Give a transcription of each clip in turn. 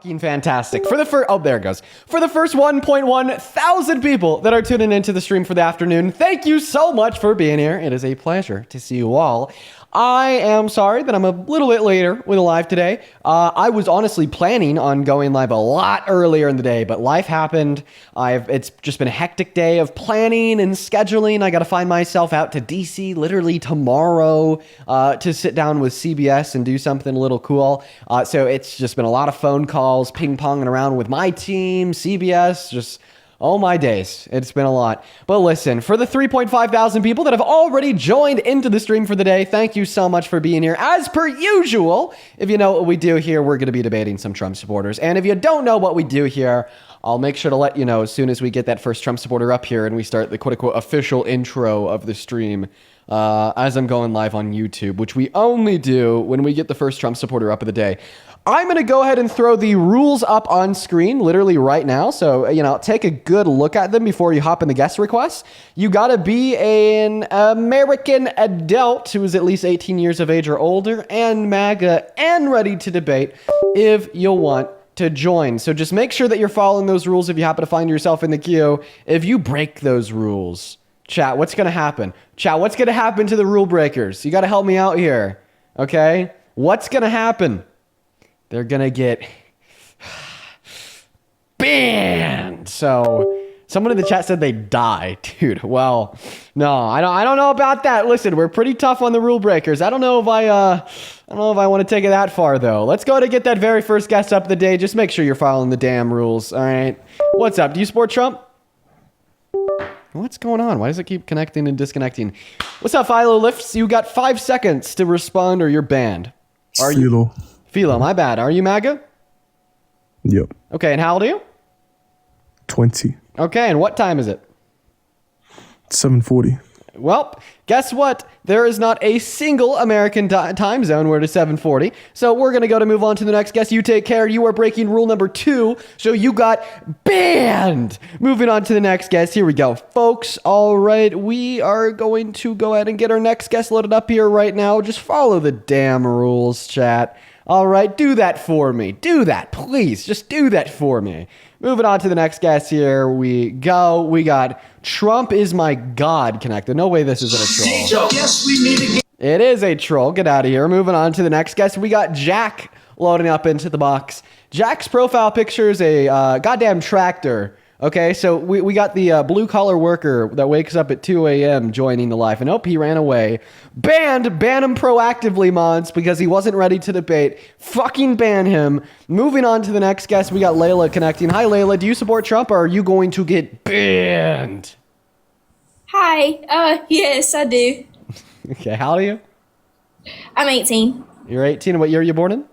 fucking fantastic. For the first, oh, there it goes. For the first 1.1 thousand people that are tuning into the stream for the afternoon, thank you so much for being here. It is a pleasure to see you all. I am sorry that I'm a little bit later with a live today. I was honestly planning on going live a lot earlier in the day, but life happened. It's just been a hectic day of planning and scheduling. I got to find myself out to DC literally tomorrow to sit down with CBS and do something a little cool. So it's just been a lot of phone calls, ping-ponging around with my team, CBS, just... oh my days, it's been a lot. But listen, for the 3.5 thousand people that have already joined into the stream for the day, thank you so much for being here. As per usual, if you know what we do here, we're going to be debating some Trump supporters. And if you don't know what we do here, I'll make sure to let you know as soon as we get that first Trump supporter up here and we start the quote-unquote official intro of the stream as I'm going live on YouTube, which we only do when we get the first Trump supporter up of the day. I'm going to go ahead and throw the rules up on screen literally right now. So, take a good look at them before you hop in the guest requests. You got to be an American adult who is at least 18 years of age or older and MAGA and ready to debate if you'll want to join. So just make sure that you're following those rules if you happen to find yourself in the queue. If you break those rules, chat, what's going to happen? Chat, what's going to happen to the rule breakers? You got to help me out here. Okay? What's going to happen? They're going to get banned. So someone in the chat said they die, dude. Well, no, I don't know about that. Listen, we're pretty tough on the rule breakers. I don't know if I want to take it that far though. Let's go to get that very first guest up of the day. Just make sure you're following the damn rules. All right. What's up? Do you support Trump? What's going on? Why does it keep connecting and disconnecting? What's up, Philo Lifts? You got 5 seconds to respond or you're banned. Are you? Philo, my bad. Are you MAGA? Yep. Okay, and how old are you? 20. Okay, and what time is it? 7:40. Well, guess what? There is not a single American time zone where it is 7:40. So we're going to move on to the next guest. You take care. You are breaking rule number 2. So you got banned. Moving on to the next guest. Here we go, folks. All right. We are going to go ahead and get our next guest loaded up here right now. Just follow the damn rules, chat. All right. Do that for me. Do that, please. Just do that for me. Moving on to the next guest, here we go. We got Trump is my God connected. No way this isn't a troll. Yes, we need to get. It is a troll. Get out of here. Moving on to the next guest. We got Jack loading up into the box. Jack's profile picture is a goddamn tractor. Okay, so we got the blue-collar worker that wakes up at 2 a.m. joining the live. And nope, he ran away. Ban him proactively, mods, because he wasn't ready to debate. Fucking ban him. Moving on to the next guest, we got Layla connecting. Hi, Layla. Do you support Trump, or are you going to get banned? Hi. Yes, I do. Okay, how old are you? I'm 18. You're 18, and what year are you born in?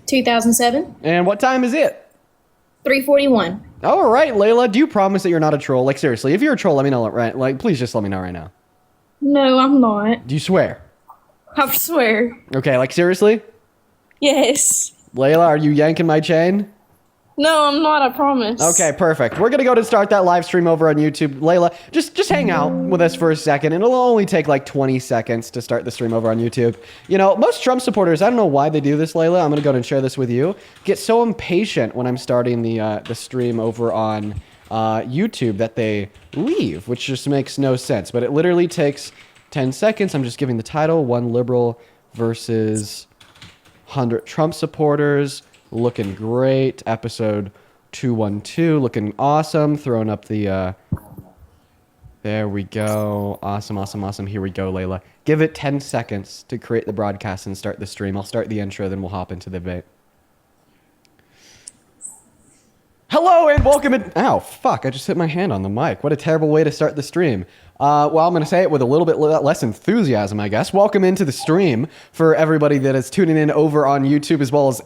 2007. And what time is it? 3:41. All right, Layla, do you promise that you're not a troll? Like, seriously, if you're a troll, let me know, right? Like, please just let me know right now. No, I'm not. Do you swear? I swear. Okay, like, seriously? Yes. Layla, are you yanking my chain? No, I'm not, I promise. Okay, perfect. We're going to start that live stream over on YouTube. Layla, just hang out with us for a second. It'll only take like 20 seconds to start the stream over on YouTube. Most Trump supporters, I don't know why they do this, Layla. I'm going to go ahead and share this with you. Get so impatient when I'm starting the stream over on YouTube that they leave, which just makes no sense. But it literally takes 10 seconds. I'm just giving the title, 1 liberal versus 100 Trump supporters. Looking great. Episode 212. Looking awesome. Throwing up the... there we go. Awesome, awesome, awesome. Here we go, Layla. Give it 10 seconds to create the broadcast and start the stream. I'll start the intro, then we'll hop into the debate. Hello and welcome in... Ow, fuck. I just hit my hand on the mic. What a terrible way to start the stream. Well, I'm going to say it with a little bit less enthusiasm, I guess. Welcome into the stream for everybody that is tuning in over on YouTube, as well as, the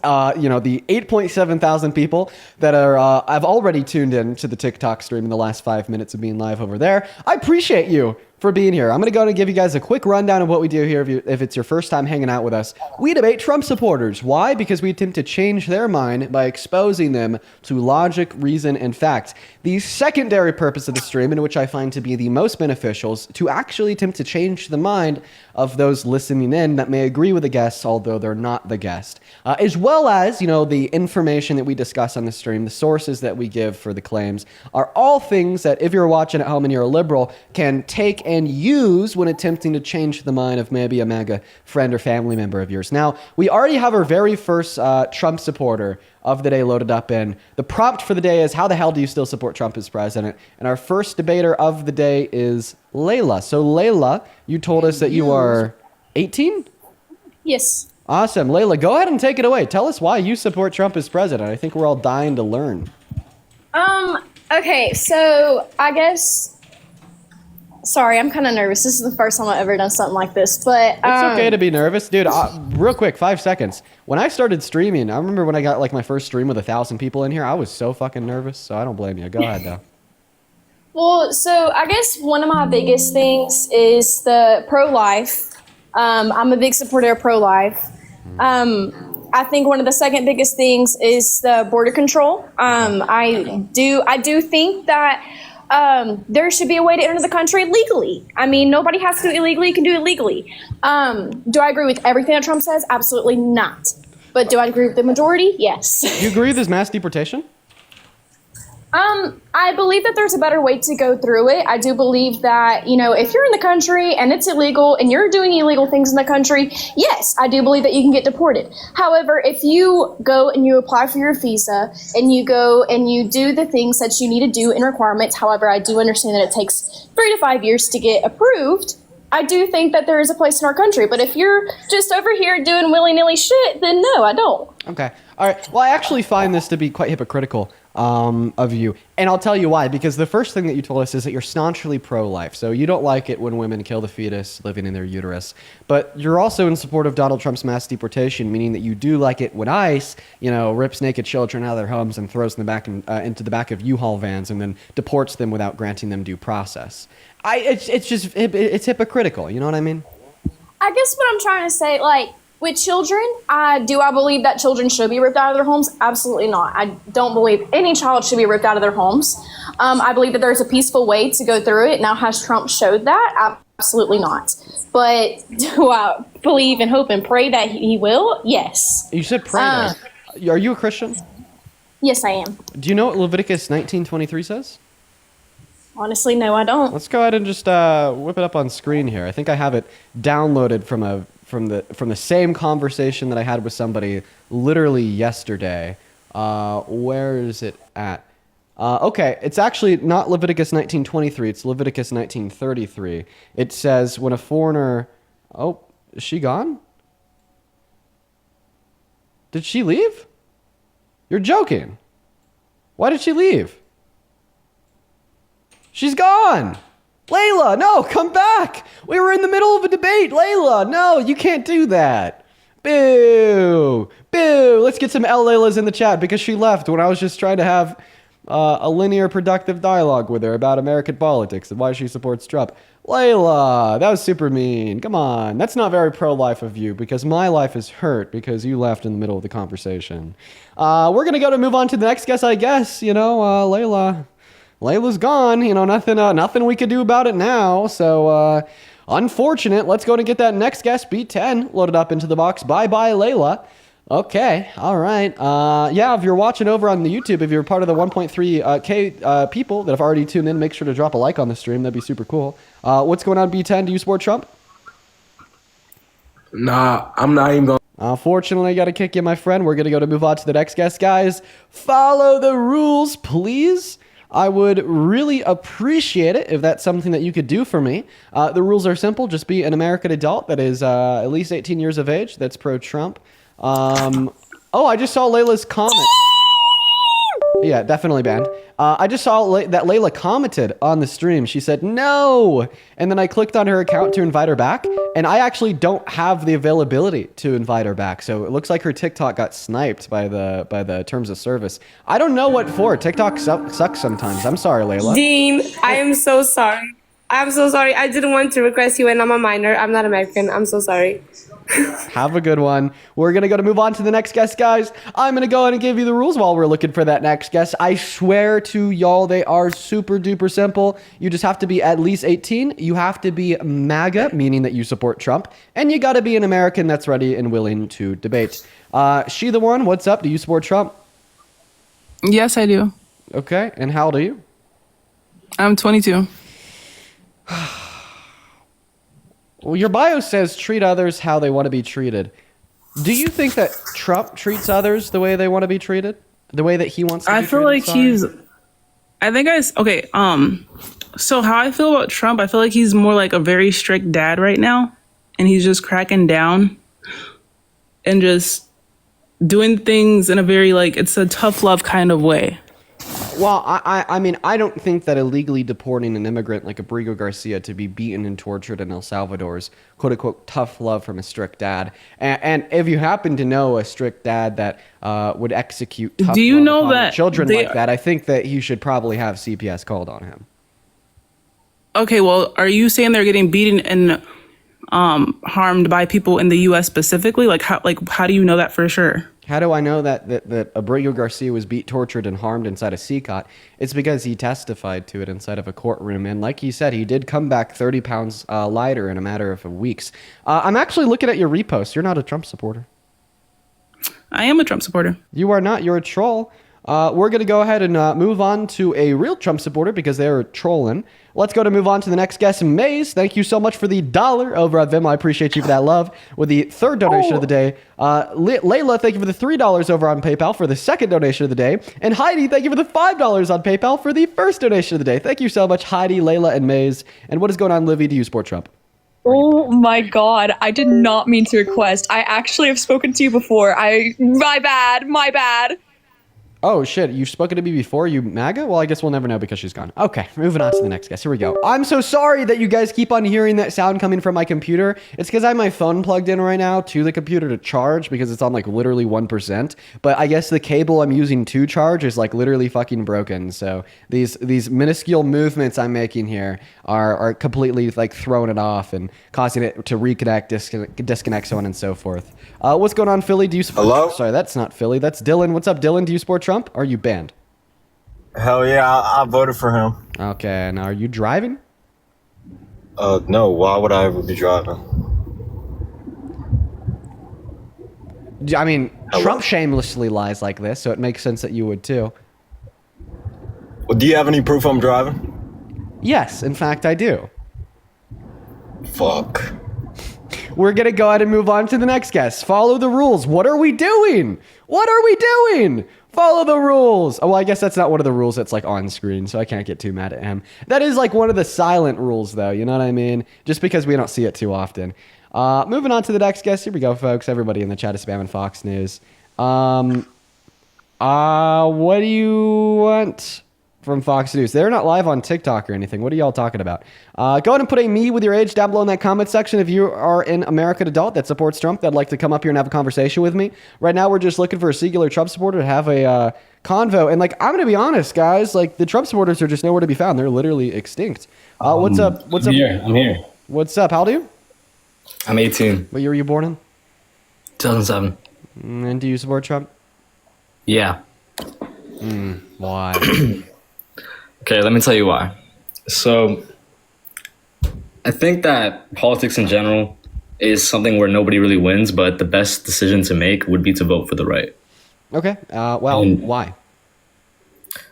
8.7 thousand people that have already tuned in to the TikTok stream in the last 5 minutes of being live over there. I appreciate you for being here. I'm going to go and give you guys a quick rundown of what we do here if it's your first time hanging out with us. We debate Trump supporters. Why? Because we attempt to change their mind by exposing them to logic, reason, and facts. The secondary purpose of the stream, in which I find to be the most beneficial, is to actually attempt to change the mind of those listening in that may agree with the guests, although they're not the guest, as well as, the information that we discuss on the stream, the sources that we give for the claims are all things that if you're watching at home and you're a liberal can take and use when attempting to change the mind of maybe a MAGA friend or family member of yours. Now, we already have our very first Trump supporter of the day loaded up in. The prompt for the day is, how the hell do you still support Trump as president? And our first debater of the day is Layla. So Layla, you told us that you are 18? Yes. Awesome. Layla, go ahead and take it away. Tell us why you support Trump as president. I think we're all dying to learn. Okay, so I guess, sorry, I'm kind of nervous. This is the first time I've ever done something like this, but It's okay to be nervous. Dude, real quick, 5 seconds. When I started streaming, I remember when I got like my first stream with 1,000 people in here, I was so fucking nervous, so I don't blame you. Go ahead, though. Well, so I guess one of my biggest things is the pro-life. I'm a big supporter of pro-life. I think one of the second biggest things is the border control. I do think that there should be a way to enter the country legally. I mean, nobody has to do it illegally. You can do it legally. Do I agree with everything that Trump says? Absolutely not. But do I agree with the majority? Yes. You agree with this mass deportation? I believe that there's a better way to go through it. I do believe that, if you're in the country and it's illegal and you're doing illegal things in the country, yes, I do believe that you can get deported. However, if you go and you apply for your visa and you go and you do the things that you need to do in requirements, however, I do understand that it takes 3 to 5 years to get approved. I do think that there is a place in our country, but if you're just over here doing willy-nilly shit, then no, I don't. Okay. All right. Well, I actually find this to be quite hypocritical of you. And I'll tell you why. Because the first thing that you told us is that you're staunchly pro-life. So you don't like it when women kill the fetus living in their uterus. But you're also in support of Donald Trump's mass deportation, meaning that you do like it when ICE, rips naked children out of their homes and throws them back into the back of U-Haul vans and then deports them without granting them due process. It's hypocritical. You know what I mean? I guess what I'm trying to say, with children, I believe that children should be ripped out of their homes? Absolutely not. I don't believe any child should be ripped out of their homes. I believe that there's a peaceful way to go through it. Now, has Trump showed that? Absolutely not. But do I believe and hope and pray that he will? Yes. You said pray. Are you a Christian? Yes, I am. Do you know what Leviticus 19:23 says? Honestly, no, I don't. Let's go ahead and just whip it up on screen here. I think I have it downloaded from the same conversation that I had with somebody literally yesterday. Where is it at? Okay, it's actually not Leviticus 19:23. It's Leviticus 19:33. It says when a foreigner... Oh, is she gone? Did she leave? You're joking. Why did she leave? She's gone. Layla, no, come back. We were in the middle of a debate. Layla, no, you can't do that. Boo. Boo. Let's get some Laylas in the chat because she left when I was just trying to have a linear, productive dialogue with her about American politics and why she supports Trump. Layla, that was super mean. Come on. That's not very pro-life of you because my life is hurt because you left in the middle of the conversation. We're going to move on to the next guest, I guess. Layla's gone. Nothing we could do about it now. So, unfortunate. Let's go and get that next guest, B10, loaded up into the box. Bye-bye, Layla. Okay. All right. If you're watching over on the YouTube, if you're part of the 1.3K people that have already tuned in, make sure to drop a like on the stream. That'd be super cool. What's going on, B10? Do you support Trump? Nah, I'm not even going. Unfortunately, I got to kick you, my friend. We're going to move on to the next guest, guys. Follow the rules, please. I would really appreciate it if that's something that you could do for me. The rules are simple. Just be an American adult that is at least 18 years of age. That's pro-Trump. I just saw Layla's comment. Yeah, definitely banned. I just saw that Layla commented on the stream. She said, no. And then I clicked on her account to invite her back. And I actually don't have the availability to invite her back. So it looks like her TikTok got sniped by the terms of service. I don't know what for. TikTok sucks sometimes. I'm sorry, Layla. Dean, I am so sorry. I'm so sorry. I didn't want to request you, and I'm a minor. I'm not American. I'm so sorry. Have a good one. We're going to move on to the next guest, guys. I'm going to go ahead and give you the rules while we're looking for that next guest. I swear to y'all, they are super duper simple. You just have to be at least 18. You have to be MAGA, meaning that you support Trump. And you got to be an American that's ready and willing to debate. She the one, what's up? Do you support Trump? Yes, I do. Okay. And how old are you? I'm 22. Well, your bio says treat others how they want to be treated. Do you think that Trump treats others the way they want to be treated? The way that he wants to be treated? I feel like okay. So how I feel about Trump, I feel like he's more like a very strict dad right now, and he's just cracking down and just doing things in a very it's a tough love kind of way. Well, I mean, I don't think that illegally deporting an immigrant like Abrigo Garcia to be beaten and tortured in El Salvador is quote-unquote tough love from a strict dad. And if you happen to know a strict dad that would execute tough love upon their children like that, I think that he should probably have CPS called on him. Okay, well, are you saying they're getting beaten and harmed by people in the U.S. specifically? How do you know that for sure? How do I know that Abrigo Garcia was beat, tortured, and harmed inside a CCOT? It's because he testified to it inside of a courtroom. And like he said, he did come back 30 pounds lighter in a matter of weeks. I'm actually looking at your repost. You're not a Trump supporter. I am a Trump supporter. You are not. You're a troll. We're going to go ahead and move on to a real Trump supporter because they're trolling. Let's go to move on to the next guest, Maze. Thank you so much for the $1 over at Venmo. I appreciate you for that love. With the third donation of the day, Layla, thank you for the $3 over on PayPal for the second donation of the day. And Heidi, thank you for the $5 on PayPal for the first donation of the day. Thank you so much, Heidi, Layla, and Maze. And what is going on, Livy? Do you support Trump? Oh my God, I did not mean to request. I actually have spoken to you before. My bad. Oh, shit. You've spoken to me before, you MAGA? Well, I guess we'll never know because she's gone. Okay, moving on to the next guest. Here we go. I'm so sorry that you guys keep on hearing that sound coming from my computer. It's because I have my phone plugged in right now to the computer to charge because it's on literally 1%. But I guess the cable I'm using to charge is literally fucking broken. So these minuscule movements I'm making here are completely throwing it off and causing it to reconnect, disconnect, so on and so forth. What's going on, Philly? Do you support? Hello? Sorry, that's not Philly. That's Dylan. What's up, Dylan? Do you support Trump? Or are you banned? Hell yeah, I voted for him. Okay, now are you driving? No, why would I ever be driving? I mean, Hello? Trump shamelessly lies like this, so it makes sense that you would too. Well, do you have any proof I'm driving? Yes, in fact, I do. Fuck. We're going to go ahead and move on to the next guest. Follow the rules. What are we doing? Follow the rules. Oh, well, I guess that's not one of the rules that's on screen, so I can't get too mad at him. That is one of the silent rules, though. You know what I mean? Just because we don't see it too often. Moving on to the next guest. Here we go, folks. Everybody in the chat is spamming Fox News. What do you want from Fox News? They're not live on TikTok or anything. What are y'all talking about? Go ahead and put a me with your age down below in that comment section if you are an American adult that supports Trump that'd like to come up here and have a conversation with me. Right now, we're just looking for a singular Trump supporter to have a convo. And I'm going to be honest, guys, the Trump supporters are just nowhere to be found. They're literally extinct. What's up? I'm here. What's up? How old are you? I'm 18. What year were you born in? 2007. And do you support Trump? Yeah. Why? Okay, let me tell you why. So, I think that politics in general is something where nobody really wins, but the best decision to make would be to vote for the right. Okay. Why?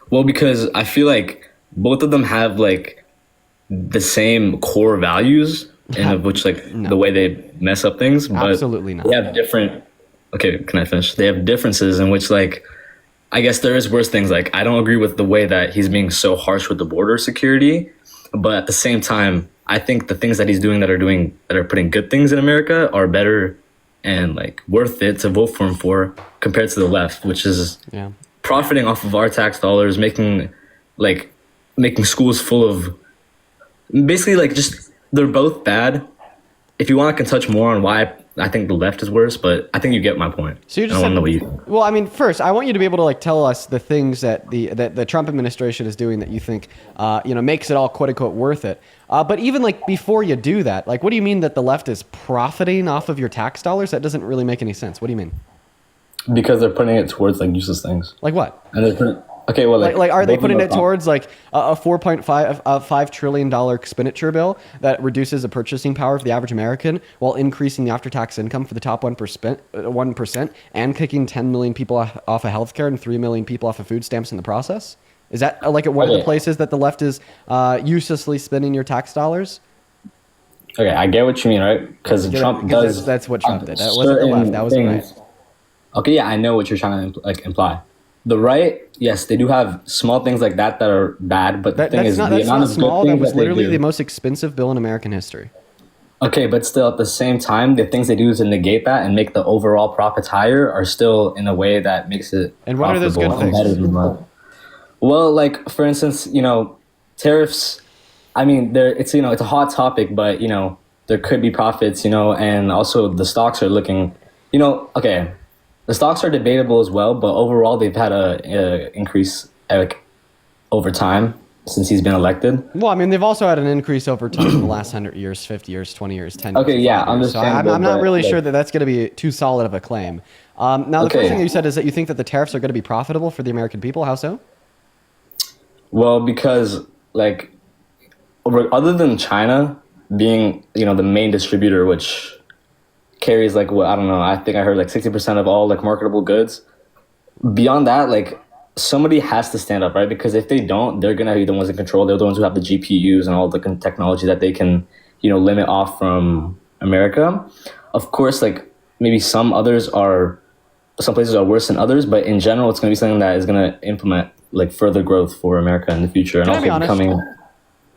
Well, because I feel like both of them have the same core values, and of which No. the way they mess up things, but Absolutely not. they have different. Okay, can I finish? They have differences in which I guess there is worse things. I don't agree with the way that he's being so harsh with the border security, but at the same time, I think the things that he's doing that are putting good things in America are better and worth it to vote for him for compared to the left, which is profiting off of our tax dollars, making schools full of basically just they're both bad. If you want, I can touch more on why I think the left is worse, but I think you get my point. So you just I said, don't know what you think. well, I mean, first, I want you to be able to like tell us the things that the Trump administration is doing that you think, makes it all quote unquote worth it. But even like before you do that, like, what do you mean that the left is profiting off of your tax dollars? That doesn't really make any sense. What do you mean? Because they're putting it towards like useless things. Like what? And they're putting, okay, well, Like are they both of putting them it towards like a $4.5 trillion expenditure bill that reduces the purchasing power of the average American while increasing the after-tax income for the top 1%, and kicking 10 million people off of healthcare and 3 million people off of food stamps in the process? Is that like one of the Okay. places that the left is uselessly spending your tax dollars? Okay, I get what you mean, right? Because Trump does. That's what Trump did. That wasn't the left. That was the right. Okay, yeah, I know what you're trying to like imply. The right, yes, they do have small things like that that are bad, but the thing That's is, not, the that's amount not of small. good That things was that they literally do. the most expensive bill in American history. Okay, but still, at the same time, the things they do to negate that and make the overall profits higher are still in a way that makes it. And what are those good profitable and things? better than that. Well, like for instance, tariffs. I mean, it's it's a hot topic, but there could be profits, and also the stocks are looking, okay, the stocks are debatable as well, but overall they've had a increase like over time since he's been elected. Well, I mean, they've also had an increase over time in the last 100 years, 50 years, 20 years, 10 years. Okay, yeah, 5 years. So I'm understandable, not but, really like- sure that that's going to be too solid of a claim. Now, the Okay. first thing that you said is that you think that the tariffs are going to be profitable for the American people. How so? Well, because like other than China being the main distributor, which carries like what I don't know, I think I heard like 60% of all like marketable goods. Beyond that, like somebody has to stand up, right? Because if they don't, they're gonna be the ones in control. They're the ones who have the GPUs and all the technology that they can limit off from America. Of course, like maybe some places are worse than others, but in general, it's gonna be something that is gonna implement like further growth for America in the future, and Can I be also honest? becoming.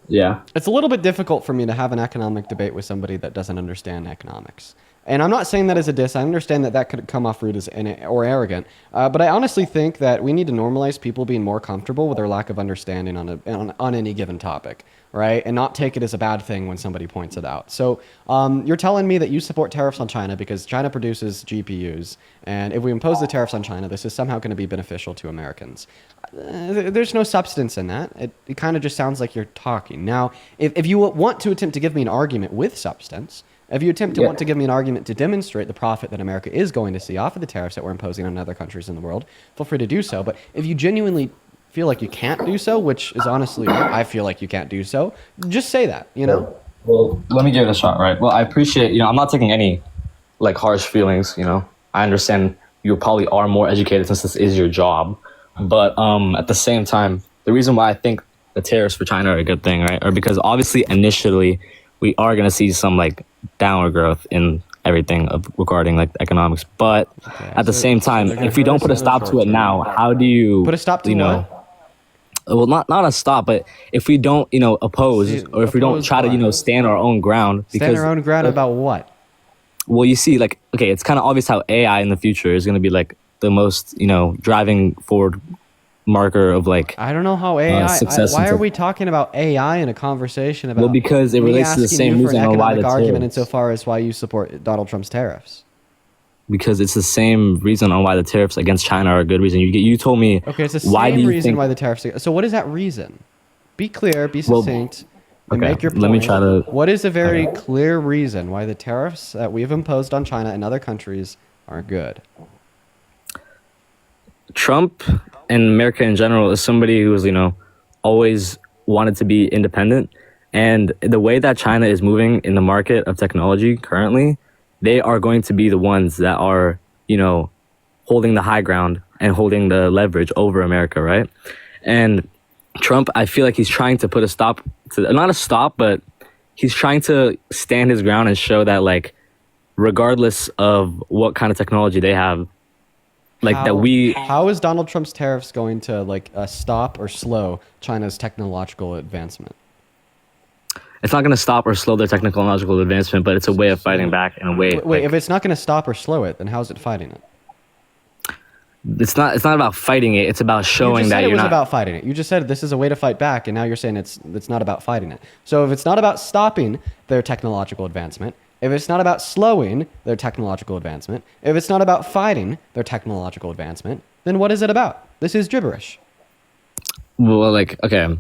Yeah. It's a little bit difficult for me to have an economic debate with somebody that doesn't understand economics. And I'm not saying that as a diss. I understand that that could come off rude or arrogant. But I honestly think that we need to normalize people being more comfortable with their lack of understanding on any given topic, right? And not take it as a bad thing when somebody points it out. So you're telling me that you support tariffs on China because China produces GPUs. And if we impose the tariffs on China, this is somehow going to be beneficial to Americans. There's no substance in that. It kind of just sounds like you're talking. Now, if you want to attempt to give me an argument with substance, if you attempt to want to give me an argument to demonstrate the profit that America is going to see off of the tariffs that we're imposing on other countries in the world, feel free to do so. But if you genuinely feel like you can't do so, which is honestly, I feel like you can't do so, just say that, Well, let me give it a shot, right? Well, I appreciate, I'm not taking any like harsh feelings, I understand you probably are more educated since this is your job. But at the same time, the reason why I think the tariffs for China are a good thing, right? Or because obviously initially we are going to see some like downward growth in everything regarding like economics. But at the same time, if we don't put a stop to it now, how do you Put a stop to what? Well, not a stop, but if we don't, oppose, or if we don't Oppose try to, what? stand our own ground, Stand our own ground about what? well, you see, like, okay, it's kind of obvious how AI in the future is going to be like the most, driving forward marker of like. I don't know how AI. success Why into- are we talking about AI in a conversation about? Well, because it me relates to the asking same you for an reason on why economic the argument tariffs. insofar as why you support Donald Trump's tariffs. Because it's the same reason on why the tariffs against China are a good reason. You told me. Okay, it's the why do same you reason think, why the tariffs. So what is that reason? Be clear, be Well, succinct, and okay, make your point. let me try to- What is a very clear reason why the tariffs that we've imposed on China and other countries are good? Trump and America in general is somebody who's, always wanted to be independent. And the way that China is moving in the market of technology currently, they are going to be the ones that are, holding the high ground and holding the leverage over America, right? And Trump, I feel like he's trying to put a stop to, not a stop, but he's trying to stand his ground and show that, like, regardless of what kind of technology they have, like How is Donald Trump's tariffs going to stop or slow China's technological advancement? it's not going to stop or slow their technological advancement, but it's a way of fighting back in a way. Wait, if it's not going to stop or slow it, then how is it fighting it? It's not about fighting it. It's about You showing just that said it you're was not. about fighting it. You just said this is a way to fight back, and now you're saying it's not about fighting it. So if it's not about stopping their technological advancement, if it's not about slowing their technological advancement, if it's not about fighting their technological advancement, then what is it about? This is gibberish. Well, like, okay,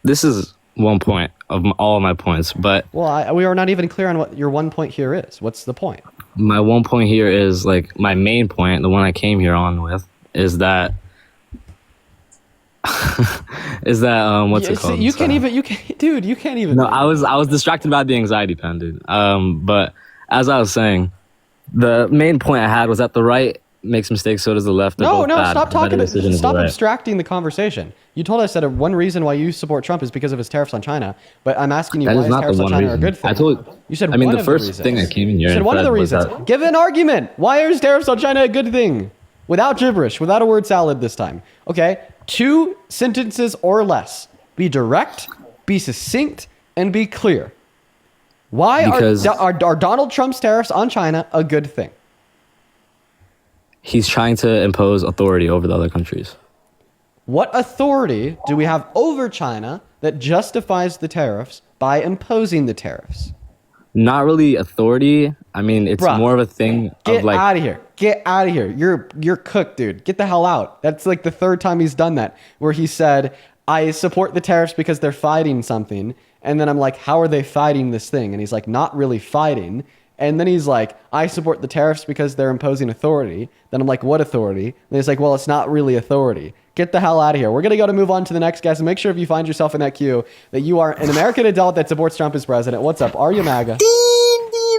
this is one point of all of my points, but Well, we are not even clear on what your one point here is. What's the point? my one point here is like my main point, the one I came here on with, is that what's it called? You can't even. You can't, dude. You can't even. No, I was distracted by the anxiety pen, dude. But as I was saying, the main point I had was that the right makes mistakes, so does the left. They're No, both no, bad. stop The better talking. decision is Stop the right. abstracting the conversation. You told us that one reason why you support Trump is because of his tariffs on China. But I'm asking you, That why is is not tariffs the on one China a reason. good thing? I told. You said I mean, one the of first reasons. thing I came in here. You said and one of said the was reasons. that- Give an argument. Why is tariffs on China a good thing? Without gibberish, without a word salad this time. Okay? 2 sentences or less. Be direct, be succinct, and be clear. Why Because- are Donald Trump's tariffs on China a good thing? He's trying to impose authority over the other countries. What authority do we have over China that justifies the tariffs by imposing the tariffs? Not really authority. I mean, it's Bruh, more of a thing Get of like. out of here. Get out of here. You're cooked, dude. Get the hell out. That's like the 3rd time he's done that, where he said, I support the tariffs because they're fighting something. And then I'm like, how are they fighting this thing? And he's like, not really fighting. And then he's like, I support the tariffs because they're imposing authority. Then I'm like, what authority? And he's like, well, it's not really authority. Get the hell out of here. We're going to move on to the next guest. And make sure if you find yourself in that queue that you are an American adult that supports Trump as president. What's up? Are you MAGA? Dean,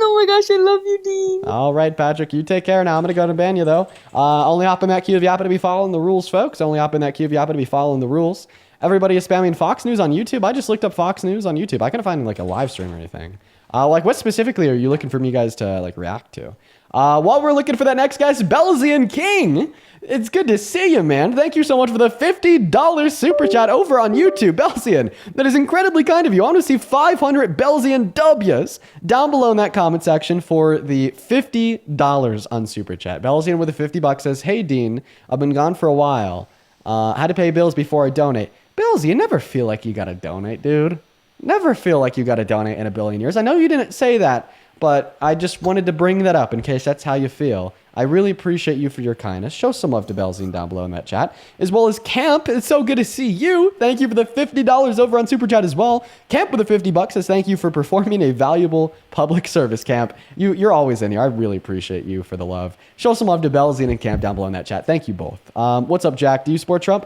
oh my gosh, I love you, Dean. All right, Patrick, you take care now. I'm going to go to ban you, though. Only hop in that queue if you happen to be following the rules, folks. Only hop in that queue if you happen to be following the rules. Everybody is spamming Fox News on YouTube. I just looked up Fox News on YouTube. I couldn't find like a live stream or anything. Like, what specifically are you looking for me guys to like react to? While we're looking for that next guest, Belzian King. It's good to see you, man. Thank you so much for the $50 super chat over on YouTube, Belzian. That is incredibly kind of you. I want to see 500 Belzian W's down below in that comment section for the $50 on super chat. Belzian with the $50 says, "Hey Dean, I've been gone for a while. Had to pay bills before I donate." Belzian, you never feel like you gotta donate, dude. Never feel like you gotta donate in a billion years. I know you didn't say that, but I just wanted to bring that up in case that's how you feel. I really appreciate you for your kindness. Show some love to Belzine down below in that chat. As well as Camp, it's so good to see you. Thank you for the $50 over on Super Chat as well. Camp with the $50 says thank you for performing a valuable public service, Camp. You're always in here. I really appreciate you for the love. Show some love to Belzine and Camp down below in that chat. Thank you both. What's up, Jack? Do you support Trump?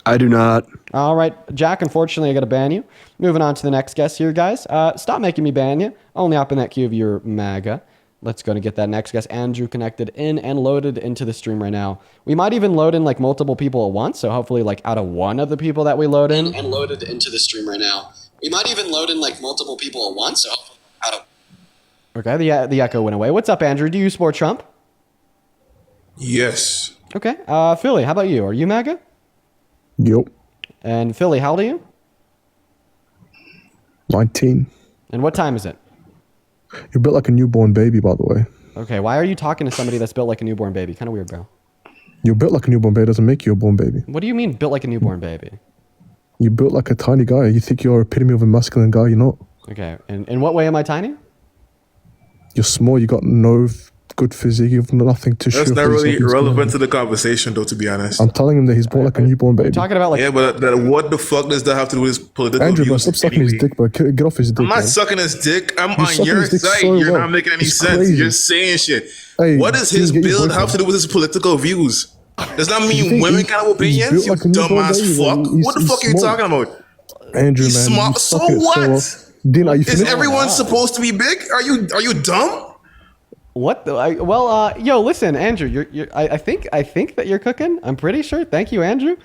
I do not. All right, Jack, unfortunately, I got to ban you. Moving on to the next guest here, guys. Stop making me ban you. Only up in that queue of your MAGA. Let's go and get that next guest, Andrew, connected in and loaded into the stream right now. We might even load in like multiple people at once. So hopefully like out of one of the people that we load in. And loaded into the stream right now. We might even load in like multiple people at once. So out of... Okay, the echo went away. What's up, Andrew? Do you support Trump? Yes. Okay. Philly, how about you? Are you MAGA? Yup. And Philly, how old are you? 19. And what time is it? You're built like a newborn baby, by the way. Okay, why are you talking to somebody that's built like a newborn baby? Kind of weird, bro. You're built like a newborn baby doesn't make you a born baby. What do you mean built like a newborn baby? You're built like a tiny guy. You think you're epitome of a masculine guy. You're not. Okay, and in what way am I tiny? You're small. You got no good physique. You've nothing to show. That's not for really yourself. relevant to the conversation, though, to be honest. I'm telling him that he's built like a newborn baby. You're talking about like... Yeah, but what the fuck does that have to do with his political Andrew, bro, views? stop sucking his anyway? dick, bro. Get off his dick, I'm not man. sucking his dick. I'm on sucking your his dick side. so You're well. not making any It's sense. crazy. You're saying shit. Hey, What does his get your build boyfriend. have to do with his political views? Does that You mean think women he- can have he's opinions? built You like a newborn dumbass baby, fuck. man. What the He's fuck are you small. talking about? Andrew, He's man. small. you So suck it what? well. Dean, are you Is finished? everyone supposed to be big? Are you dumb? What the? Yo, listen, Andrew. I think that you're cooking. I'm pretty sure. Thank you, Andrew.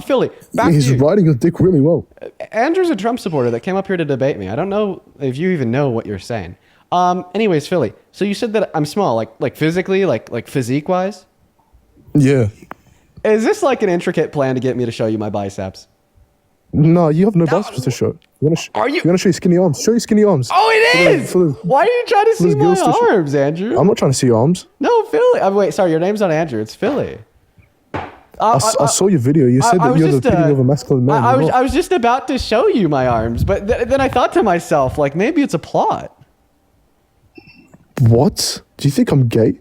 Philly, back He's to you. riding your dick really well. Andrew's a Trump supporter that came up here to debate me. I don't know if you even know what you're saying. Anyways, Philly. So you said that I'm small, like physically, like physique wise. Yeah. Is this like an intricate plan to get me to show you my biceps? No, you have no biceps to show. Are you- You're gonna show your skinny arms. Show your skinny arms. Oh, it is. For the- Why are you trying to see those my girls to show- arms, Andrew? I'm not trying to see your arms. No, Philly. Wait, sorry. Your name's not Andrew. It's Philly. I saw your video. You said I that was you're the just, epitome of a masculine man. You're not. I was just about to show you my arms, but then I thought to myself, like maybe it's a plot. What? Do you think I'm gay?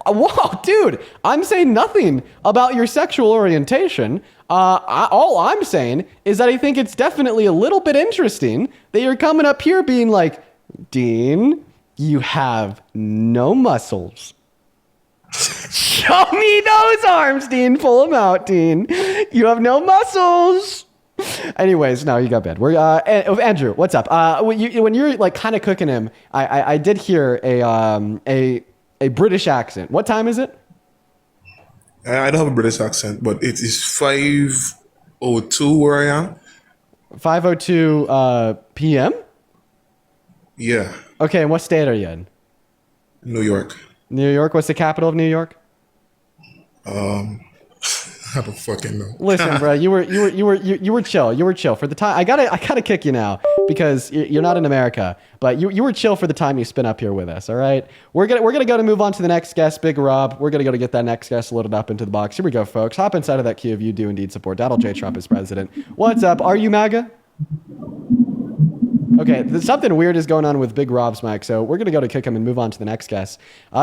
Whoa, dude, I'm saying nothing about your sexual orientation. All I'm saying is that I think it's definitely a little bit interesting that you're coming up here being like, Dean, you have no muscles. Show me those arms, Dean. Pull them out, Dean. You have no muscles. Anyways, no, you got bad. We're Andrew, what's up? When you're like kind of cooking him, I did hear a British accent. What time is it? I don't have a British accent, but it is 5:02 where I am. 5:02 p.m. Yeah, Okay, and what state are you in? New York. New York. What's the capital of New York? I don't fucking know. Listen, bro, you were chill. You were chill for the time. I gotta kick you now because you're not in America, but you were chill for the time you spent up here with us. All right, we're gonna go to move on to the next guest, Big Rob. We're gonna go to get that next guest loaded up into the box. Here we go, folks. Hop inside of that queue if you do indeed support Donald J. Trump as president. What's up? Are you MAGA? Okay, something weird is going on with Big Rob's mic, so we're going to go to kick him and move on to the next guest.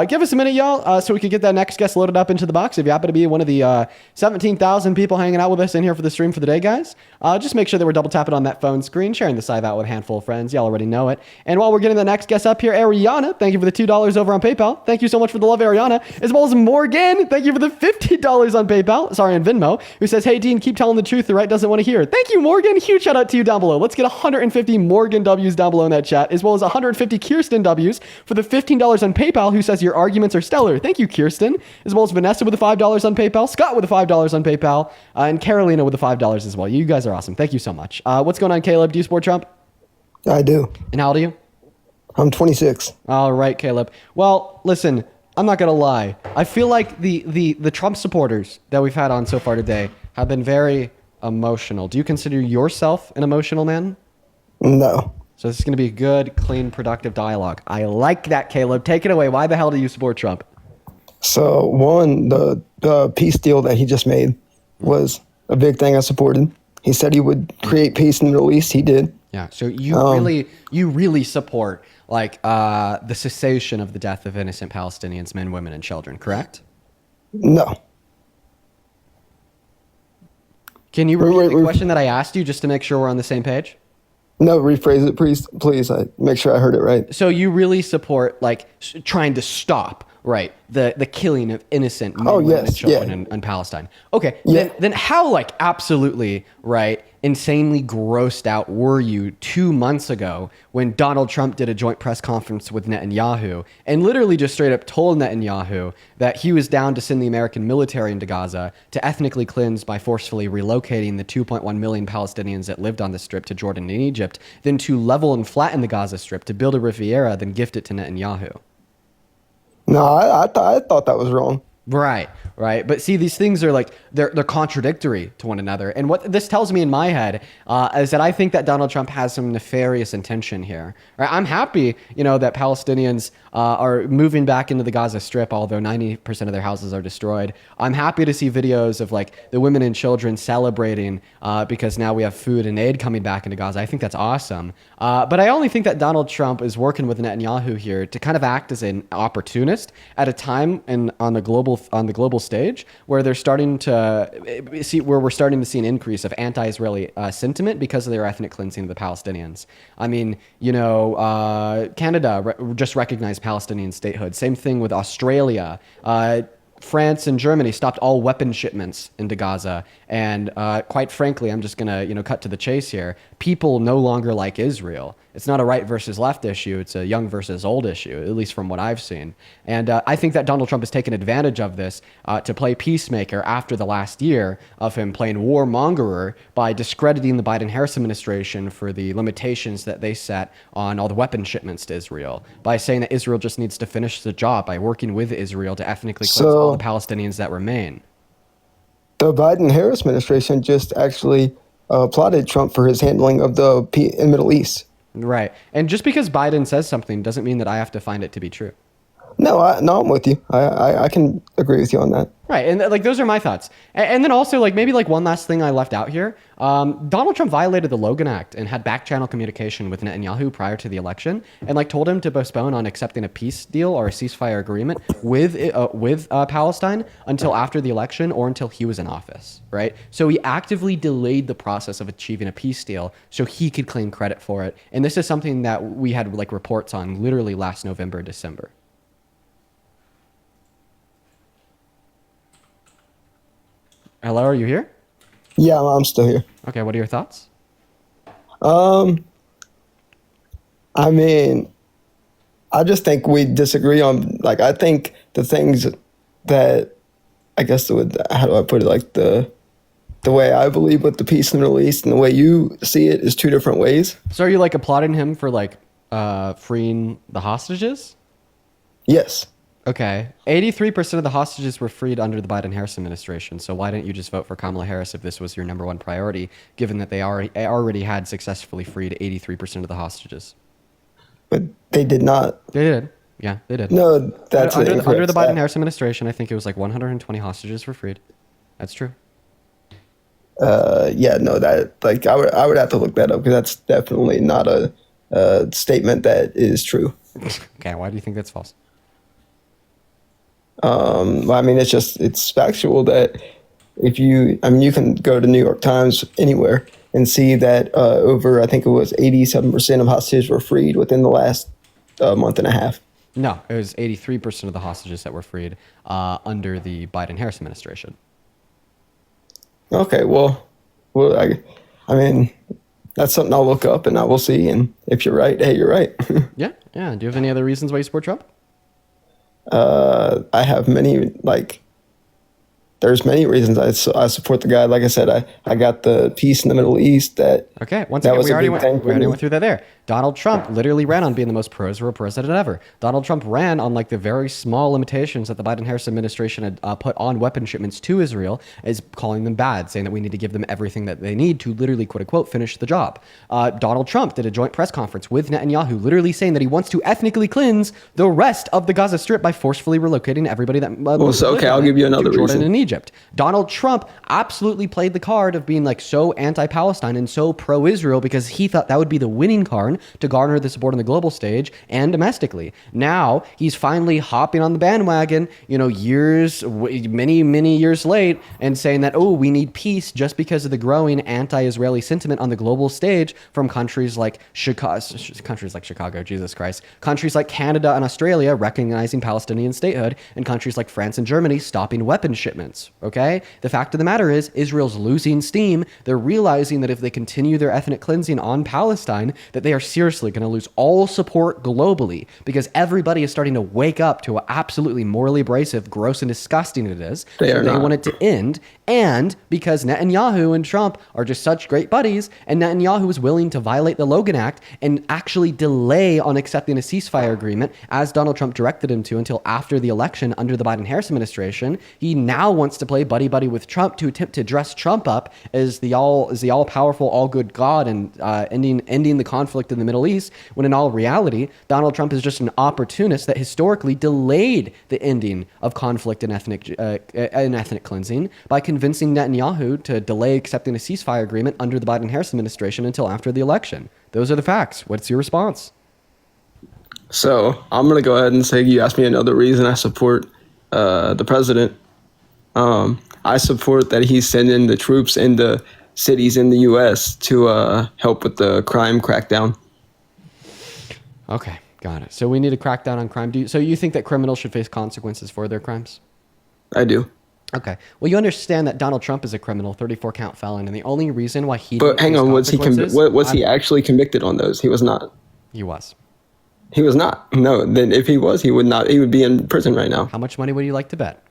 Give us a minute, y'all, so we can get that next guest loaded up into the box. If you happen to be one of the 17,000 people hanging out with us in here for the stream for the day, guys, just make sure that we're double tapping on that phone screen, sharing the side out with a handful of friends. Y'all already know it. And while we're getting the next guest up here, Ariana, thank you for the $2 over on PayPal. Thank you so much for the love, Ariana. As well as Morgan, thank you for the $50 on PayPal, sorry, on Venmo, who says, hey, Dean, keep telling the truth. The right doesn't want to hear. Thank you, Morgan. Huge shout out to you down below. Let's get 150 Morgan W's down below in that chat, as well as 150 Kirsten W's for the $15 on PayPal, who says your arguments are stellar. Thank you, Kirsten. As well as Vanessa with the $5 on PayPal, Scott with the $5 on PayPal, and Carolina with the $5 as well. You guys are awesome. Thank you so much. What's going on, Caleb? Do you support Trump? I do. And how old are you? I'm 26. All right, Caleb. Well, listen, I'm not going to lie. I feel like the Trump supporters that we've had on so far today have been very emotional. Do you consider yourself an emotional man? No. So this is going to be a good, clean, productive dialogue. I like that, Caleb. Take it away. Why the hell do you support Trump? So, one, the peace deal that he just made was a big thing I supported. He said he would create peace in the Middle East. He did. Yeah. So you really support like the cessation of the death of innocent Palestinians, men, women, and children, correct? No. Can you repeat the question that I asked you just to make sure we're on the same page? No, rephrase it, please. Make sure I heard it right. So you really support like trying to stop, right, the killing of innocent men, women, and children in Palestine. Okay, yeah. Then how like absolutely, right, insanely grossed out were you 2 months ago when Donald Trump did a joint press conference with Netanyahu and literally just straight up told Netanyahu that he was down to send the American military into Gaza to ethnically cleanse by forcefully relocating the 2.1 million Palestinians that lived on the strip to Jordan and Egypt, then to level and flatten the Gaza Strip, to build a Riviera, then gift it to Netanyahu? No, I thought that was wrong. Right. But see, these things are like, they're contradictory to one another. And what this tells me in my head is that I think that Donald Trump has some nefarious intention here. Right? I'm happy, that Palestinians are moving back into the Gaza Strip, although 90% of their houses are destroyed. I'm happy to see videos of like the women and children celebrating because now we have food and aid coming back into Gaza. I think that's awesome. But I only think that Donald Trump is working with Netanyahu here to kind of act as an opportunist at a time on the global stage where we're starting to see an increase of anti-Israeli sentiment because of their ethnic cleansing of the Palestinians. I mean, Canada just recognized Palestinian statehood. Same thing with Australia. France and Germany stopped all weapon shipments into Gaza. And quite frankly, I'm just going to cut to the chase here. People no longer like Israel. It's not a right versus left issue. It's a young versus old issue, at least from what I've seen. And I think that Donald Trump has taken advantage of this to play peacemaker after the last year of him playing warmongerer by discrediting the Biden-Harris administration for the limitations that they set on all the weapon shipments to Israel, by saying that Israel just needs to finish the job by working with Israel to ethnically cleanse all the Palestinians that remain. The Biden-Harris administration just actually applauded Trump for his handling of the Middle East. Right. And just because Biden says something doesn't mean that I have to find it to be true. No, I'm with you. I can agree with you on that. Right, and like those are my thoughts. And then also like maybe like one last thing I left out here. Donald Trump violated the Logan Act and had back channel communication with Netanyahu prior to the election, and like told him to postpone on accepting a peace deal or a ceasefire agreement with Palestine until after the election or until he was in office. Right, so he actively delayed the process of achieving a peace deal so he could claim credit for it. And this is something that we had like reports on literally last November, December. Hello, are you here? Yeah, I'm still here. Okay, what are your thoughts? I mean, I just think we disagree on, like, I think the things that, I guess, how do I put it, like, the way I believe with the peace in the Middle East and the way you see it is two different ways. So are you, like, applauding him for, like, freeing the hostages? Yes. Okay. 83% of the hostages were freed under the Biden-Harris administration. So why didn't you just vote for Kamala Harris if this was your number one priority, given that they already had successfully freed 83% of the hostages? But they did not. They did. Yeah, they did. No, that's under the incorrect stat. Biden-Harris administration, I think it was like 120 hostages were freed. That's true. Yeah, no, that, like, I would have to look that up because that's definitely not a statement that is true. Okay, why do you think that's false? Well, I mean, it's factual that you can go to New York Times anywhere and see that over, I think it was 87% of hostages were freed within the last month and a half. No, it was 83% of the hostages that were freed under the Biden-Harris administration. Okay, well, I mean, that's something I'll look up and I will see. And if you're right, hey, you're right. Yeah. Do you have any other reasons why you support Trump? I have many, like, there's many reasons I support the guy. Like I said, I got the peace in the Middle East that. Okay, once that again, was we a already big thing for me. went through that there. Donald Trump literally ran on being the most pro-Israel president ever. Donald Trump ran on like the very small limitations that the Biden-Harris administration had put on weapon shipments to Israel, as calling them bad, saying that we need to give them everything that they need to literally, quote unquote, finish the job. Donald Trump did a joint press conference with Netanyahu, literally saying that he wants to ethnically cleanse the rest of the Gaza Strip by forcefully relocating everybody that I'll give you another Jordan reason. and Egypt. Donald Trump absolutely played the card of being like so anti-Palestine and so pro-Israel because he thought that would be the winning card to garner the support on the global stage and domestically. Now he's finally hopping on the bandwagon, many years late, and saying that, oh, we need peace just because of the growing anti-Israeli sentiment on the global stage from countries like Chicago, Jesus Christ, countries like Canada and Australia recognizing Palestinian statehood, and countries like France and Germany stopping weapon shipments. Okay? The fact of the matter is, Israel's losing steam. They're realizing that if they continue their ethnic cleansing on Palestine, that they are seriously going to lose all support globally because everybody is starting to wake up to how absolutely morally abrasive, gross, and disgusting it is. They want it to end. And because Netanyahu and Trump are just such great buddies, and Netanyahu is willing to violate the Logan Act and actually delay on accepting a ceasefire agreement, as Donald Trump directed him to until after the election under the Biden-Harris administration, he now wants to play buddy-buddy with Trump to attempt to dress Trump up as the all-powerful, all-good God and ending the conflict in the Middle East, when in all reality, Donald Trump is just an opportunist that historically delayed the ending of conflict and ethnic cleansing by convincing Netanyahu to delay accepting a ceasefire agreement under the Biden-Harris administration until after the election. Those are the facts. What's your response? So I'm going to go ahead and say you asked me another reason I support the president. I support that he's sending the troops into cities in the U.S. to help with the crime crackdown. Okay, got it. So we need to crack down on crime. So you think that criminals should face consequences for their crimes? I do. Okay. Well, you understand that Donald Trump is a criminal, 34-count felon, and the only reason why he... But hang on, was he actually convicted on those? He was not. He was. He was not. No, then if he was, he would not. He would be in prison right now. How much money would you like to bet?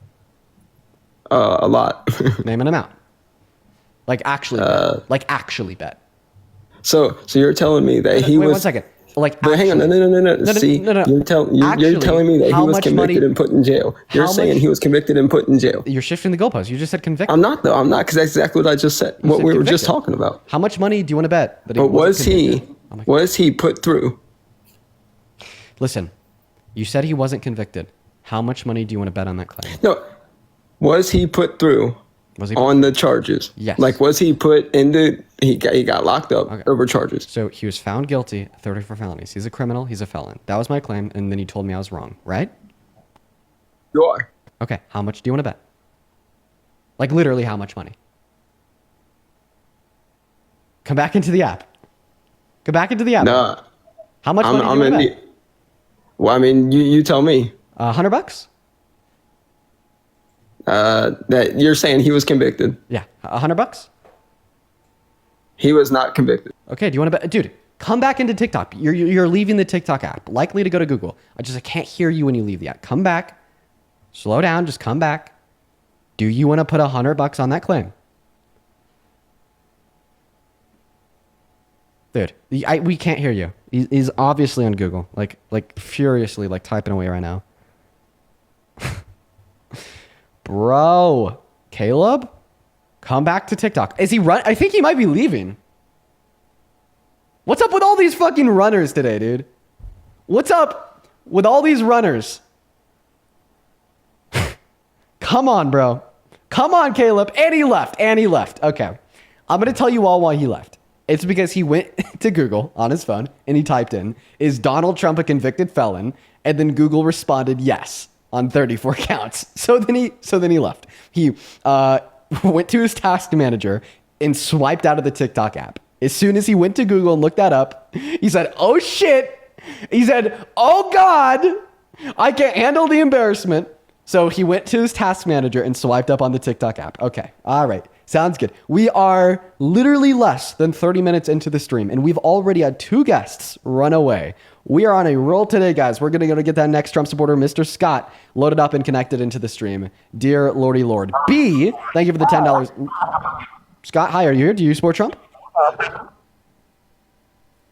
A lot. Name an amount. Like actually bet. So you're telling me that he was... Wait 1 second. Like, but hang on, no. See, no. You're telling me that he was convicted and put in jail. You're saying he was convicted and put in jail. You're shifting the goalposts. You just said convicted. I'm not, though. I'm not, because that's exactly what I just said. What we were just talking about. How much money do you want to bet? That he but was he put through? Listen, you said he wasn't convicted. How much money do you want to bet on that claim? No, was he put through Was he on the charges? Yes. Like, was he put in the? He got locked up over charges. So he was found guilty of 34 felonies. He's a criminal. He's a felon. That was my claim, and then you told me I was wrong, right? You are. Okay. How much do you want to bet? Like literally, how much money? Come back into the app. Go back into the app. Nah. How much money do you want to bet? Well, I mean, you tell me. $100? That you're saying he was convicted. Yeah. $100? He was not convicted. Okay. Do you want to bet? Dude, come back into TikTok. You're leaving the TikTok app. Likely to go to Google. I can't hear you when you leave the app. Come back. Slow down. Just come back. Do you want to put $100 on that claim? Dude, we can't hear you. He's obviously on Google, like furiously, like typing away right now. Bro, Caleb, come back to TikTok. Is he run? I think he might be leaving. What's up with all these fucking runners today, dude? What's up with all these runners? Come on, bro. Come on, Caleb. And he left. Okay. I'm going to tell you all why he left. It's because he went to Google on his phone and he typed in, is Donald Trump a convicted felon? And then Google responded yes on 34 counts. So then he left. He went to his task manager and swiped out of the TikTok app. As soon as he went to Google and looked that up, he said, oh shit. He said, oh God, I can't handle the embarrassment. So he went to his task manager and swiped up on the TikTok app. Okay. All right. Sounds good. We are literally less than 30 minutes into the stream, and we've already had 2 guests run away. We are on a roll today, guys. We're going to go to get that next Trump supporter, Mr. Scott, loaded up and connected into the stream. Dear Lordy Lord. B, thank you for the $10. Scott, hi. Are you here? Do you support Trump?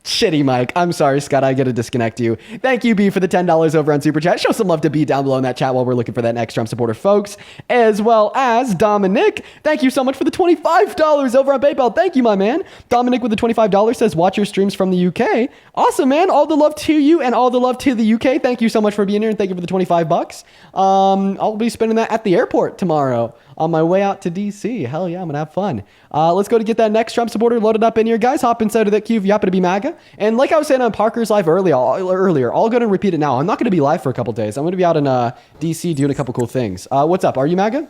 Shitty mic. I'm sorry, Scott. I got to disconnect you. Thank you, B, for the $10 over on Super Chat. Show some love to B down below in that chat while we're looking for that next Trump supporter, folks. As well as Dominic. Thank you so much for the $25 over on PayPal. Thank you, my man. Dominic with the $25 says, watch your streams from the UK. Awesome, man. All the love to you and all the love to the UK. Thank you so much for being here and thank you for the $25. I'll be spending that at the airport tomorrow on my way out to DC. Hell yeah, I'm gonna have fun. Let's go to get that next Trump supporter loaded up in here, guys. Hop inside of that queue if you happen to be MAGA. And like I was saying on Parker's live earlier, I'll go and repeat it now. I'm not gonna be live for a couple days. I'm gonna be out in DC doing a couple cool things. What's up? Are you MAGA?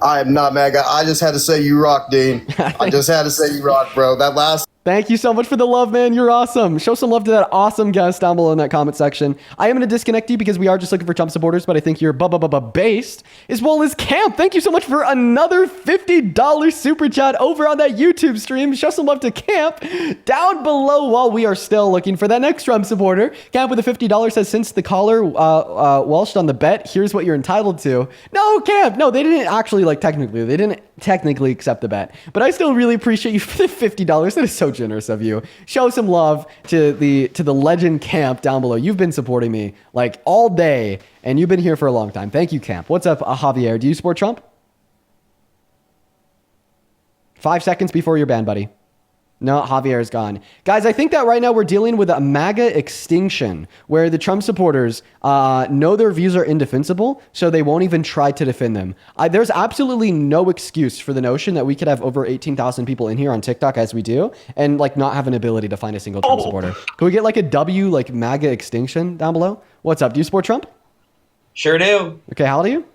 I am not MAGA. I just had to say you rock, Dean. I just had to say you rock, bro. That last. Thank you so much for the love, man. You're awesome. Show some love to that awesome guest down below in that comment section. I am going to disconnect you because we are just looking for Trump supporters, but I think you're based, as well as Camp. Thank you so much for another $50 super chat over on that YouTube stream. Show some love to Camp down below while we are still looking for that next Trump supporter. Camp with the $50 says, since the caller welched on the bet, here's what you're entitled to. No, Camp. No, they didn't actually, they didn't technically accept the bet, but I still really appreciate you for the $50. That is so generous of you. Show some love to the legend Camp down below. You've been supporting me like all day and you've been here for a long time. Thank you, Camp. What's up, Javier? Do you support Trump? 5 seconds before you're banned, buddy. No, Javier is gone. Guys, I think that right now we're dealing with a MAGA extinction where the Trump supporters know their views are indefensible, so they won't even try to defend them. There's absolutely no excuse for the notion that we could have over 18,000 people in here on TikTok as we do and not have an ability to find a single Trump supporter. Can we get a W MAGA extinction down below? What's up? Do you support Trump? Sure do. Okay, how old are you?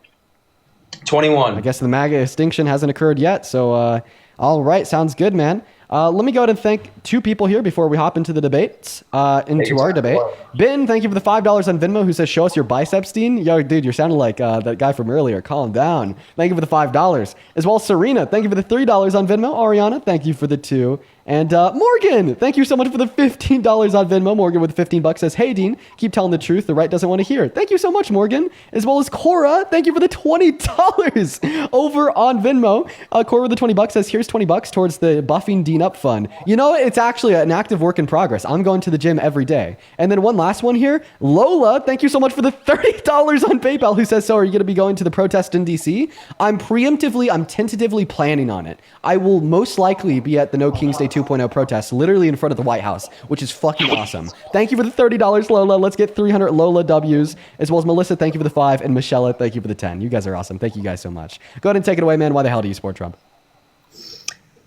21. I guess the MAGA extinction hasn't occurred yet, so all right, sounds good, man. Let me go ahead and thank 2 people here before we hop into the debates, into our debate. Ben, thank you for the $5 on Venmo who says, show us your biceps, Dean. Yo, dude, you're sounding like that guy from earlier. Calm down. Thank you for the $5. As well as Serena, thank you for the $3 on Venmo. Ariana, thank you for the 2. And Morgan, thank you so much for the $15 on Venmo. Morgan with the $15 says, hey, Dean, keep telling the truth. The right doesn't want to hear. Thank you so much, Morgan. As well as Cora, thank you for the $20 over on Venmo. Cora with the $20 says, here's $20 towards the Buffing Dean Up Fund. You know, it's actually an active work in progress. I'm going to the gym every day. And then one last one here. Lola, thank you so much for the $30 on PayPal who says, so are you going to be going to the protest in DC? I'm tentatively planning on it. I will most likely be at the No Kings Day 2 2.0 protests literally in front of the White House, which is fucking awesome. Thank you for the $30, Lola. Let's get 300 Lola W's, as well as Melissa, thank you for the 5, and Michelle, thank you for the 10. You guys are awesome. Thank you guys so much. Go ahead and take it away, man. Why the hell do you support Trump?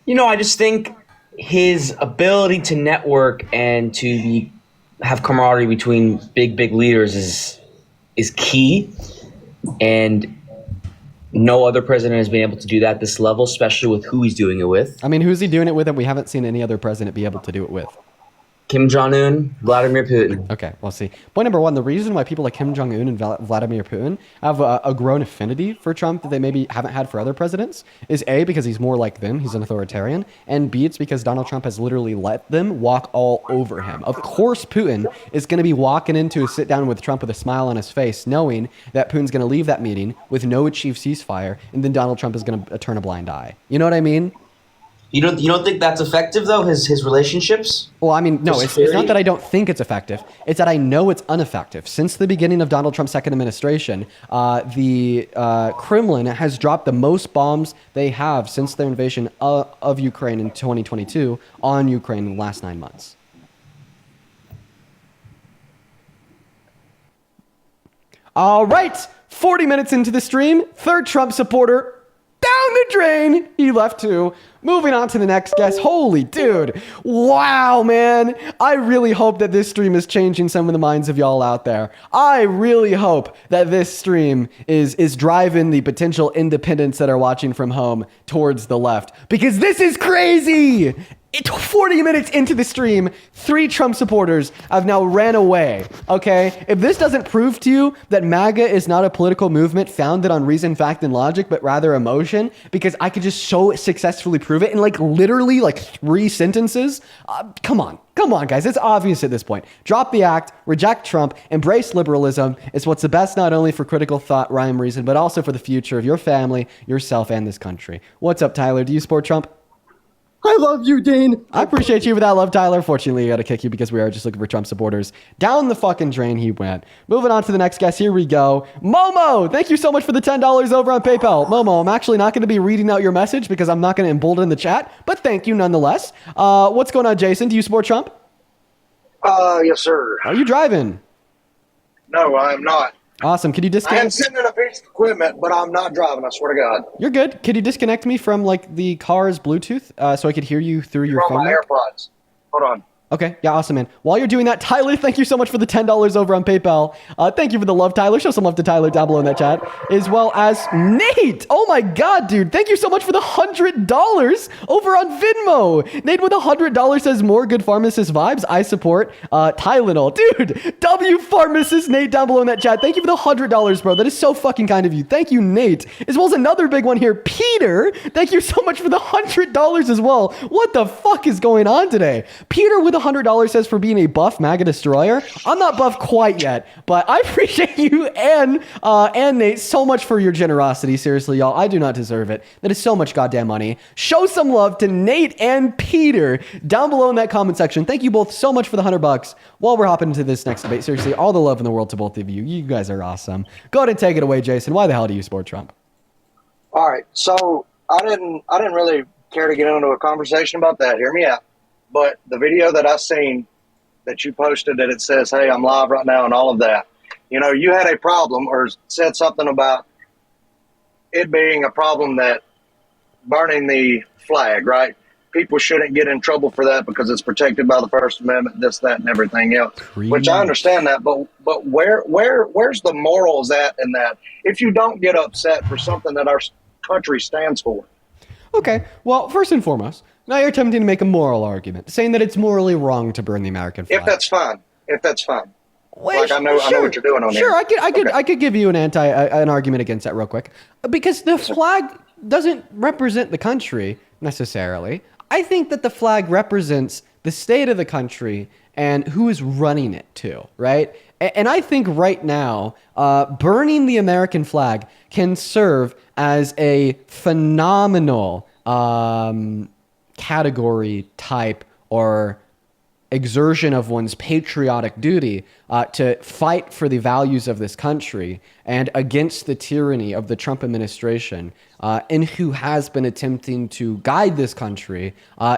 I just think his ability to network and to have camaraderie between big leaders is key, and no other president has been able to do that at this level, especially with who he's doing it with. I mean, who's he doing it with? And we haven't seen any other president be able to do it with. Kim Jong-un, Vladimir Putin. Okay, we'll see. Point number one, the reason why people like Kim Jong-un and Vladimir Putin have a grown affinity for Trump that they maybe haven't had for other presidents is A, because he's more like them, he's an authoritarian, and B, it's because Donald Trump has literally let them walk all over him. Of course, Putin is going to be walking into a sit down with Trump with a smile on his face, knowing that Putin's going to leave that meeting with no achieved ceasefire, and then Donald Trump is going to turn a blind eye. You know what I mean? You don't think that's effective though? His relationships? Well, I mean, no, it's not that I don't think it's effective. It's that I know it's ineffective. Since the beginning of Donald Trump's second administration, the Kremlin has dropped the most bombs they have since their invasion of Ukraine in 2022 on Ukraine in the last 9 months. All right, 40 minutes into the stream, third Trump supporter down the drain. He left too. Moving on to the next guest. Holy dude. Wow, man. I really hope that this stream is changing some of the minds of y'all out there. I really hope that this stream is driving the potential independents that are watching from home towards the left, because this is crazy. 40 minutes into the stream, 3 Trump supporters have now ran away, okay? If this doesn't prove to you that MAGA is not a political movement founded on reason, fact, and logic, but rather emotion, because I could just so successfully prove it in literally 3 sentences, come on, guys. It's obvious at this point. Drop the act, reject Trump, embrace liberalism. It's what's the best not only for critical thought, rhyme, reason, but also for the future of your family, yourself, and this country. What's up, Tyler? Do you support Trump? I love you, Dean. I appreciate you for that love, Tyler. Fortunately, I got to kick you because we are just looking for Trump supporters. Down the fucking drain he went. Moving on to the next guest. Here we go. Momo, thank you so much for the $10 over on PayPal. Momo, I'm actually not going to be reading out your message because I'm not going to embolden the chat, but thank you nonetheless. What's going on, Jason? Do you support Trump? Yes, sir. Are you driving? No, I am not. Awesome. Can you I am disconnect? sitting in a piece of equipment, but I'm not driving, I swear to God. You're good. Could you disconnect me from the car's Bluetooth so I could hear you through your From phone? my mic? AirPods. Hold on. Okay, yeah, awesome, man. While you're doing that, Tyler, thank you so much for the $10 over on PayPal. Thank you for the love, Tyler. Show some love to Tyler down below in that chat. As well as Nate. Oh my God, dude. Thank you so much for the $100 over on Venmo. Nate with $100 says more good pharmacist vibes. I support Tylenol. Dude, W pharmacist Nate down below in that chat. Thank you for the $100, bro. That is so fucking kind of you. Thank you, Nate. As well as another big one here, Peter. Thank you so much for the $100 as well. What the fuck is going on today? Peter with $100 says for being a buff MAGA destroyer. I'm not buff quite yet, but I appreciate you and Nate so much for your generosity. Seriously, y'all, I do not deserve it. That is so much goddamn money. Show some love to Nate and Peter down below in that comment section. Thank you both so much for the $100. While we're hopping into this next debate, seriously, all the love in the world to both of you. You guys are awesome. Go ahead and take it away, Jason. Why the hell do you support Trump? All right, so I didn't really care to get into a conversation about that. Hear me out. But the video that I seen that you posted that it says, hey, I'm live right now and all of that, you had a problem or said something about it being a problem that burning the flag, right? People shouldn't get in trouble for that because it's protected by the First Amendment, this, that, and everything else, which I understand that. But where's the morals at in that if you don't get upset for something that our country stands for? Okay, well, first and foremost, now you're attempting to make a moral argument, saying that it's morally wrong to burn the American flag. If that's fine. Well, I know what you're doing on here. Sure, I could give you an argument against that real quick, because the flag doesn't represent the country necessarily. I think that the flag represents the state of the country and who is running it too, right? And I think right now, burning the American flag can serve as a phenomenal category, type, or exertion of one's patriotic duty to fight for the values of this country and against the tyranny of the Trump administration, and who has been attempting to guide this country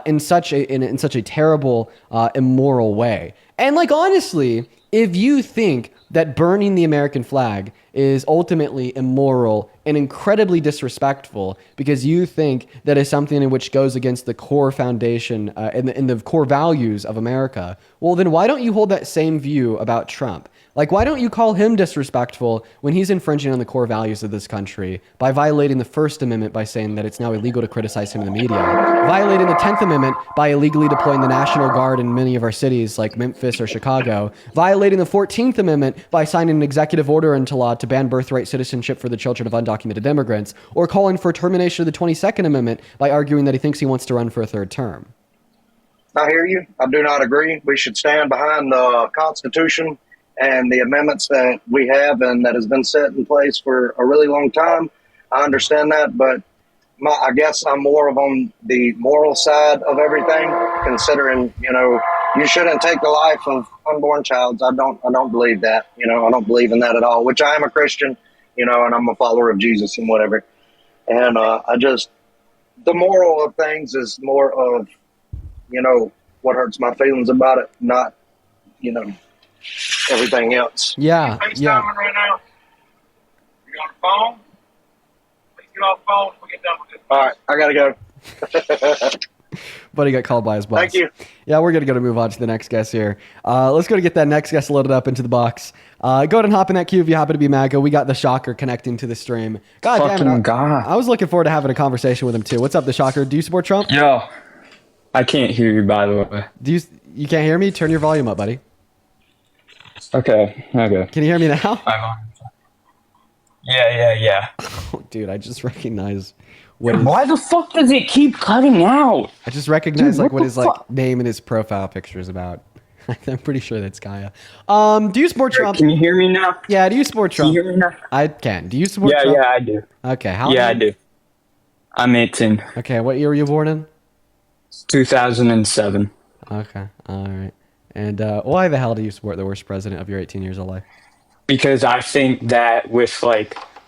in such a terrible, immoral way. And like, honestly, if you think that burning the American flag is ultimately immoral and incredibly disrespectful because you think that is something in which goes against the core foundation and the core values of America, well, then why don't you hold that same view about Trump? Like, why don't you call him disrespectful when he's infringing on the core values of this country by violating the First Amendment by saying that it's now illegal to criticize him in the media, violating the 10th Amendment by illegally deploying the National Guard in many of our cities like Memphis or Chicago, violating the 14th Amendment by signing an executive order into law to ban birthright citizenship for the children of undocumented immigrants, or calling for termination of the 22nd Amendment by arguing that he thinks he wants to run for a third term. I hear you. I do not agree. We should stand behind the Constitution and the amendments that we have and that has been set in place for a really long time. I understand that, but I guess I'm more of on the moral side of everything, considering, you shouldn't take the life of unborn child. I don't believe that. I don't believe in that at all, which I am a Christian, and I'm a follower of Jesus and whatever. And the moral of things is more of, what hurts my feelings about it, not, everything else. Yeah. Yeah. Right now. You on the phone? Please get off the phone when we get done with this. All right, I gotta go. Buddy got called by his boss. Thank you. Yeah, we're gonna move on to the next guest here. Let's go to get that next guest loaded up into the box. Go ahead and hop in that queue if you happen to be MAGA. We got the Shocker connecting to the stream. God damn it! I was looking forward to having a conversation with him too. What's up, the Shocker? Do you support Trump? Yo, I can't hear you, by the way. You can't hear me? Turn your volume up, buddy. Okay. Can you hear me now? Yeah. Oh, dude, I just recognize Why the fuck does it keep cutting out? I just recognize Dude, what his name and his profile picture is about. I'm pretty sure that's Kaya. Do you support Trump? Can you hear me now? Yeah, do you support Trump? Can you hear me now? I can. Do you support Trump? Yeah, I do. Okay, I do. I'm 18. Okay, what year were you born in? 2007. Okay, all right. And why the hell do you support the worst president of your 18 years of life? Because I think that with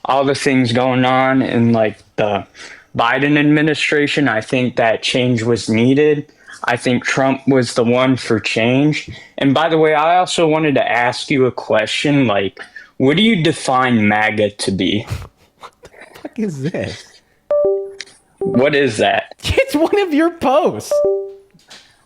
all the things going on in the Biden administration, I think that change was needed. I think Trump was the one for change. And by the way, I also wanted to ask you a question. What do you define MAGA to be? What the fuck is this? What is that? It's one of your posts.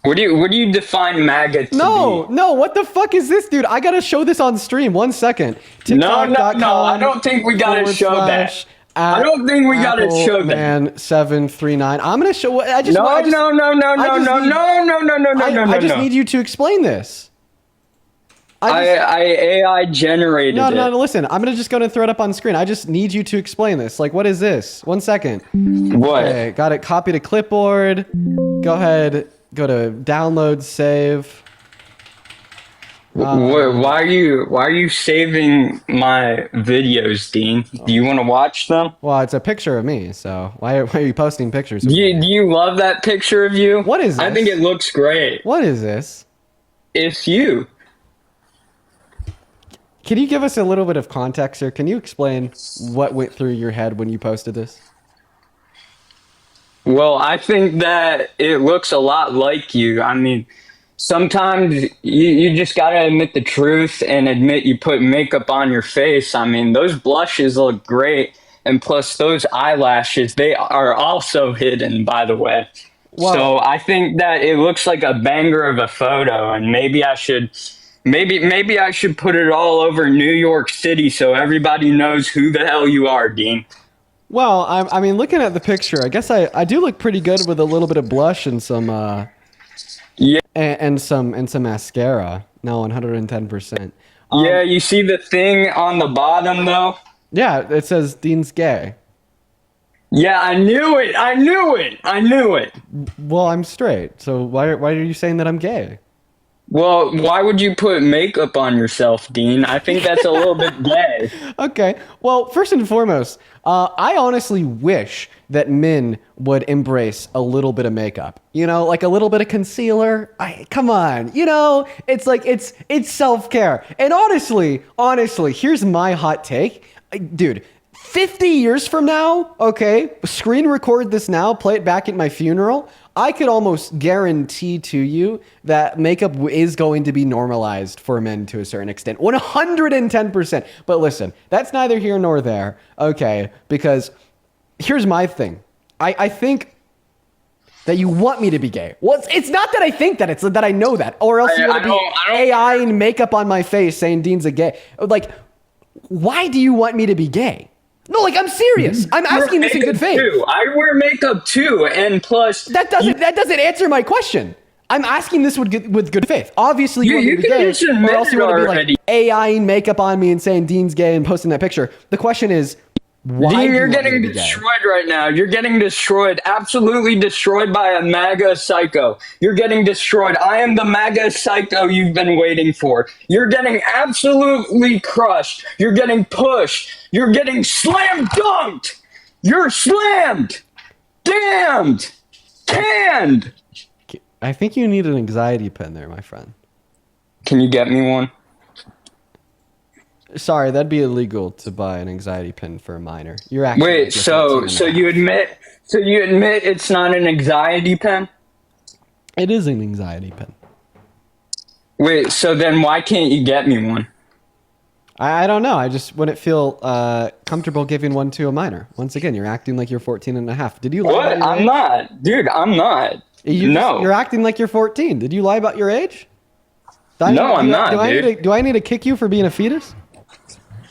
What do you define MAGA to be? No, what the fuck is this, dude? I gotta show this on stream. 1 second. No, I don't think we gotta show that. I don't think we gotta show that. Man, 739. I'm gonna show. No. I just need you to explain this. I AI generated it. No, listen. I'm gonna just go and throw it up on screen. I just need you to explain this. What is this? 1 second. What? Okay, got it. Copy to clipboard. Go ahead. Go to download, save. Why are you saving my videos, Dean? Do you want to watch them? Well, it's a picture of me, so why are you posting pictures? Do you love that picture of you? What is this? I think it looks great. What is this? It's you. Can you give us a little bit of context here? Can you explain what went through your head when you posted this? Well, I think that it looks a lot like you. I mean, sometimes you just got to admit the truth and admit you put makeup on your face. I mean, those blushes look great. And plus those eyelashes, they are also hidden, by the way. Wow. So I think that it looks like a banger of a photo, and maybe I should put it all over New York City so everybody knows who the hell you are, Dean. Well, I mean, looking at the picture, I guess I do look pretty good with a little bit of blush and some and some mascara. No, 110%. Yeah, you see the thing on the bottom though? Yeah, it says Dean's gay. Yeah, I knew it. Well, I'm straight. So why are you saying that I'm gay? Well, why would you put makeup on yourself, Dean? I think that's a little bit gay. Okay. Well, first and foremost, I honestly wish that men would embrace a little bit of makeup. You know, like a little bit of concealer. Come on. You know, it's like it's self-care. And honestly, here's my hot take. Dude, 50 years from now, okay, screen record this now, play it back at my funeral. I could almost guarantee to you that makeup is going to be normalized for men to a certain extent. 110%. But listen, that's neither here nor there, okay? Because here's my thing. I think that you want me to be gay. Well, it's not that I think that, it's that I know that. Or else you want to be AI and makeup on my face saying Dean's a gay. Like, why do you want me to be gay? No, like, I'm serious. I'm asking this in good faith. I wear makeup too, and plus that doesn't answer my question. I'm asking this with good faith. Obviously, you want me to be gay, or else you want to be like AI makeup on me and saying Dean's gay and posting that picture. The question is, why? Dean, you're getting destroyed right now. You're getting destroyed, absolutely destroyed by a MAGA psycho. You're getting destroyed. I am the MAGA psycho you've been waiting for. You're getting absolutely crushed. You're getting pushed. You're getting slam dunked. You're slammed. Damned. Canned. I think you need an anxiety pin there, my friend. Can you get me one? Sorry, that'd be illegal to buy an anxiety pin for a minor. You're actually wait. So you admit it's not an anxiety pin? It is an anxiety pin. Wait. So then why can't you get me one? I don't know. I just wouldn't feel comfortable giving one to a minor. Once again, you're acting like you're 14 and a half. Did you lie about your age? I'm not. Dude, I'm not. You're acting like you're 14. Did you lie about your age? I'm not, dude. Do I need to kick you for being a fetus?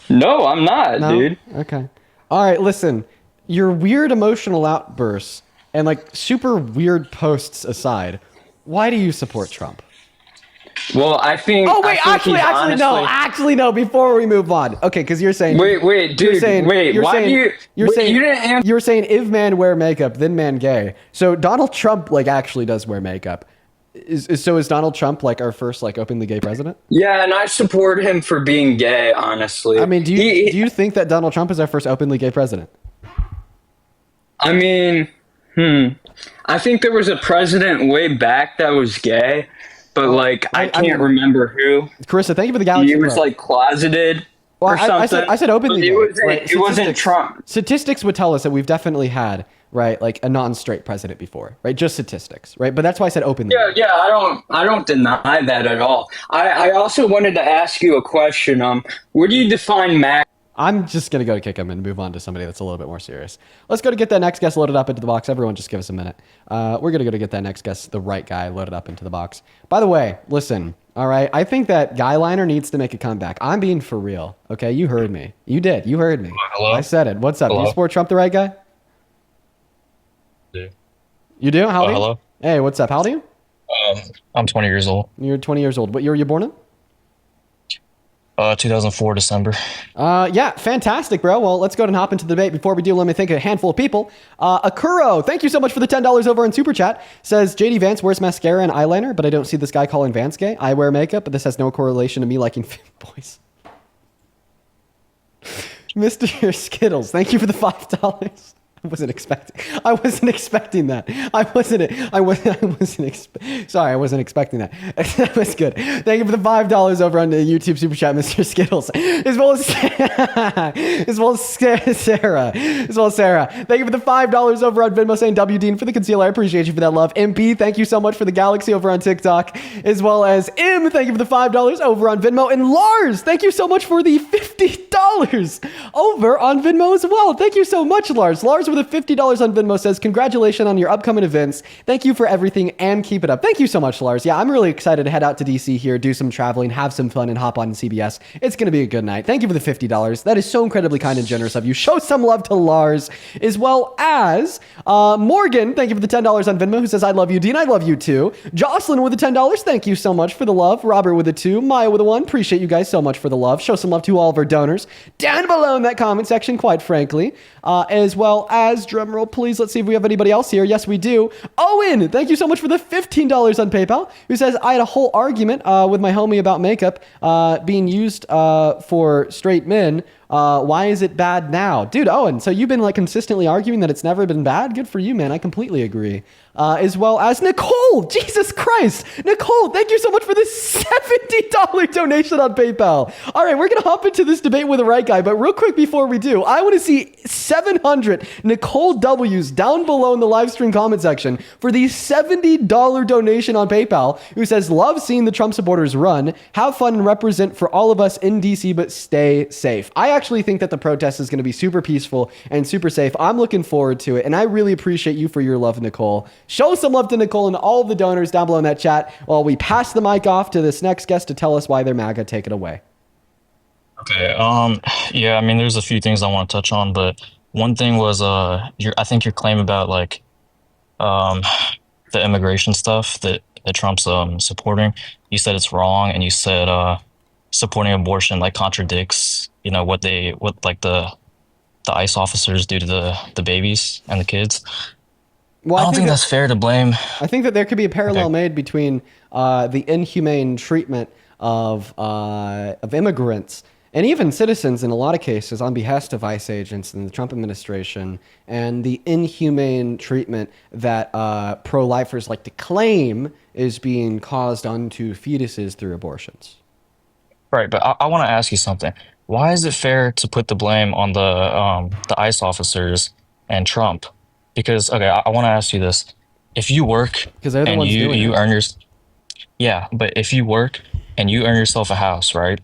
No, I'm not, dude. Okay. All right, listen. Your weird emotional outbursts and like super weird posts aside, why do you support Trump? Well, I think. Oh wait, actually no. Before we move on, okay, because you're saying. Wait, dude. You're saying if man wear makeup, then man gay. So Donald Trump like actually does wear makeup. Is Donald Trump like our first like openly gay president? Yeah, and I support him for being gay. Honestly, I mean, do you think that Donald Trump is our first openly gay president? I mean, I think there was a president way back that was gay. But like, I can't remember who. Carissa, thank you for the galaxy. He was like closeted or something. I said openly. It wasn't Trump. Statistics would tell us that we've definitely had like a non-straight president before, right? Just statistics, right? But that's why I said openly. Yeah. I don't deny that at all. I also wanted to ask you a question. Where do you define MAGA? I'm just going to go to kick him and move on to somebody that's a little bit more serious. Let's go to get that next guest loaded up into the box. Everyone just give us a minute. We're going to go to get that next guest, the right guy, loaded up into the box. By the way, listen, all right? I think that Guy Liner needs to make a comeback. I'm being for real, okay? You heard me. You did. You heard me. Hello? I said it. What's up? Hello? Do you support Trump, the right guy? Yeah. You do? How old are you? Hello? Hey, what's up? How old are you? I'm 20 years old. You're 20 years old. What year were you born in? 2004 December. Yeah, fantastic, bro. Well, let's go ahead and hop into the debate. Before we do, let me thank a handful of people. Akuro, thank you so much for the $10 over on Super Chat. Says, JD Vance wears mascara and eyeliner, but I don't see this guy calling Vance gay. I wear makeup, but this has no correlation to me liking boys. Mr. Skittles, thank you for the $5. I wasn't expecting that. Sorry, I wasn't expecting that. That was good. Thank you for the $5 over on the YouTube Super Chat, Mr. Skittles. As well as Sarah. Thank you for the $5 over on Venmo saying W Dean for the concealer. I appreciate you for that love. MP, thank you so much for the Galaxy over on TikTok. As well as M, thank you for the $5 over on Venmo. And Lars, thank you so much for the $50 over on Venmo as well. Thank you so much, Lars. Lars with a $50 on Venmo says, congratulations on your upcoming events. Thank you for everything and keep it up. Thank you so much, Lars. Yeah, I'm really excited to head out to DC here, do some traveling, have some fun, and hop on CBS. It's going to be a good night. Thank you for the $50. That is so incredibly kind and generous of you. Show some love to Lars, as well as Morgan. Thank you for the $10 on Venmo, who says, I love you, Dean. I love you too. Jocelyn with the $10. Thank you so much for the love. Robert with a 2. Maya with a 1. Appreciate you guys so much for the love. Show some love to all of our donors down below in that comment section, quite frankly. As well as as, drumroll please, let's see if we have anybody else here. Yes, we do. Owen, thank you so much for the $15 on PayPal, who says, I had a whole argument with my homie about makeup being used for straight men. Why is it bad now? Dude, Owen, so you've been like consistently arguing that it's never been bad? Good for you, man. I completely agree. As well as Nicole. Jesus Christ. Nicole, thank you so much for this $70 donation on PayPal. All right, we're going to hop into this debate with the right guy. But real quick before we do, I want to see 700 Nicole W's down below in the live stream comment section for the $70 donation on PayPal, who says, love seeing the Trump supporters run. Have fun and represent for all of us in DC, but stay safe. I actually think that the protest is going to be super peaceful and super safe. I'm looking forward to it. And I really appreciate you for your love, Nicole. Show some love to Nicole and all of the donors down below in that chat while we pass the mic off to this next guest to tell us why they're MAGA. Take it away. Okay. Yeah. I mean, there's a few things I want to touch on, but one thing was I think your claim about like the immigration stuff that Trump's supporting. You said it's wrong, and you said supporting abortion like contradicts what the ICE officers do to the babies and the kids. Well, I don't think that's fair to blame. I think that there could be a parallel made between the inhumane treatment of immigrants and even citizens in a lot of cases on behest of ICE agents in the Trump administration, and the inhumane treatment that pro-lifers like to claim is being caused onto fetuses through abortions. Right, but I want to ask you something. Why is it fair to put the blame on the ICE officers and Trump? Because I want to ask you this: if you work and you earn but if you work and you earn yourself a house, right,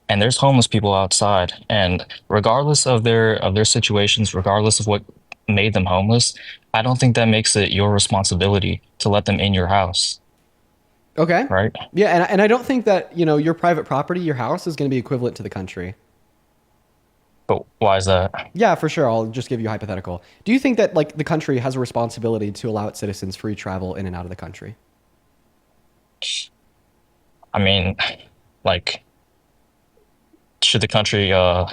and there's homeless people outside, and regardless of their situations, regardless of what made them homeless, I don't think that makes it your responsibility to let them in your house. Okay. Right. Yeah, and I don't think that your private property, your house, is going to be equivalent to the country. But why is that? Yeah, for sure. I'll just give you a hypothetical. Do you think that like the country has a responsibility to allow its citizens free travel in and out of the country? I mean, like, should the country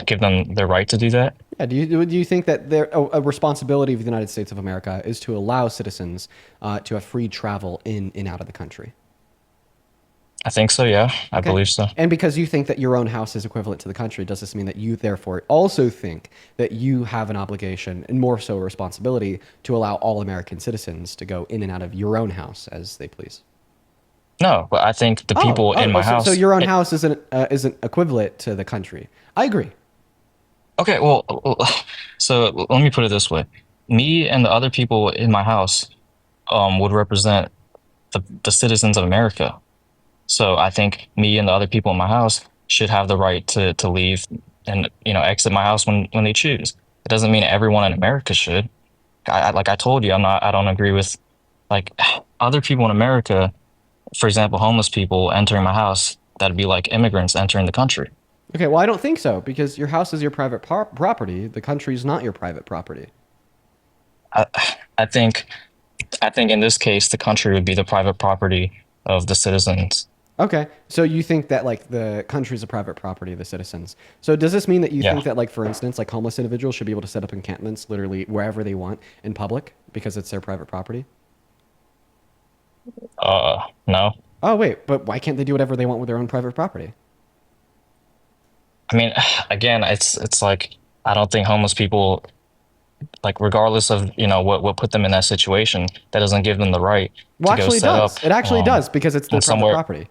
give them the right to do that? Yeah. Do you think that a responsibility of the United States of America is to allow citizens to have free travel in and out of the country? I think so, yeah. I believe so. And because you think that your own house is equivalent to the country, does this mean that you therefore also think that you have an obligation, and more so a responsibility, to allow all American citizens to go in and out of your own house as they please? No, but I think the people in my house... So your own house isn't equivalent to the country. I agree. Okay, well, so let me put it this way. Me and the other people in my house would represent the citizens of America. So I think me and the other people in my house should have the right to leave and exit my house when they choose. It doesn't mean everyone in America should. Like I told you, I don't agree with like other people in America. For example, homeless people entering my house, that'd be like immigrants entering the country. Okay, well, I don't think so, because your house is your private property. The country is not your private property. I think in this case, the country would be the private property of the citizens. Okay, so you think that like the country is a private property of the citizens. So does this mean that you think that, like, for instance, like homeless individuals should be able to set up encampments literally wherever they want in public because it's their private property? No. Oh, wait, but why can't they do whatever they want with their own private property? I mean, again, it's like, I don't think homeless people, like, regardless of, what put them in that situation, that doesn't give them the right to go set up. It actually does, because it's their private property.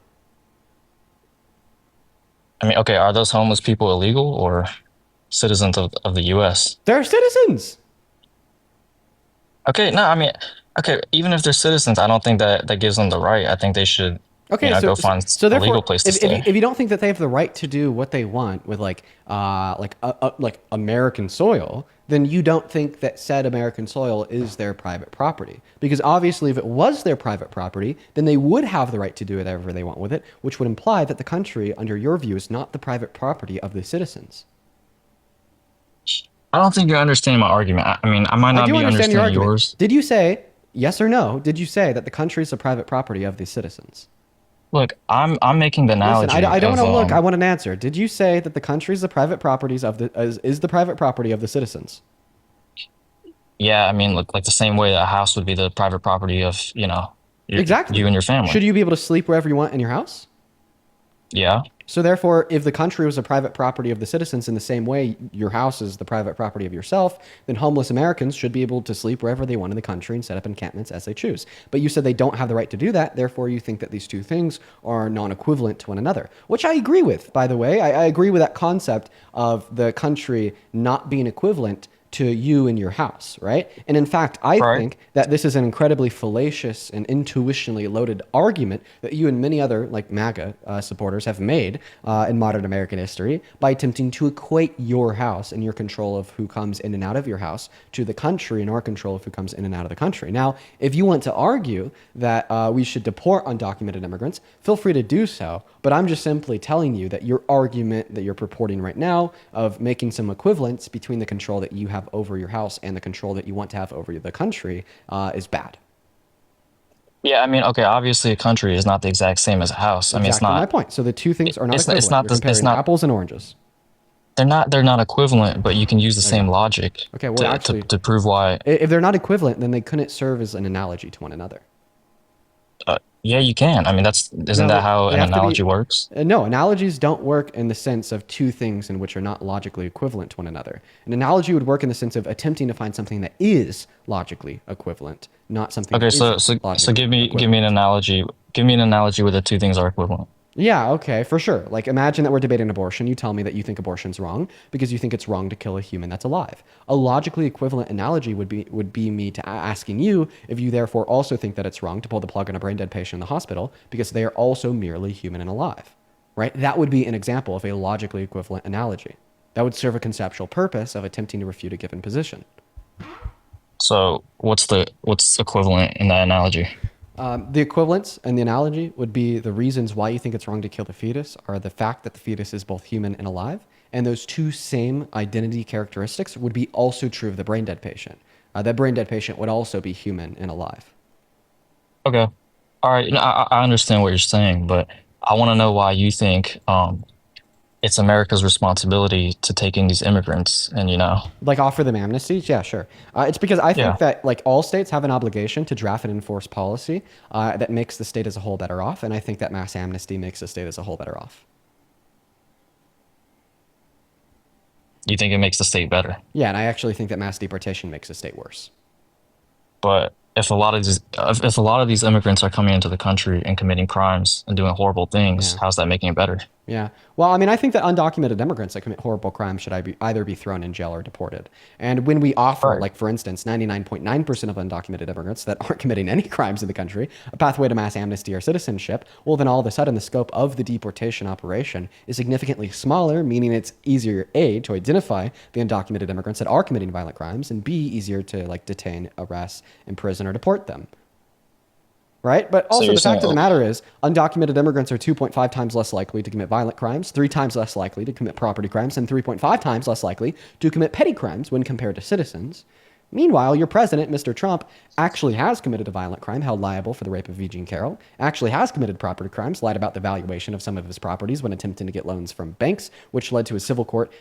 I mean, okay, are those homeless people illegal or citizens of the U.S.? They're citizens. Okay, no, I mean, okay, even if they're citizens, I don't think that gives them the right. I think they should go find a legal place to stay. If you don't think that they have the right to do what they want with like American soil, then you don't think that said American soil is their private property. Because obviously if it was their private property, then they would have the right to do whatever they want with it, which would imply that the country, under your view, is not the private property of the citizens. I don't think you're understanding my argument. I mean, I might not be understanding yours. Did you say, yes or no, did you say that the country is the private property of the citizens? Look, I'm making the analogy. Listen, I don't want to look. I want an answer. Did you say that the country is the private properties of is the private property of the citizens? Yeah, I mean, like the same way that a house would be the private property of, Exactly. you and your family. Should you be able to sleep wherever you want in your house? Yeah. So therefore, if the country was a private property of the citizens in the same way your house is the private property of yourself, then homeless Americans should be able to sleep wherever they want in the country and set up encampments as they choose. But you said they don't have the right to do that. Therefore, you think that these two things are non-equivalent to one another, which I agree with, by the way. I agree with that concept of the country not being equivalent to you and your house, right? And in fact, I think that this is an incredibly fallacious and intuitionally loaded argument that you and many other, like MAGA supporters, have made in modern American history by attempting to equate your house and your control of who comes in and out of your house to the country and our control of who comes in and out of the country. Now, if you want to argue that we should deport undocumented immigrants, feel free to do so. But I'm just simply telling you that your argument that you're purporting right now of making some equivalence between the control that you have over your house and the control that you want to have over the country is bad. Yeah, I mean, okay, obviously a country is not the exact same as a house. I mean, it's Exactly not. my point. So the two things are not equivalent. It's not. You're comparing apples and oranges. They're not equivalent, but you can use the same logic. Okay, well, actually, to prove why. If they're not equivalent, then they couldn't serve as an analogy to one another. Yeah, you can. I mean, isn't that how an analogy works? No, analogies don't work in the sense of two things in which are not logically equivalent to one another. An analogy would work in the sense of attempting to find something that is logically equivalent, not something. Okay, so give me an analogy. Give me an analogy where the two things are equivalent. Yeah, okay, for sure. Like, imagine that we're debating abortion. You tell me that you think abortion's wrong because you think it's wrong to kill a human that's alive. A logically equivalent analogy would be me to asking you if you therefore also think that it's wrong to pull the plug on a brain dead patient in the hospital because they are also merely human and alive, right? That would be an example of a logically equivalent analogy. That would serve a conceptual purpose of attempting to refute a given position. So what's equivalent in that analogy? The equivalence and the analogy would be the reasons why you think it's wrong to kill the fetus are the fact that the fetus is both human and alive. And those two same identity characteristics would be also true of the brain dead patient. That brain dead patient would also be human and alive. Okay. All right. I understand what you're saying, but I want to know why you think it's America's responsibility to take in these immigrants and, like offer them amnesties. Yeah, sure. It's because I think that like all states have an obligation to draft and enforce policy that makes the state as a whole better off. And I think that mass amnesty makes the state as a whole better off. You think it makes the state better? Yeah. And I actually think that mass deportation makes the state worse. But if a lot of these immigrants are coming into the country and committing crimes and doing horrible things, how's that making it better? Yeah. Well, I mean, I think that undocumented immigrants that commit horrible crimes should either be thrown in jail or deported. And when we offer, like, for instance, 99.9% of undocumented immigrants that aren't committing any crimes in the country, a pathway to mass amnesty or citizenship, well, then all of a sudden the scope of the deportation operation is significantly smaller, meaning it's easier, A, to identify the undocumented immigrants that are committing violent crimes, and B, easier to, like, detain, arrest, imprison, or deport them. Right? But also the fact of the matter is undocumented immigrants are 2.5 times less likely to commit violent crimes, 3 times less likely to commit property crimes, and 3.5 times less likely to commit petty crimes when compared to citizens. Meanwhile, your president, Mr. Trump, actually has committed a violent crime, held liable for the rape of V. Jean Carroll, actually has committed property crimes, lied about the valuation of some of his properties when attempting to get loans from banks, which led to a civil court,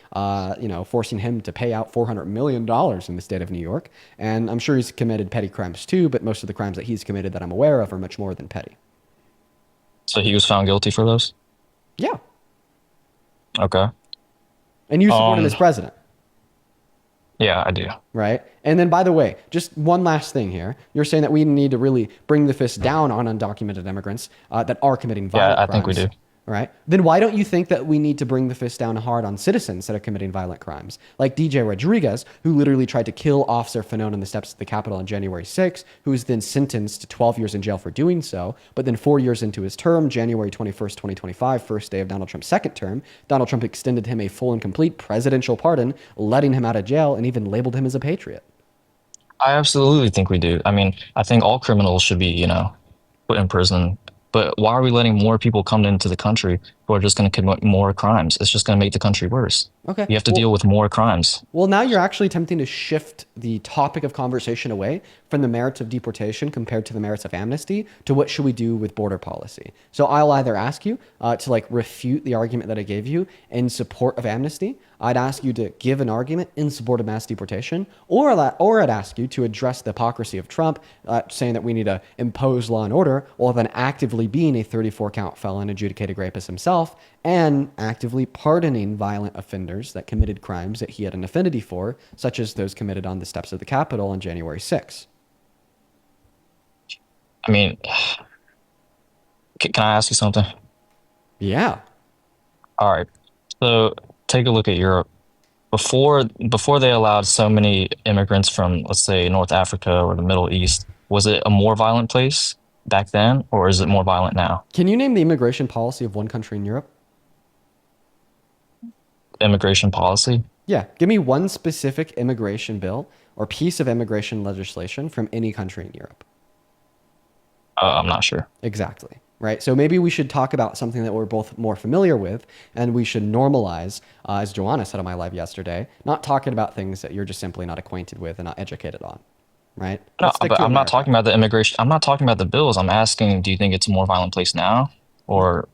forcing him to pay out $400 million in the state of New York. And I'm sure he's committed petty crimes too, but most of the crimes that he's committed that I'm aware of are much more than petty. So he was found guilty for those? Yeah. Okay. And you support him as president? Yeah, I do. Right. And then, by the way, just one last thing here. You're saying that we need to really bring the fist down on undocumented immigrants that are committing violent crimes. Yeah, I think we do. Right. Then why don't you think that we need to bring the fist down hard on citizens that are committing violent crimes? Like DJ Rodriguez, who literally tried to kill Officer Fanone on the steps of the Capitol on January 6th, who was then sentenced to 12 years in jail for doing so. But then 4 years into his term, January 21st, 2025, first day of Donald Trump's second term, Donald Trump extended him a full and complete presidential pardon, letting him out of jail and even labeled him as a patriot. I absolutely think we do. I mean, I think all criminals should be, put in prison. But why are we letting more people come into the country who are just going to commit more crimes. It's just going to make the country worse. Okay. You have to deal with more crimes. Well, now you're actually attempting to shift the topic of conversation away from the merits of deportation compared to the merits of amnesty to what should we do with border policy. So I'll either ask you to like refute the argument that I gave you in support of amnesty. I'd ask you to give an argument in support of mass deportation, or I'd ask you to address the hypocrisy of Trump saying that we need to impose law and order while then actively being a 34-count felon adjudicated rapist himself and actively pardoning violent offenders that committed crimes that he had an affinity for, such as those committed on the steps of the Capitol on January 6th. I mean, can I ask you something? Yeah. All right. So take a look at Europe. Before they allowed so many immigrants from, let's say, North Africa or the Middle East, was it a more violent place back then, or is it more violent now? Can you name the immigration policy of one country in Europe? Immigration policy? Yeah. Give me one specific immigration bill or piece of immigration legislation from any country in Europe. I'm not sure. Exactly. Right. So maybe we should talk about something that we're both more familiar with, and we should normalize, as Joanna said on my live yesterday, not talking about things that you're just simply not acquainted with and not educated on. Right. No, but I'm not talking about the immigration. I'm not talking about the bills. I'm asking, do you think it's a more violent place now, or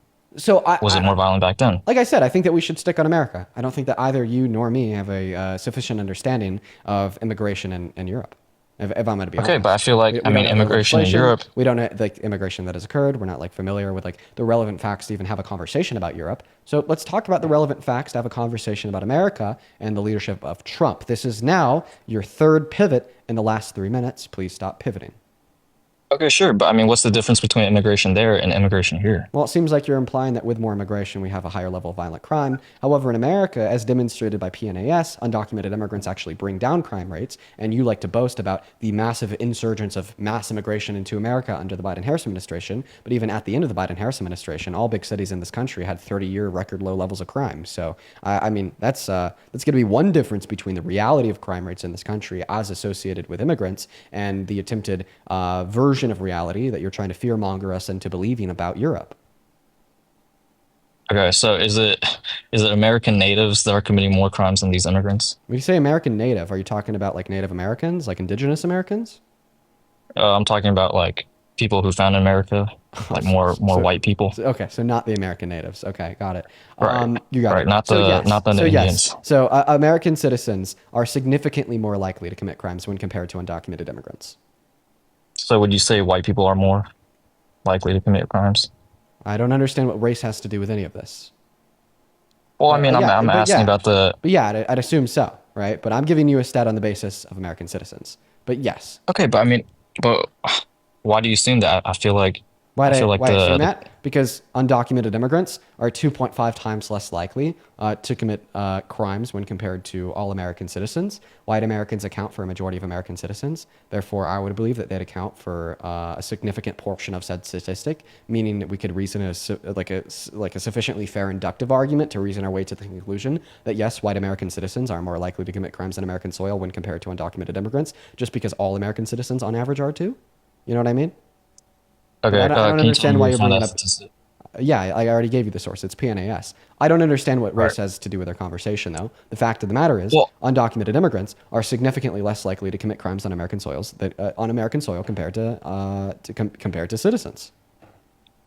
was it more violent back then? Like I said, I think that we should stick on America. I don't think that either you nor me have a sufficient understanding of immigration in Europe. If I'm going to be honest. Okay, but I feel like, immigration in Europe. We don't know like immigration that has occurred. We're not like familiar with like the relevant facts to even have a conversation about Europe. So let's talk about the relevant facts to have a conversation about America and the leadership of Trump. This is now your third pivot in the last 3 minutes. Please stop pivoting. Okay, sure. But I mean, what's the difference between immigration there and immigration here? Well, it seems like you're implying that with more immigration, we have a higher level of violent crime. However, in America, as demonstrated by PNAS, undocumented immigrants actually bring down crime rates. And you like to boast about the massive insurgence of mass immigration into America under the Biden-Harris administration. But even at the end of the Biden-Harris administration, all big cities in this country had 30-year record low levels of crime. So, I mean, that's going to be one difference between the reality of crime rates in this country as associated with immigrants and the attempted version of reality that you're trying to fearmonger us into believing about Europe. Okay, so is it American natives that are committing more crimes than these immigrants? When you say American native, are you talking about like Native Americans, like indigenous Americans? I'm talking about like people who found America, like more white people. Okay, so not the American natives. Okay, got it. Right. You got it. Not the Indians. Yes. So American citizens are significantly more likely to commit crimes when compared to undocumented immigrants. So would you say white people are more likely to commit crimes? I don't understand what race has to do with any of this. Well, I mean, I'm asking about the... But yeah, I'd assume so, right? But I'm giving you a stat on the basis of American citizens. But yes. Okay, but I mean, but why do you assume that? I feel like... Why do I assume that? Because undocumented immigrants are 2.5 times less likely to commit crimes when compared to all American citizens. White Americans account for a majority of American citizens. Therefore, I would believe that they'd account for a significant portion of said statistic, meaning that we could reason a sufficiently fair inductive argument to reason our way to the conclusion that yes, white American citizens are more likely to commit crimes on American soil when compared to undocumented immigrants, just because all American citizens on average are too. You know what I mean? Okay, I don't understand why you're bringing up. Statistic? Yeah, I already gave you the source. It's PNAS. I don't understand what race has to do with our conversation, though. The fact of the matter is, undocumented immigrants are significantly less likely to commit crimes on American soil compared to citizens.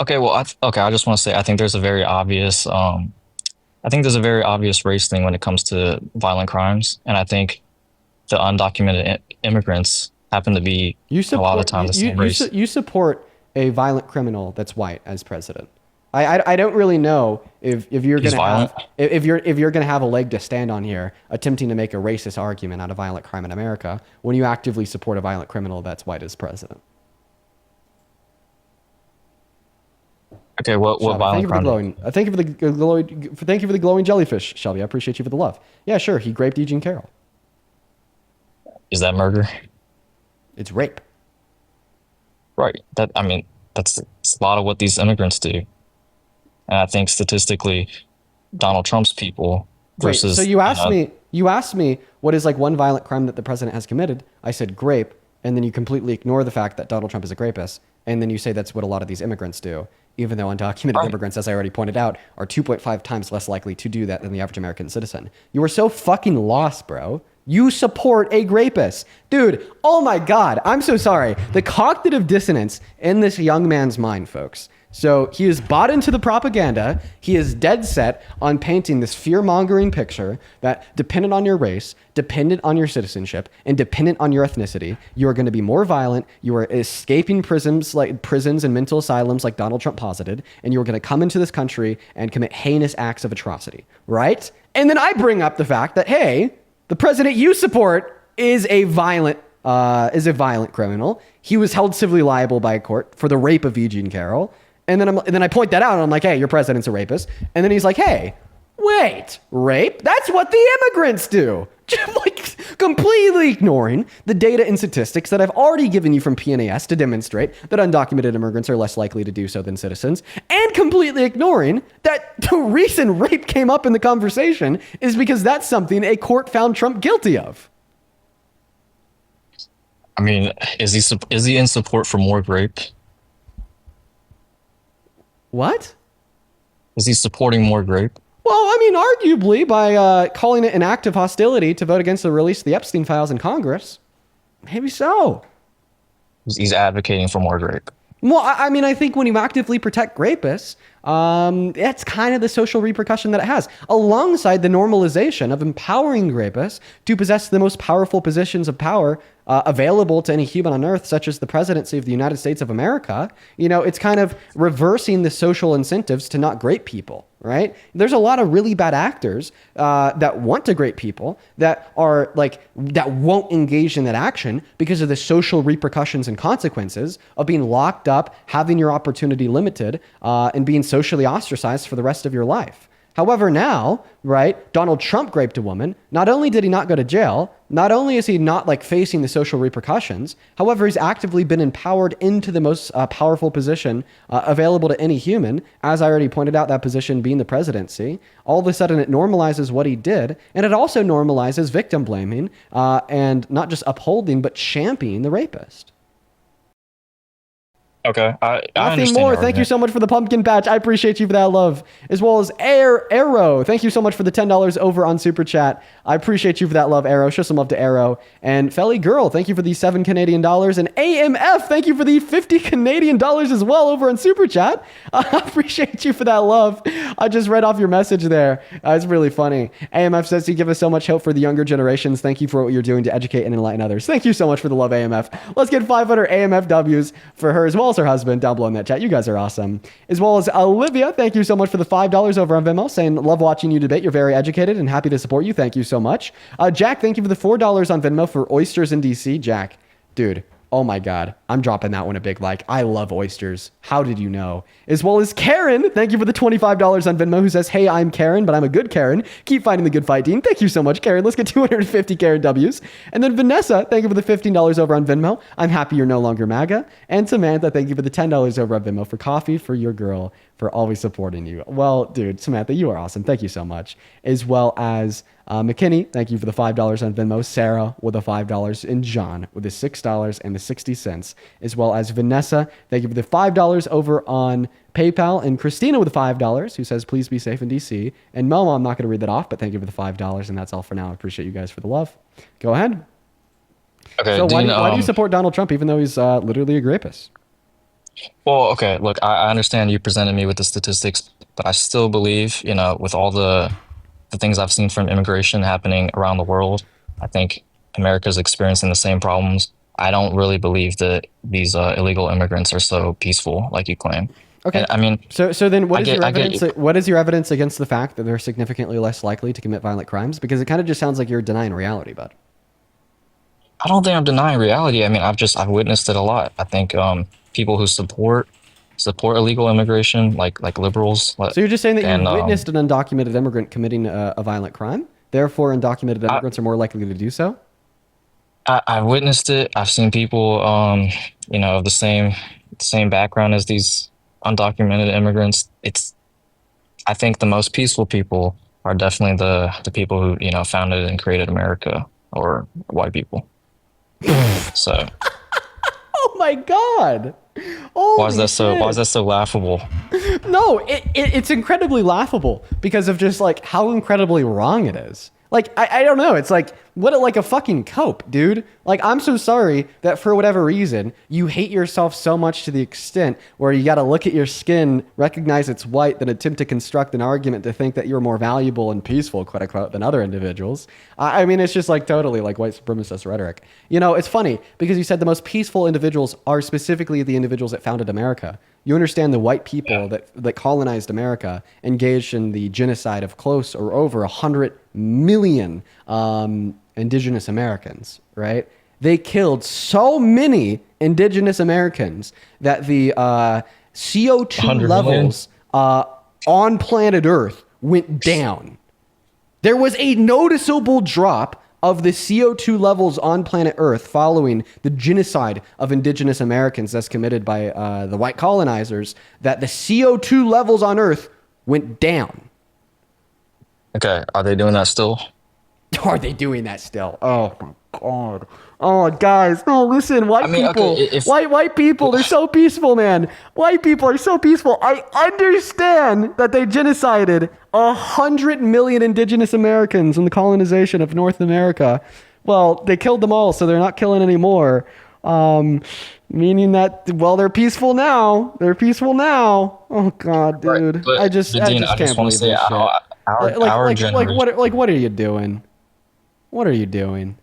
Okay, well, I just want to say I think there's a very obvious race thing when it comes to violent crimes, and I think the undocumented immigrants happen to be a lot of times the same race. You support a violent criminal that's white as president. I don't really know if you're going to have if you're going to have a leg to stand on here attempting to make a racist argument out of violent crime in America when you actively support a violent criminal that's white as president. Okay, what violent crime? Thank you for the glowing jellyfish, Shelby. I appreciate you for the love. Yeah, sure. He raped Eugene Carroll. Is that murder? It's rape. Right. That's a lot of what these immigrants do. And I think statistically, Donald Trump's people versus... So you asked me what is like one violent crime that the president has committed. I said grape, and then you completely ignore the fact that Donald Trump is a rapist, and then you say that's what a lot of these immigrants do. even though undocumented immigrants, as I already pointed out, are 2.5 times less likely to do that than the average American citizen. You are so fucking lost, bro. You support a rapist. Dude, oh my God, I'm so sorry. The cognitive dissonance in this young man's mind, folks. So he is bought into the propaganda. He is dead set on painting this fear-mongering picture that dependent on your race, dependent on your citizenship, and dependent on your ethnicity, you are going to be more violent. You are escaping prisons and mental asylums like Donald Trump posited, and you are going to come into this country and commit heinous acts of atrocity, right? And then I bring up the fact that, hey, the president you support is a violent criminal. He was held civilly liable by a court for the rape of Eugene Carroll. And then I point that out and I'm like, hey, your president's a rapist. And then he's like, hey, wait, rape? That's what the immigrants do. Like completely ignoring the data and statistics that I've already given you from PNAS to demonstrate that undocumented immigrants are less likely to do so than citizens, and completely ignoring that the reason rape came up in the conversation is because that's something a court found Trump guilty of. I mean, is he in support for more rape? What? Is he supporting more rape? Well, I mean, arguably by calling it an act of hostility to vote against the release of the Epstein files in Congress. Maybe so. He's advocating for more rape. Well, I mean, I think when you actively protect rapists, that's kind of the social repercussion that it has, alongside the normalization of empowering rapists to possess the most powerful positions of power available to any human on earth, such as the presidency of the United States of America. You know, it's kind of reversing the social incentives to not grape people, right? There's a lot of really bad actors that want to grape people that are that won't engage in that action because of the social repercussions and consequences of being locked up, having your opportunity limited, and being socially ostracized for the rest of your life. However, now, right, Donald Trump raped a woman. Not only did he not go to jail, not only is he not facing the social repercussions, however, he's actively been empowered into the most powerful position available to any human. As I already pointed out, that position being the presidency. All of a sudden, it normalizes what he did, and it also normalizes victim blaming and not just upholding, but championing the rapist. Okay, I Nothing understand more. your Thank you argument. so much for the pumpkin patch. I appreciate you for that love. As well as Arrow. Thank you so much for the $10 over on Super Chat. I appreciate you for that love, Arrow. Show some love to Arrow. And Felly Girl, thank you for the $7 Canadian. And AMF, thank you for the $50 Canadian as well over on Super Chat. I appreciate you for that love. I just read off your message there. It's really funny. AMF says you give us so much hope for the younger generations. Thank you for what you're doing to educate and enlighten others. Thank you so much for the love, AMF. Let's get 500 AMF Ws for her as well as her husband down below in that chat. You guys are awesome. As well as Olivia, thank you so much for the $5 over on Venmo, saying love watching you debate. You're very educated and happy to support you. Thank you so much. Jack, thank you for the $4 on Venmo for oysters in DC. Jack, dude, oh my God, I'm dropping that one a big like. I love oysters. How did you know? As well as Karen, thank you for the $25 on Venmo, who says, hey, I'm Karen, but I'm a good Karen. Keep fighting the good fight, Dean. Thank you so much, Karen. Let's get 250 Karen Ws. And then Vanessa, thank you for the $15 over on Venmo. I'm happy you're no longer MAGA. And Samantha, thank you for the $10 over on Venmo for coffee for your girl, for always supporting you. Well, dude, Samantha, you are awesome. Thank you so much. As well as McKinney, thank you for the $5 on Venmo. Sarah with the $5, and John with the $6 and the 60 cents. As well as Vanessa, thank you for the $5 over on PayPal, and Christina with the $5, who says, please be safe in DC. And Momo, I'm not going to read that off, but thank you for the $5, and that's all for now. I appreciate you guys for the love. Go ahead. Okay, So Dean, why do you support Donald Trump, even though he's literally a rapist? Well, okay, look, I understand you presented me with the statistics, but I still believe, with all the things I've seen from immigration happening around the world, I think America's experiencing the same problems. I don't really believe that these illegal immigrants are so peaceful like you claim. Okay. And, I mean, so then what is your I get evidence? What is your evidence against the fact that they're significantly less likely to commit violent crimes? Because it kind of just sounds like you're denying reality, bud. I don't think I'm denying reality. I mean, I've witnessed it a lot. I think people who support illegal immigration, like liberals. So you're just saying that you witnessed an undocumented immigrant committing a violent crime, therefore undocumented immigrants are more likely to do so? I witnessed it. I've seen people, of the same background as these undocumented immigrants. I think the most peaceful people are definitely the people who founded and created America, or white people. So. Oh my God. Why is Holy that so? Why is shit. that so laughable? No, it's incredibly laughable because of just like how incredibly wrong it is. Like, I don't know. It's like, what, like a fucking cope, dude. Like, I'm so sorry that for whatever reason, you hate yourself so much to the extent where you got to look at your skin, recognize it's white, then attempt to construct an argument to think that you're more valuable and peaceful, quote unquote, than other individuals. I mean, it's just like totally like white supremacist rhetoric. You know, it's funny because you said the most peaceful individuals are specifically the individuals that founded America. You understand the white people that colonized America engaged in the genocide of close or over 100 million indigenous Americans, right? They killed so many indigenous Americans that the CO2 levels on planet Earth went down. There was a noticeable drop of the CO2 levels on planet Earth following the genocide of indigenous Americans that's committed by the white colonizers, that the CO2 levels on Earth went down. Okay, are they doing that still? Are they doing that still? Oh my God. Oh, guys, no, listen, white people, okay, white people, they're so peaceful, man. White people are so peaceful. I understand that they genocided 100 million indigenous Americans in the colonization of North America. Well, they killed them all, so they're not killing anymore. Meaning that, well, they're peaceful now. They're peaceful now. Oh God, dude. Right, but, I just Dean, can't want believe to say this shit. our generation. What are you doing? What are you doing?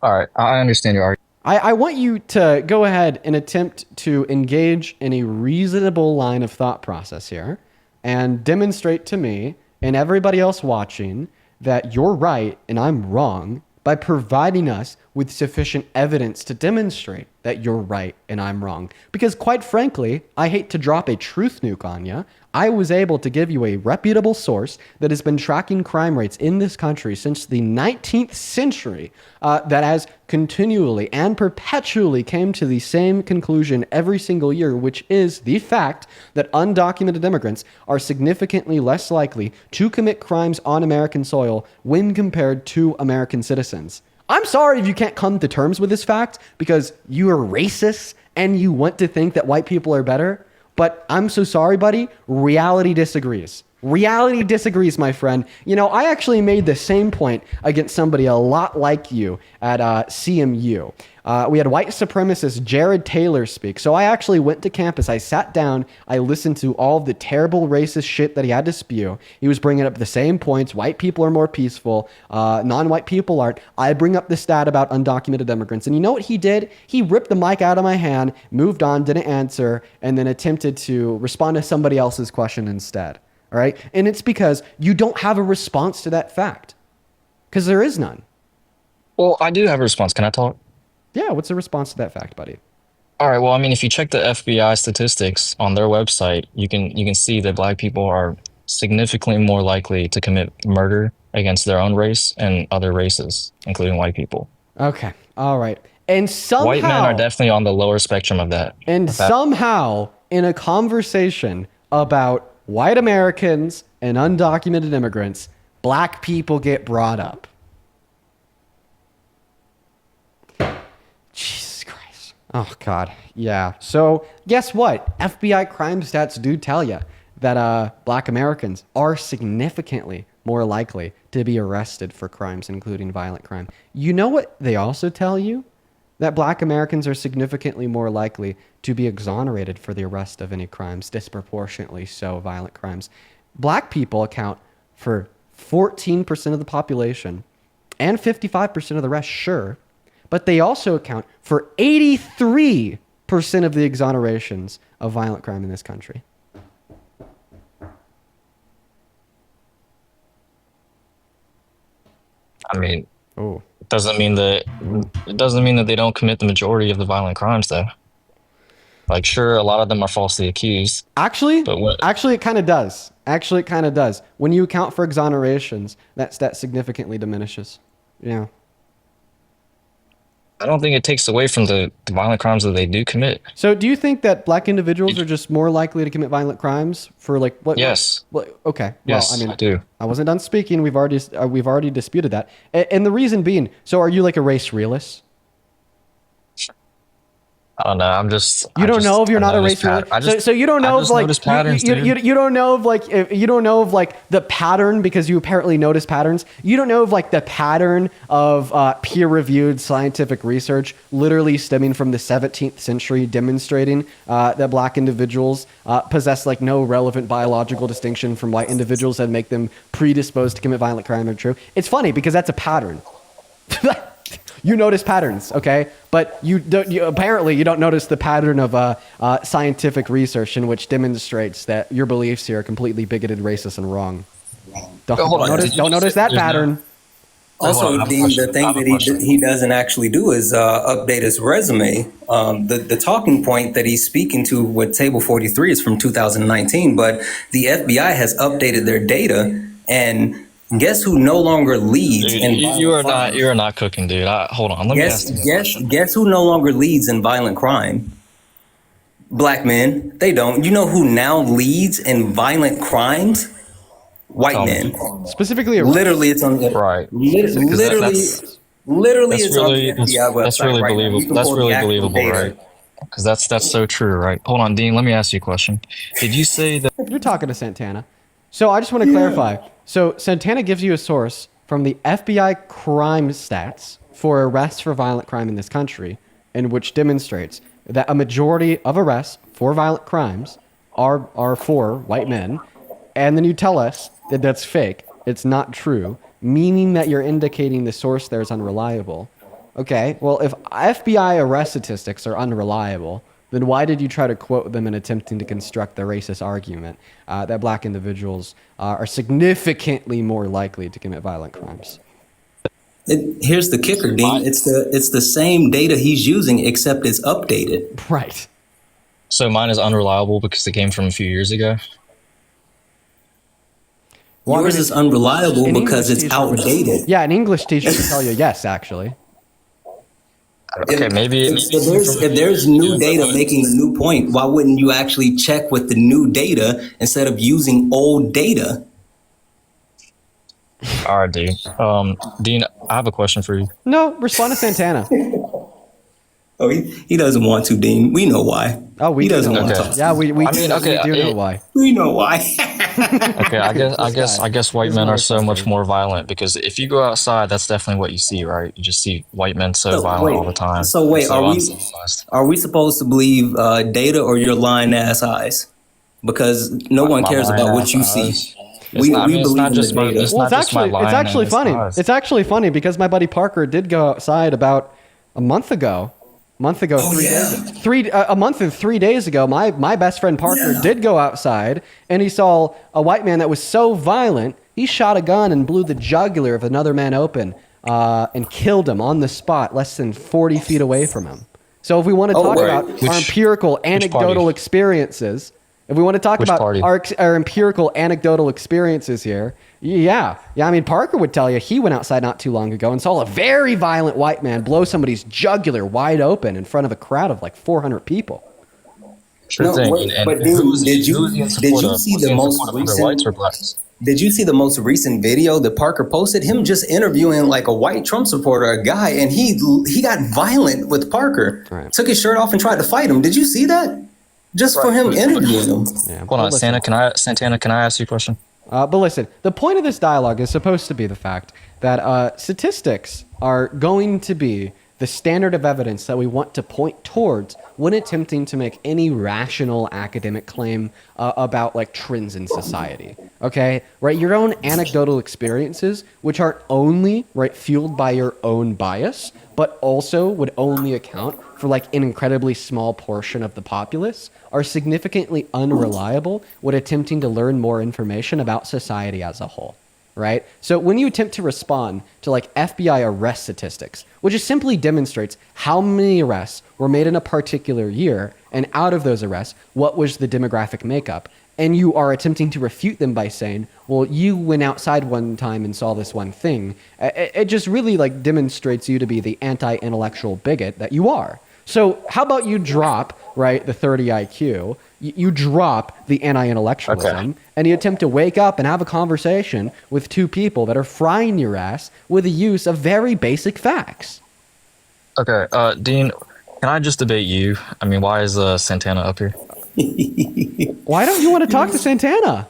All right, I understand your argument. I want you to go ahead and attempt to engage in a reasonable line of thought process here and demonstrate to me and everybody else watching that you're right and I'm wrong by providing us with sufficient evidence to demonstrate that you're right and I'm wrong. Because quite frankly, I hate to drop a truth nuke on you. I was able to give you a reputable source that has been tracking crime rates in this country since the 19th century that has continually and perpetually came to the same conclusion every single year, which is the fact that undocumented immigrants are significantly less likely to commit crimes on American soil when compared to American citizens. I'm sorry if you can't come to terms with this fact because you are racist and you want to think that white people are better. But I'm so sorry, buddy. Reality disagrees. Reality disagrees, my friend. You know, I actually made the same point against somebody a lot like you at CMU. We had white supremacist Jared Taylor speak. So I actually went to campus. I sat down. I listened to all of the terrible racist shit that he had to spew. He was bringing up the same points. White people are more peaceful. Non-white people aren't. I bring up the stat about undocumented immigrants. And you know what he did? He ripped the mic out of my hand, moved on, didn't answer, and then attempted to respond to somebody else's question instead. All right. And it's because you don't have a response to that fact. Because there is none. Well, I do have a response. Can I talk? Yeah. What's the response to that fact, buddy? All right. Well, I mean, if you check the FBI statistics on their website, you can see that black people are significantly more likely to commit murder against their own race and other races, including white people. Okay. All right. And somehow white men are definitely on the lower spectrum of that. And somehow in a conversation about white Americans and undocumented immigrants, black people get brought up. Jesus Christ. Oh, God. Yeah. So guess what? FBI crime stats do tell you that black Americans are significantly more likely to be arrested for crimes, including violent crime. You know what they also tell you? That black Americans are significantly more likely to be exonerated for the arrest of any crimes, disproportionately so violent crimes. Black people account for 14% of the population and 55% of the rest, sure, but they also account for 83% of the exonerations of violent crime in this country. I mean, it doesn't mean that they don't commit the majority of the violent crimes, though. Like, sure, a lot of them are falsely accused. Actually, it kind of does. Actually, it kind of does. When you account for exonerations, that stat significantly diminishes. Yeah. I don't think it takes away from the violent crimes that they do commit. So do you think that black individuals are just more likely to commit violent crimes for like what? Yes. Okay. Yes, well, I mean, I do. I wasn't done speaking. We've already disputed that. And the reason being, so are you like a race realist? I don't know. I'm just. You don't know if you're not a noticed race pat- so you don't know I if just like notice patterns, you dude. don't know of like if you don't know of like the pattern because you apparently notice patterns. You don't know of like the pattern of peer-reviewed scientific research, literally stemming from the 17th century, demonstrating that black individuals possess like no relevant biological distinction from white individuals that make them predisposed to commit violent crime. Or true. It's funny because that's a pattern. You notice patterns, okay? But apparently you don't notice the pattern of scientific research in which demonstrates that your beliefs here are completely bigoted, racist, and wrong. Don't notice that pattern. Also, Dean, the thing that he doesn't actually do is update his resume. The talking point that he's speaking to with Table 43 is from 2019, but the FBI has updated their data, and guess who no longer leads? Dude, you are not cooking, dude. Hold on. Let me ask you a question. Guess who no longer leads in violent crime? Black men. They don't. You know who now leads in violent crimes? White men. Specifically, literally, it's on the right. Literally, it's on the FBI website. That's really right now. believable. You can That's pull the really actual believable, data. right? Because that's so true, right? Hold on, Dean. Let me ask you a question. Did you say that you're talking to Santana? So I just want to clarify. So Santana gives you a source from the FBI crime stats for arrests for violent crime in this country, in which demonstrates that a majority of arrests for violent crimes are for white men, and then you tell us that that's fake. It's not true, meaning that you're indicating the source there is unreliable. Okay, well, if FBI arrest statistics are unreliable, then why did you try to quote them in attempting to construct the racist argument that black individuals are significantly more likely to commit violent crimes? Here's the kicker, Dean. It's the same data he's using, except it's updated. Right. So mine is unreliable because it came from a few years ago. Yours is unreliable because it's outdated. Yeah, an English teacher would tell you yes, actually. Okay, maybe if there's new data making a new point, why wouldn't you actually check with the new data instead of using old data? All right, dude. Dean, I have a question for you. No, respond to Santana. Oh, he doesn't want to, Dean. We know why. Oh, we he doesn't know want why. to talk. Yeah, we I mean, okay, do know why. We know why. Okay, I guess white men are so much more violent because if you go outside, that's definitely what you see, right? You just see white men so violent all the time. So wait, uncivilized. are we supposed to believe data or your lying ass eyes? Because no one cares about what you see. We believe in the data. Well, it's actually funny. It's actually funny because my buddy Parker did go outside about a month ago. A month and 3 days ago, my best friend Parker did go outside, and he saw a white man that was so violent, he shot a gun and blew the jugular of another man open and killed him on the spot, less than 40 feet away from him. So if we want to talk about our empirical, anecdotal experiences, if we want to talk about our empirical, anecdotal experiences here, yeah. I mean, Parker would tell you he went outside not too long ago and saw a very violent white man blow somebody's jugular wide open in front of a crowd of like 400 people. Sure thing. But dude, did you see the most recent? Whites or blacks? Did you see the most recent video that Parker posted? Him just interviewing like a white Trump supporter, a guy, and he got violent with Parker. Right. Took his shirt off and tried to fight him. Did you see that? Just for him interviewing him. Yeah, hold on, Santana, can I ask you a question? But listen, the point of this dialogue is supposed to be the fact that statistics are going to be the standard of evidence that we want to point towards when attempting to make any rational academic claim about like trends in society. Okay, right? Your own anecdotal experiences, which aren't only fueled by your own bias, but also would only account for like an incredibly small portion of the populace, are significantly unreliable when attempting to learn more information about society as a whole. Right? So when you attempt to respond to like FBI arrest statistics, which just simply demonstrates how many arrests were made in a particular year, and out of those arrests, what was the demographic makeup, and you are attempting to refute them by saying, well, you went outside one time and saw this one thing, it just really like demonstrates you to be the anti-intellectual bigot that you are. So how about you drop, right, the 30 IQ, you drop the anti-intellectualism, and you attempt to wake up and have a conversation with two people that are frying your ass with the use of very basic facts. Okay, Dean, Can I just debate you? I mean, why is Santana up here? Why don't you want to talk to Santana?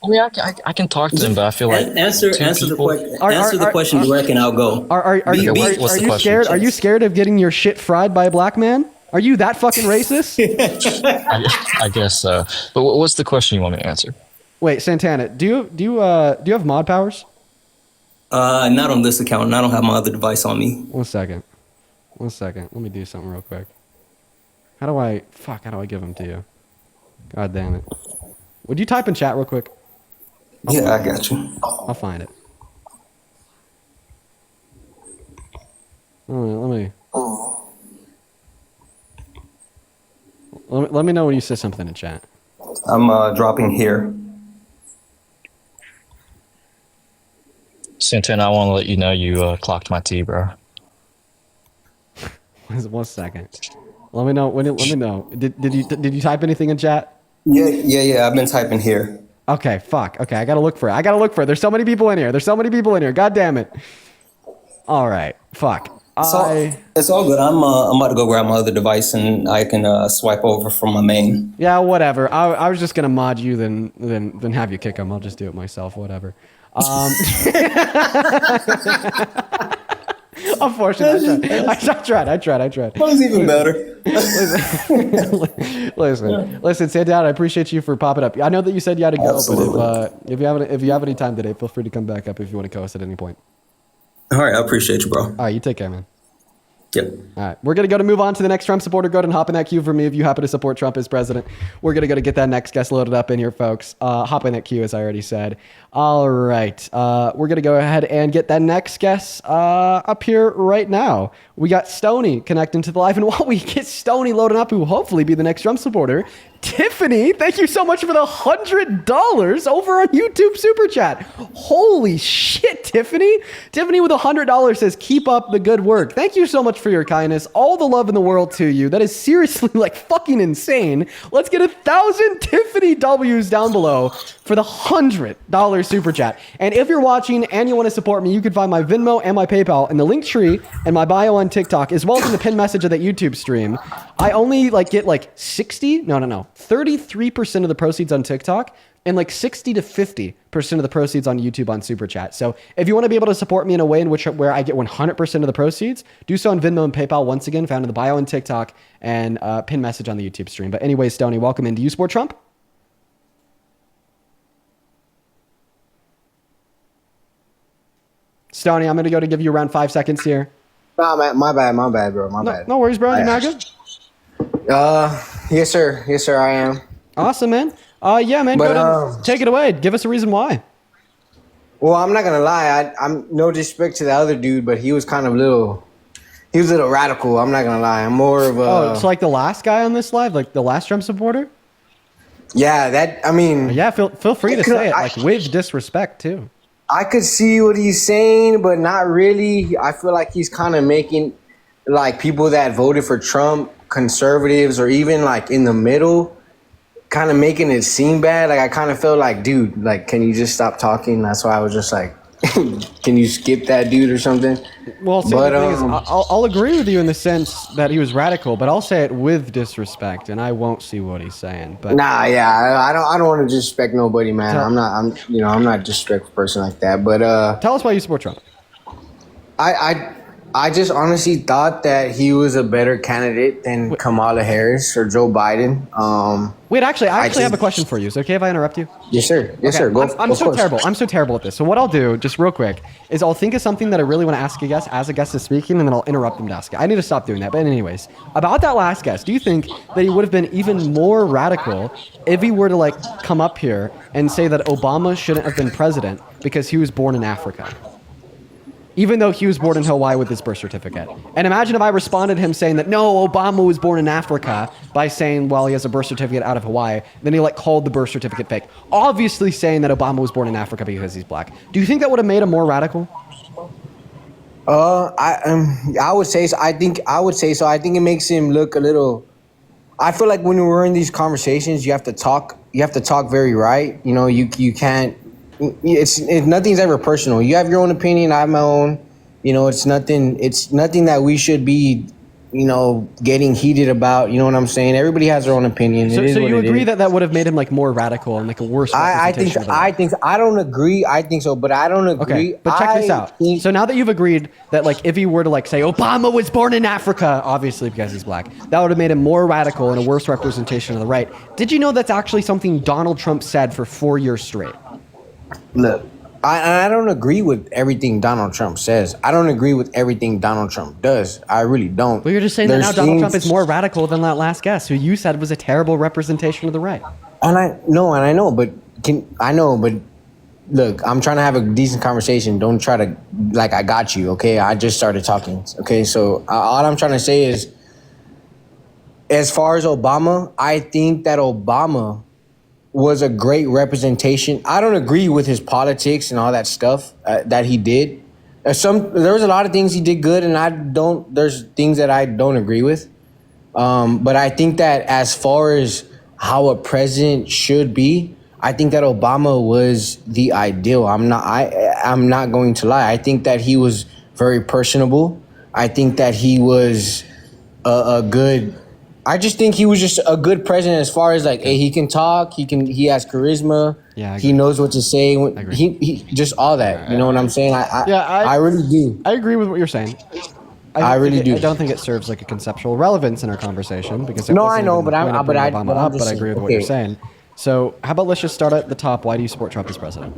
I mean, I can talk to him, but I feel like answer the question direct, and I'll go. Are you scared? Are you scared of getting your shit fried by a black man? Are you that fucking racist? I guess so. But what's the question you want me to answer? Wait, Santana, do you have mod powers? Not on this account, and I don't have my other device on me. One second. Let me do something real quick. How do I give them to you? God damn it. Would you type in chat real quick? Yeah, I got you. I'll find it. Let me know when you say something in chat. I'm dropping here. Santana, I want to let you know you clocked my tea, bro. 1 second. Let me know. Let me know. Did you type anything in chat? Yeah. I've been typing here. Okay, fuck. Okay, I gotta look for it. There's so many people in here. God damn it. All right. Fuck. It's all good. I'm about to go grab my other device, and I can swipe over from my main. Yeah, whatever. I was just gonna mod you, then have you kick him. I'll just do it myself. Whatever. Unfortunately, I tried. That was even better. Listen, Santana, I appreciate you for popping up. I know that you said you had to go, Absolutely. but if you have any time today, feel free to come back up if you want to co-host at any point. All right, I appreciate you, bro. All right, you take care, man. Yep. All right, we're going to move on to the next Trump supporter. Go ahead and hop in that queue for me if you happen to support Trump as president. We're going to get that next guest loaded up in here, folks. Hop in that queue, as I already said. All right, we're going to go ahead and get that next guest up here right now. We got Stony connecting to the live, and while we get Stony loading up, who will hopefully be the next Trump supporter, Tiffany, thank you so much for the $100 over on YouTube Super Chat. Holy shit, Tiffany. Tiffany with $100 says, keep up the good work. Thank you so much for your kindness. All the love in the world to you. That is seriously like fucking insane. Let's get 1,000 Tiffany W's down below for the $100 Super Chat. And if you're watching and you want to support me, you can find my Venmo and my PayPal in the link tree and my bio on TikTok, as well as in the pinned message of that YouTube stream. I only get 33% of the proceeds on TikTok and 60 to 50% of the proceeds on YouTube on Super Chat. So if you want to be able to support me in a way in where I get 100% of the proceeds, do so on Venmo and PayPal, once again, found in the bio on TikTok and pinned message on the YouTube stream. But anyway, Stoney, welcome in. Do you support Trump? Stoney, I'm going to give you around 5 seconds here. Nah, man, my bad, bro. My bad. No worries, bro. You MAGA? Yes, sir, I am. Awesome, man. Yeah, man. But, go ahead and take it away. Give us a reason why. Well, I'm not gonna lie. I'm no disrespect to the other dude, but he was kind of he was a little radical. I'm not gonna lie. I'm more of a. Oh, it's like the last guy on this live, like the last Trump supporter. Yeah, Yeah, feel free to say it, with disrespect too. I could see what he's saying, but not really. I feel like he's kind of making people that voted for Trump, conservatives, or even in the middle, kind of making it seem bad. I kind of felt like, dude, can you just stop talking? That's why I was just like, can you skip that dude or something? Well, see, the thing is, I'll agree with you in the sense that he was radical, but I'll say it with disrespect, and I won't see what he's saying. But nah, yeah, I don't want to disrespect nobody, man. I'm not a disrespectful person like that. But tell us why you support Trump. I just honestly thought that he was a better candidate than Kamala Harris or Joe Biden. Wait, actually, I have a question for you. Is it okay if I interrupt you? Yes, sir. Yes, sir. I'm so terrible. I'm so terrible at this. So what I'll do, just real quick, is I'll think of something that I really want to ask a guest as a guest is speaking, and then I'll interrupt them to ask it. I need to stop doing that. But anyways, about that last guest, do you think that he would have been even more radical if he were to come up here and say that Obama shouldn't have been president because he was born in Africa? Even though he was born in Hawaii with his birth certificate. And imagine if I responded to him saying that, no, Obama was born in Africa, by saying, well, he has a birth certificate out of Hawaii. Then he called the birth certificate fake. Obviously saying that Obama was born in Africa because he's black. Do you think that would have made him more radical? I would say so. I think it makes him look a little. I feel like when we're in these conversations, you have to talk very right. You can't. Nothing's ever personal. You have your own opinion. I have my own. It's nothing that we should be getting heated about. You know what I'm saying? Everybody has their own opinion. So, It is so what you it agree is. that would have made him like more radical and like a worse I think representation of the right? I think I don't agree. I think so, but I don't agree. Okay, but check this out. So now that you've agreed that like if he were to like say Obama was born in Africa, obviously because he's black, that would have made him more radical and a worse representation of the right. Did you know that's actually something Donald Trump said for 4 years straight? Look, I don't agree with everything Donald Trump says. I don't agree with everything Donald Trump does. I really don't. Well, you're just saying that now Donald Trump is more radical than that last guest, who you said was a terrible representation of the right. And I know, but look, I'm trying to have a decent conversation. Don't try to like I got you. Okay, I just started talking. Okay, so all I'm trying to say is, as far as Obama, I think that Obama was a great representation. I don't agree with his politics and all that stuff that he did. There was a lot of things he did good, and there's things that I don't agree with. But I think that as far as how a president should be, I think that Obama was the ideal. I'm not going to lie. I think that he was very personable. I think that he was I just think he was just a good president as far as like, hey, he can talk, he has charisma, he knows what to say, he just all that. You know what I'm saying? I really do. I agree with what you're saying. I really do. I don't think it serves like a conceptual relevance in our conversation because No, I know, but I agree with what you're saying. So how about let's just start at the top. Why do you support Trump as president?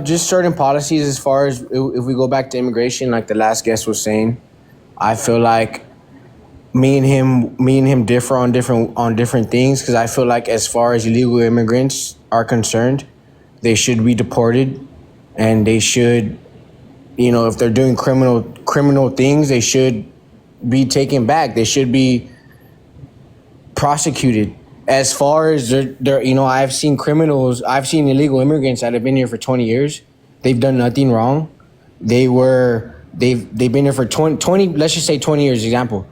Just certain policies as far as if we go back to immigration, like the last guest was saying, I feel like me and him differ on different things, because I feel like as far as illegal immigrants are concerned, they should be deported, and they should, if they're doing criminal things, they should be taken back. They should be prosecuted. As far as I've seen illegal immigrants that have been here for 20 years. They've done nothing wrong. They've been here for 20, let's just say 20 years, example.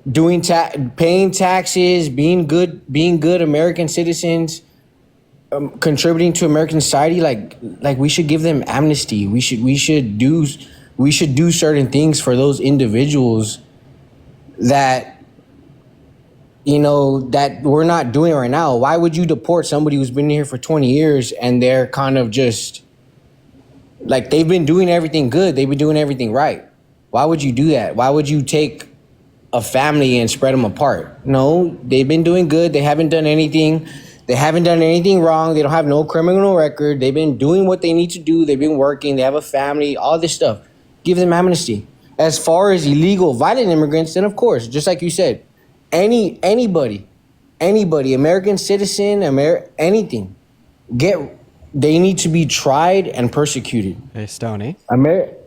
Paying taxes, being good American citizens, contributing to American society. Like we should give them amnesty. We should do certain things for those individuals that that we're not doing right now. Why would you deport somebody who's been here for 20 years and they're kind of just like, they've been doing everything good, they've been doing everything right? Why would you do that? Why would you take a family and spread them apart? No, they've been doing good. They haven't done anything. They haven't done anything wrong. They don't have no criminal record. They've been doing what they need to do. They've been working. They have a family, all this stuff. Give them amnesty. As far as illegal, violent immigrants, then of course, just like you said, anybody, American citizen, anything, they need to be tried and persecuted. Hey, Stoney.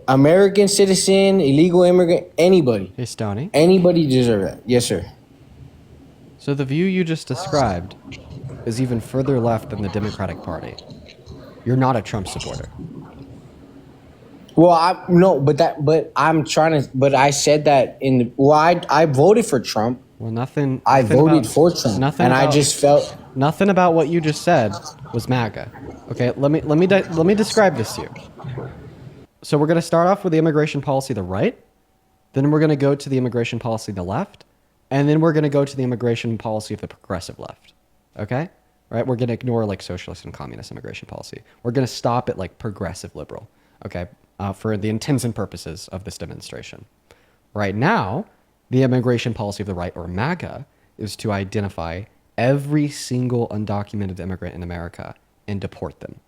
American citizen, illegal immigrant, anybody. Hey, Stoney. Anybody deserve that. Yes, sir. So the view you just described is even further left than the Democratic Party. You're not a Trump supporter. Well, I said that I voted for Trump. Well, nothing. I voted for Trump, I just felt nothing about what you just said was MAGA. Okay, let me describe this to you. So we're going to start off with the immigration policy of the right, then we're going to go to the immigration policy of the left, and then we're going to go to the immigration policy of the progressive left. Okay, right? We're going to ignore like socialist and communist immigration policy. We're going to stop at like progressive liberal. Okay, for the intents and purposes of this demonstration. Right now, the immigration policy of the right, or MAGA, is to identify every single undocumented immigrant in America and deport them.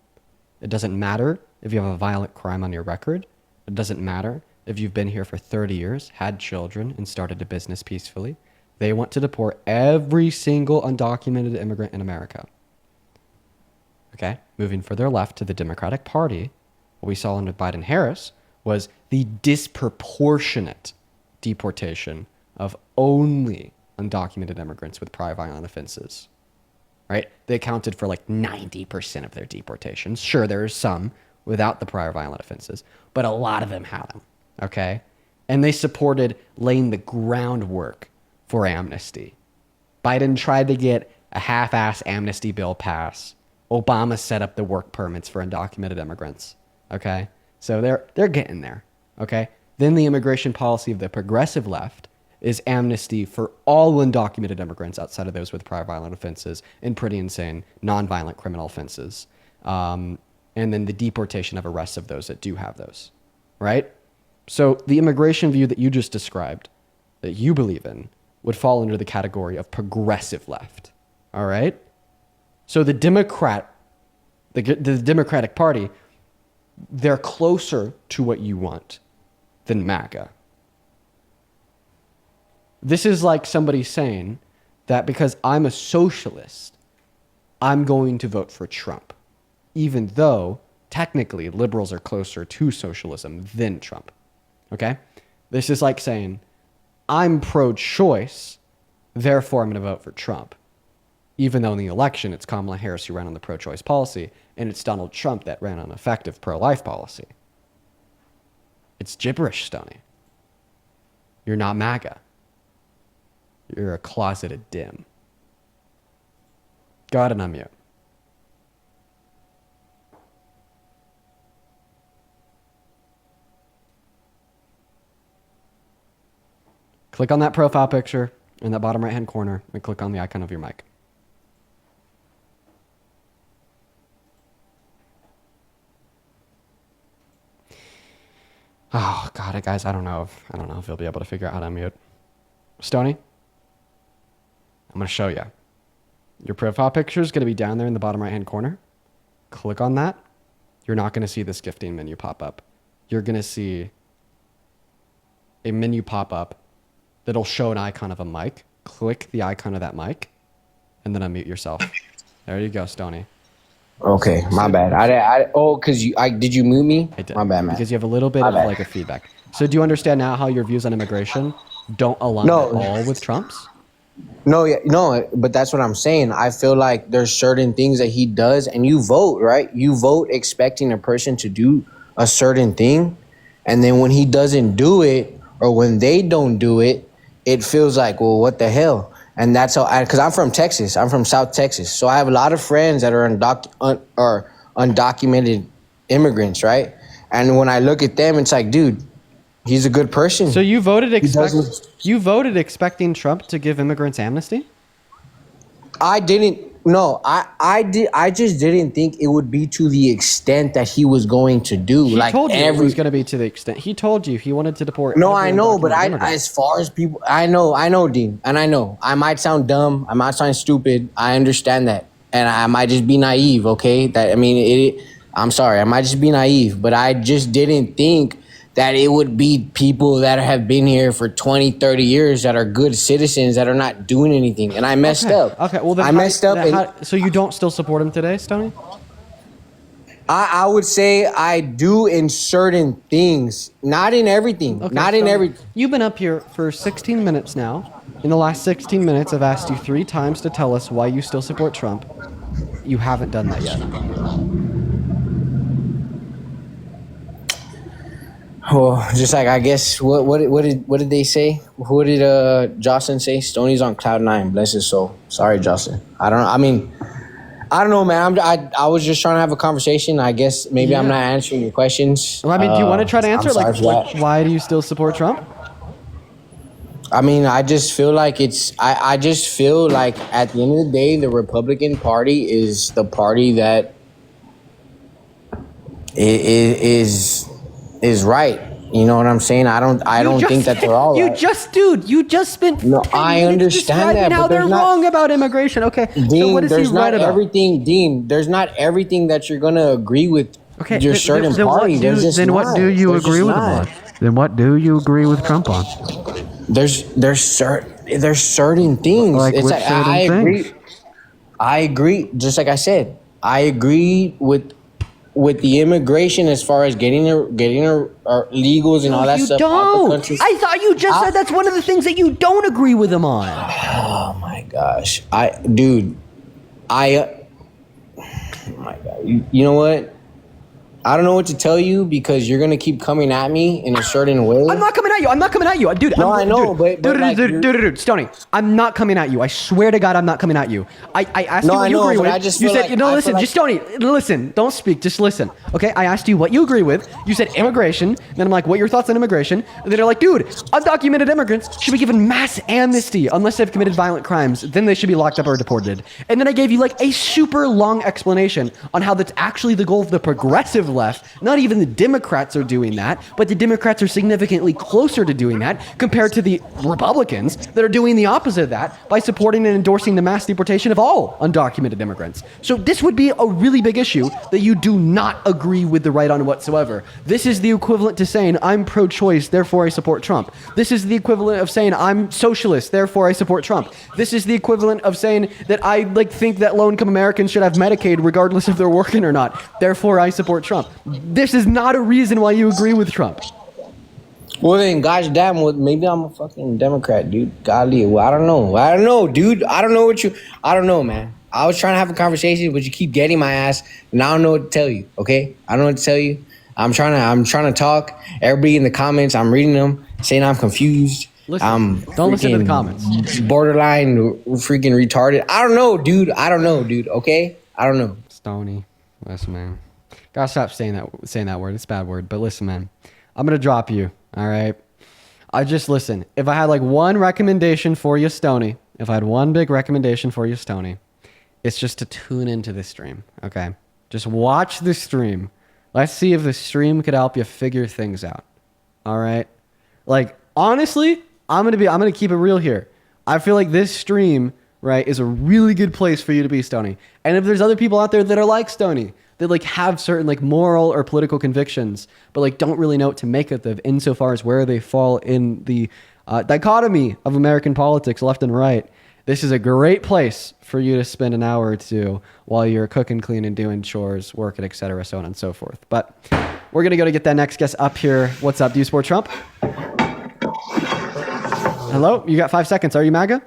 It doesn't matter if you have a violent crime on your record. It doesn't matter if you've been here for 30 years, had children, and started a business peacefully. They want to deport every single undocumented immigrant in America. Okay, moving further left to the Democratic Party, what we saw under Biden-Harris was the disproportionate deportation of only undocumented immigrants with prior violent offenses, right? They accounted for like 90% of their deportations. Sure, there are some without the prior violent offenses, but a lot of them had them, okay? And they supported laying the groundwork for amnesty. Biden tried to get a half-ass amnesty bill passed. Obama set up the work permits for undocumented immigrants, okay? So they're getting there, okay? Then the immigration policy of the progressive left is amnesty for all undocumented immigrants outside of those with prior violent offenses and pretty insane nonviolent criminal offenses. And then the deportation of arrests of those that do have those, right? So the immigration view that you just described, that you believe in, would fall under the category of progressive left, all right? So the Democratic Party, they're closer to what you want than MAGA. This is like somebody saying that because I'm a socialist, I'm going to vote for Trump, even though technically liberals are closer to socialism than Trump. Okay? This is like saying, I'm pro-choice, therefore I'm going to vote for Trump. Even though in the election, it's Kamala Harris who ran on the pro-choice policy, and it's Donald Trump that ran on effective pro-life policy. It's gibberish, Stoney. You're not MAGA. You're a closeted dim. Go ahead and unmute. Click on that profile picture in that bottom right-hand corner and click on the icon of your mic. Oh, God, guys, I don't know if you'll be able to figure out how to unmute. Stoney, I'm going to show you. Your profile picture is going to be down there in the bottom right-hand corner. Click on that. You're not going to see this gifting menu pop up. You're going to see a menu pop up that'll show an icon of a mic. Click the icon of that mic, and then unmute yourself. There you go, Stoney. Okay, my bad. Did you mute me? I did. My bad, man. Because you have a little bit of like a feedback. So do you understand now how your views on immigration don't align at all with Trump's? No, but that's what I'm saying. I feel like there's certain things that he does, and you vote, right? You vote expecting a person to do a certain thing, and then when he doesn't do it, or when they don't do it, it feels like, well, what the hell? And that's how because I'm from Texas. I'm from South Texas. So I have a lot of friends that are undocumented immigrants, right? And when I look at them, it's like, dude, he's a good person. So you voted expecting Trump to give immigrants amnesty? I didn't. No, I did. I just didn't think it would be to the extent that he was going to do. He told you it was going to be to the extent. He told you he wanted to deport. No, I know, but as far as people, I know, Dean, and I know I might sound dumb, I might sound stupid. I understand that, and I might just be naive. Okay, I'm sorry, I might just be naive, but I just didn't think that it would be people that have been here for 20, 30 years that are good citizens that are not doing anything. And I messed up. Okay, well then I messed up. So you don't still support him today, Stoney? I would say I do in certain things, not in everything. Okay, not in everything. You've been up here for 16 minutes now. In the last 16 minutes, I've asked you 3 times to tell us why you still support Trump. You haven't done that yet. Well, just like I guess what did they say? Who did Jocelyn say? Stoney's on cloud 9. Bless his soul. Sorry, Jocelyn. I don't know, man. I was just trying to have a conversation. I guess maybe I'm not answering your questions. Well, do you want to try to answer? Like, why do you still support Trump? I just feel like I just feel like at the end of the day, the Republican Party is the party that is right. You know what I'm saying? I don't think that they're all right. You just spent. No, I understand that, how but they're wrong about immigration. Okay, Dean, so what is he right about? Dean, there's not everything that you're gonna agree with. Okay, your certain party. What do you agree with him on? Then what do you agree with Trump on? There's certain things. Like it's which like certain things? I agree. Just like I said, I agree with the immigration as far as getting our legals and all that stuff. Out the country. I thought you just said that's one of the things that you don't agree with him on. Oh my gosh, oh my God, you know what? I don't know what to tell you because you're gonna keep coming at me in a certain way. I'm not coming at you. I'm not coming at you, dude. No, I know, dude, Stoney, I'm not coming at you. I swear to God, I'm not coming at you. I asked you what you agree with. You said, listen, just Stoney, listen, don't speak, just listen. Okay, I asked you what you agree with. You said immigration. Then I'm like, what are your thoughts on immigration? And then they're like, dude, undocumented immigrants should be given mass amnesty unless they've committed violent crimes. Then they should be locked up or deported. And then I gave you like a super long explanation on how that's actually the goal of the progressive left. Not even the Democrats are doing that, but the Democrats are significantly closer to doing that compared to the Republicans that are doing the opposite of that by supporting and endorsing the mass deportation of all undocumented immigrants. So this would be a really big issue that you do not agree with the right on whatsoever. This is the equivalent to saying I'm pro-choice, therefore I support Trump. This is the equivalent of saying I'm socialist, therefore I support Trump. This is the equivalent of saying that I think that low-income Americans should have Medicaid regardless if they're working or not, therefore I support Trump. This is not a reason why you agree with Trump. Well then, gosh damn, well, maybe I'm a fucking Democrat, dude. Golly, well, I don't know, dude. I don't know, man. I was trying to have a conversation, but you keep getting my ass, and I don't know what to tell you, okay? I don't know what to tell you. I'm trying to talk. Everybody in the comments, I'm reading them, saying I'm confused. Don't listen to the comments. Borderline freaking retarded. I don't know, dude. Okay? I don't know. Stoney. Listen, man. Gotta stop saying that word. It's a bad word. But listen, man. I'm gonna drop you. All right. I just listen. If I had like one recommendation for you, Stoney. If I had one big recommendation for you, Stoney, it's just to tune into this stream. Okay. Just watch the stream. Let's see if the stream could help you figure things out. All right. Like honestly, I'm gonna keep it real here. I feel like this stream, right, is a really good place for you to be, Stoney. And if there's other people out there that are like Stoney, that like have certain like moral or political convictions, but like don't really know what to make of them insofar as where they fall in the dichotomy of American politics, left and right, this is a great place for you to spend an hour or two while you're cooking, cleaning, doing chores, working, etc., so on and so forth. But we're gonna go to get that next guest up here. What's up? Do you support Trump? Hello? You got 5 seconds. Are you MAGA?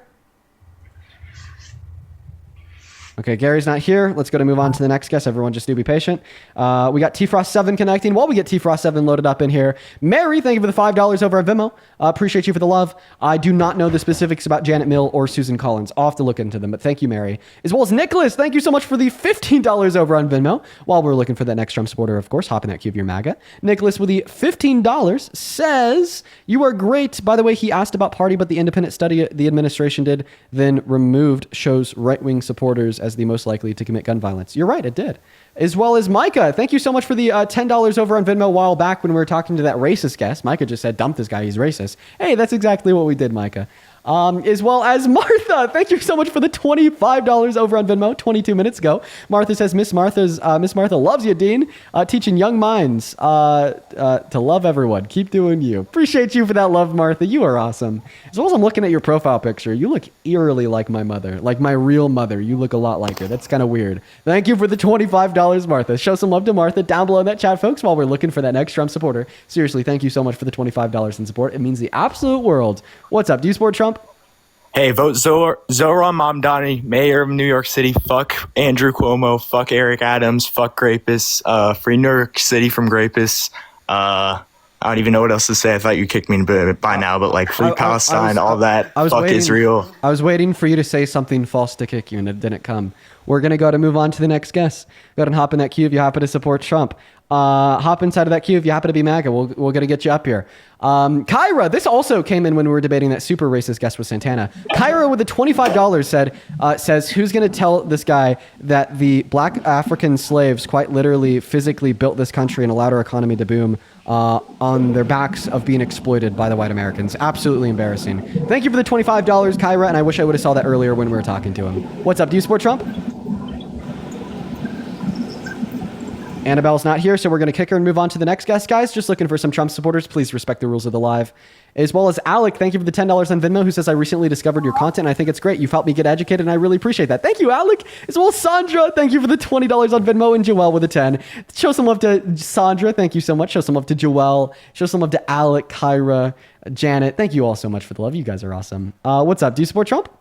Okay, Gary's not here. Let's go to move on to the next guest. Everyone just do be patient. We got T-Frost7 connecting. While we get T-Frost7 loaded up in here, Mary, thank you for the $5 over at Venmo. Appreciate you for the love. I do not know the specifics about Janet Mill or Susan Collins. I'll have to look into them, but thank you, Mary. As well as Nicholas, thank you so much for the $15 over on Venmo. While we're looking for that next Trump supporter, of course, hop in that queue of your MAGA. Nicholas with the $15 says, you are great. By the way, he asked about party, but the independent study the administration did then removed shows right-wing supporters as the most likely to commit gun violence. You're right, it did. As well as Micah, thank you so much for the $10 over on Venmo a while back when we were talking to that racist guest. Micah just said, dump this guy, he's racist. Hey, that's exactly what we did, Micah. As well as Martha, thank you so much for the $25 over on Venmo 22 minutes ago. Martha says, Miss Martha loves you, Dean. Teaching young minds to love everyone. Keep doing you. Appreciate you for that love, Martha. You are awesome. As well as I'm looking at your profile picture, you look eerily like my mother, like my real mother. You look a lot like her. That's kind of weird. Thank you for the $25, Martha. Show some love to Martha down below in that chat, folks, while we're looking for that next Trump supporter. Seriously, thank you so much for the $25 in support. It means the absolute world. What's up? Do you support Trump? Hey, vote Zohran Mamdani, mayor of New York City. Fuck Andrew Cuomo. Fuck Eric Adams. Fuck Grapists. Free New York City from Grapists. I don't even know what else to say. I thought you kicked me by now, but like free Palestine, all that. Fuck Israel. I was waiting for you to say something false to kick you, and it didn't come. We're going to go to move on to the next guest. Go ahead and hop in that queue if you happen to support Trump. Hop inside of that queue if you happen to be MAGA. We're going to get you up here. Kyra, this also came in when we were debating that super racist guest with Santana. Kyra with the $25 says, who's going to tell this guy that the black African slaves quite literally physically built this country and allowed our economy to boom on their backs of being exploited by the white Americans? Absolutely embarrassing. Thank you for the $25, Kyra, and I wish I would have saw that earlier when we were talking to him. What's up? Do you support Trump? Annabelle's not here, so we're going to kick her and move on to the next guest, guys. Just looking for some Trump supporters. Please respect the rules of the live. As well as Alec, thank you for the $10 on Venmo, who says, I recently discovered your content, and I think it's great. You've helped me get educated, and I really appreciate that. Thank you, Alec. As well as Sandra, thank you for the $20 on Venmo, and Joelle with a 10. Show some love to Sandra. Thank you so much. Show some love to Joelle. Show some love to Alec, Kyra, Janet. Thank you all so much for the love. You guys are awesome. What's up? Do you support Trump?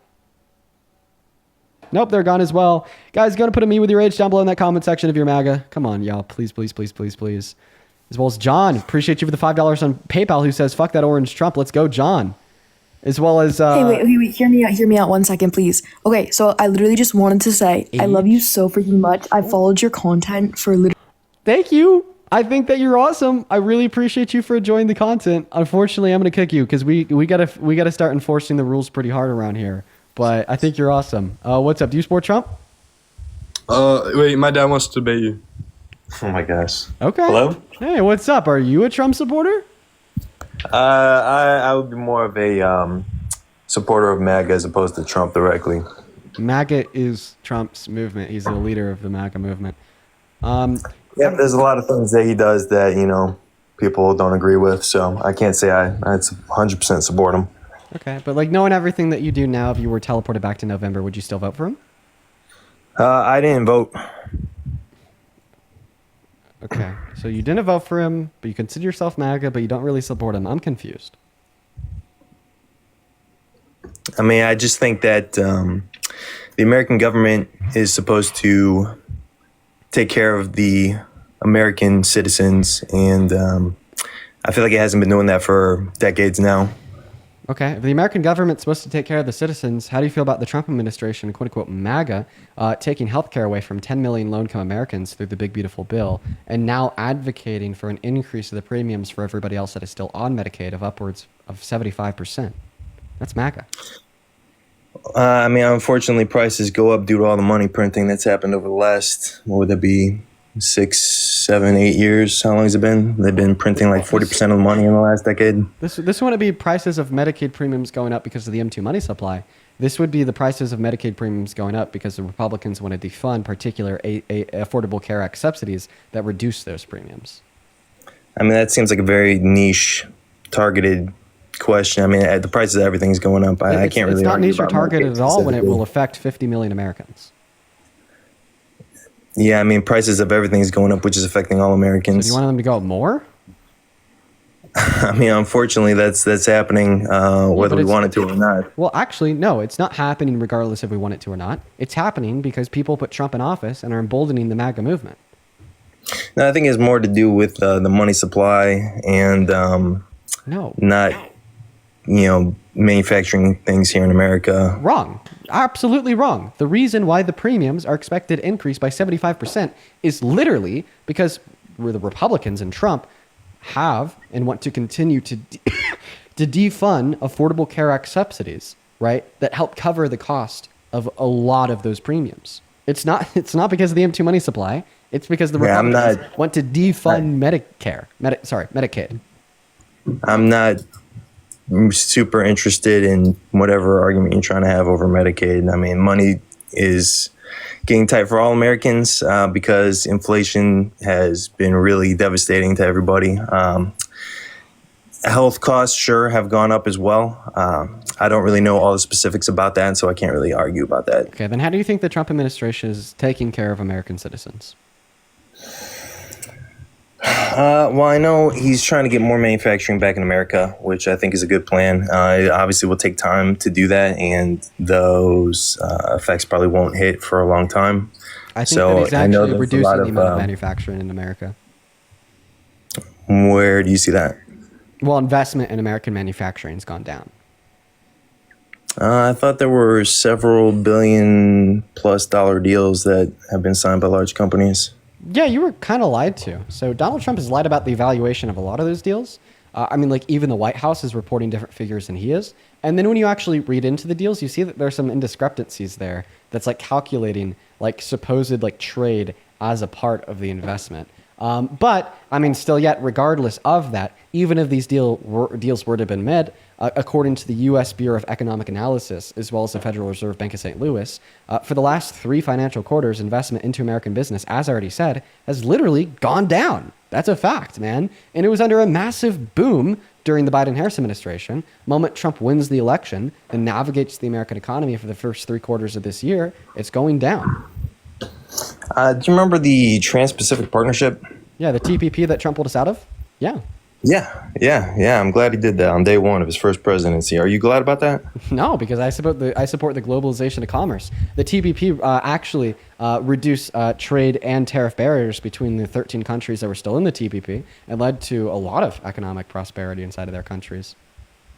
Nope, they're gone as well. Guys, go to put a me with your age down below in that comment section if you're MAGA. Come on, y'all. Please, please, please, please, please. As well as John. Appreciate you for the $5 on PayPal who says, fuck that orange Trump. Let's go, John. As well as... Hey, wait. Hear me out 1 second, please. Okay, so I literally just wanted to say, I love you so freaking much. I followed your content for literally... Thank you. I think that you're awesome. I really appreciate you for enjoying the content. Unfortunately, I'm going to kick you because we gotta start enforcing the rules pretty hard around here. But I think you're awesome. What's up? Do you support Trump? Wait, my dad wants to debate you. Oh my gosh. Okay. Hello? Hey, what's up? Are you a Trump supporter? I would be more of a supporter of MAGA as opposed to Trump directly. MAGA is Trump's movement. He's the leader of the MAGA movement. Yeah, there's a lot of things that he does that, people don't agree with. So I can't say I'd 100% support him. Okay, but like knowing everything that you do now, if you were teleported back to November, would you still vote for him? I didn't vote. Okay, so you didn't vote for him, but you consider yourself MAGA, but you don't really support him. I'm confused. I mean, I just think that the American government is supposed to take care of the American citizens, and I feel like it hasn't been doing that for decades now. Okay, if the American government's supposed to take care of the citizens, how do you feel about the Trump administration, quote-unquote MAGA, taking health care away from 10 million low-income Americans through the big, beautiful bill, and now advocating for an increase of the premiums for everybody else that is still on Medicaid of upwards of 75%? That's MAGA. I mean, unfortunately, prices go up due to all the money printing that's happened over the last, what would that be, 6, 7, 8 years? How long has it been? They've been printing like 40% of the money in the last decade. This wouldn't be prices of Medicaid premiums going up because of the M2 money supply. This would be the prices of Medicaid premiums going up because the Republicans want to defund particular Affordable Care Act subsidies that reduce those premiums. I mean, that seems like a very niche, targeted question. I mean, the prices of everything's going up. I can't really. It's not argue niche or about targeted Medicaid at all when it specifically. will affect 50 million Americans. Yeah, I mean, prices of everything's going up, which is affecting all So Americans. do you want them to go up more? I mean, unfortunately, that's happening, whether we it's- want it to or not. Well, actually, no, it's not happening regardless if we want it to or not. It's happening because people put Trump in office and are emboldening the MAGA movement. No, I think it's more to do with the money supply and not, manufacturing things here in America. Wrong. Absolutely wrong. The reason why the premiums are expected to increase by 75% is literally because the Republicans and Trump have and want to continue to to defund Affordable Care Act subsidies, right? That help cover the cost of a lot of those premiums. It's not because of the M2 money supply. It's because the Republicans want to defund Medicaid. I'm not super interested in whatever argument you're trying to have over Medicaid. I mean, money is getting tight for all Americans because inflation has been really devastating to everybody. Health costs sure have gone up as well. I don't really know all the specifics about that, so I can't really argue about that. Okay, then how do you think the Trump administration is taking care of American citizens? Well, I know he's trying to get more manufacturing back in America, which I think is a good plan. It obviously will take time to do that, and those effects probably won't hit for a long time. I think that he's actually reducing the amount of manufacturing in America. Where do you see that? Well, investment in American manufacturing has gone down. I thought there were several $billion+ deals that have been signed by large companies. Yeah, you were kind of lied to. So Donald Trump has lied about the evaluation of a lot of those deals. I mean, like even the White House is reporting different figures than he is. And then when you actually read into the deals, you see that there's some indiscrepancies there that's like calculating like supposed like trade as a part of the investment. But I mean, still yet, regardless of that, even if these deals were to have been made, according to the U.S. Bureau of Economic Analysis, as well as the Federal Reserve Bank of St. Louis, for the last 3 financial quarters, investment into American business, as I already said, has literally gone down. That's a fact, man. And it was under a massive boom during the Biden-Harris administration. The moment Trump wins the election and navigates the American economy for the first 3 quarters of this year, it's going down. Do you remember the Trans-Pacific Partnership? Yeah, the TPP that Trump pulled us out of? Yeah. Yeah. I'm glad he did that on day one of his first presidency. Are you glad about that? No, because I support the globalization of commerce. The TPP actually reduced trade and tariff barriers between the 13 countries that were still in the TPP and led to a lot of economic prosperity inside of their countries.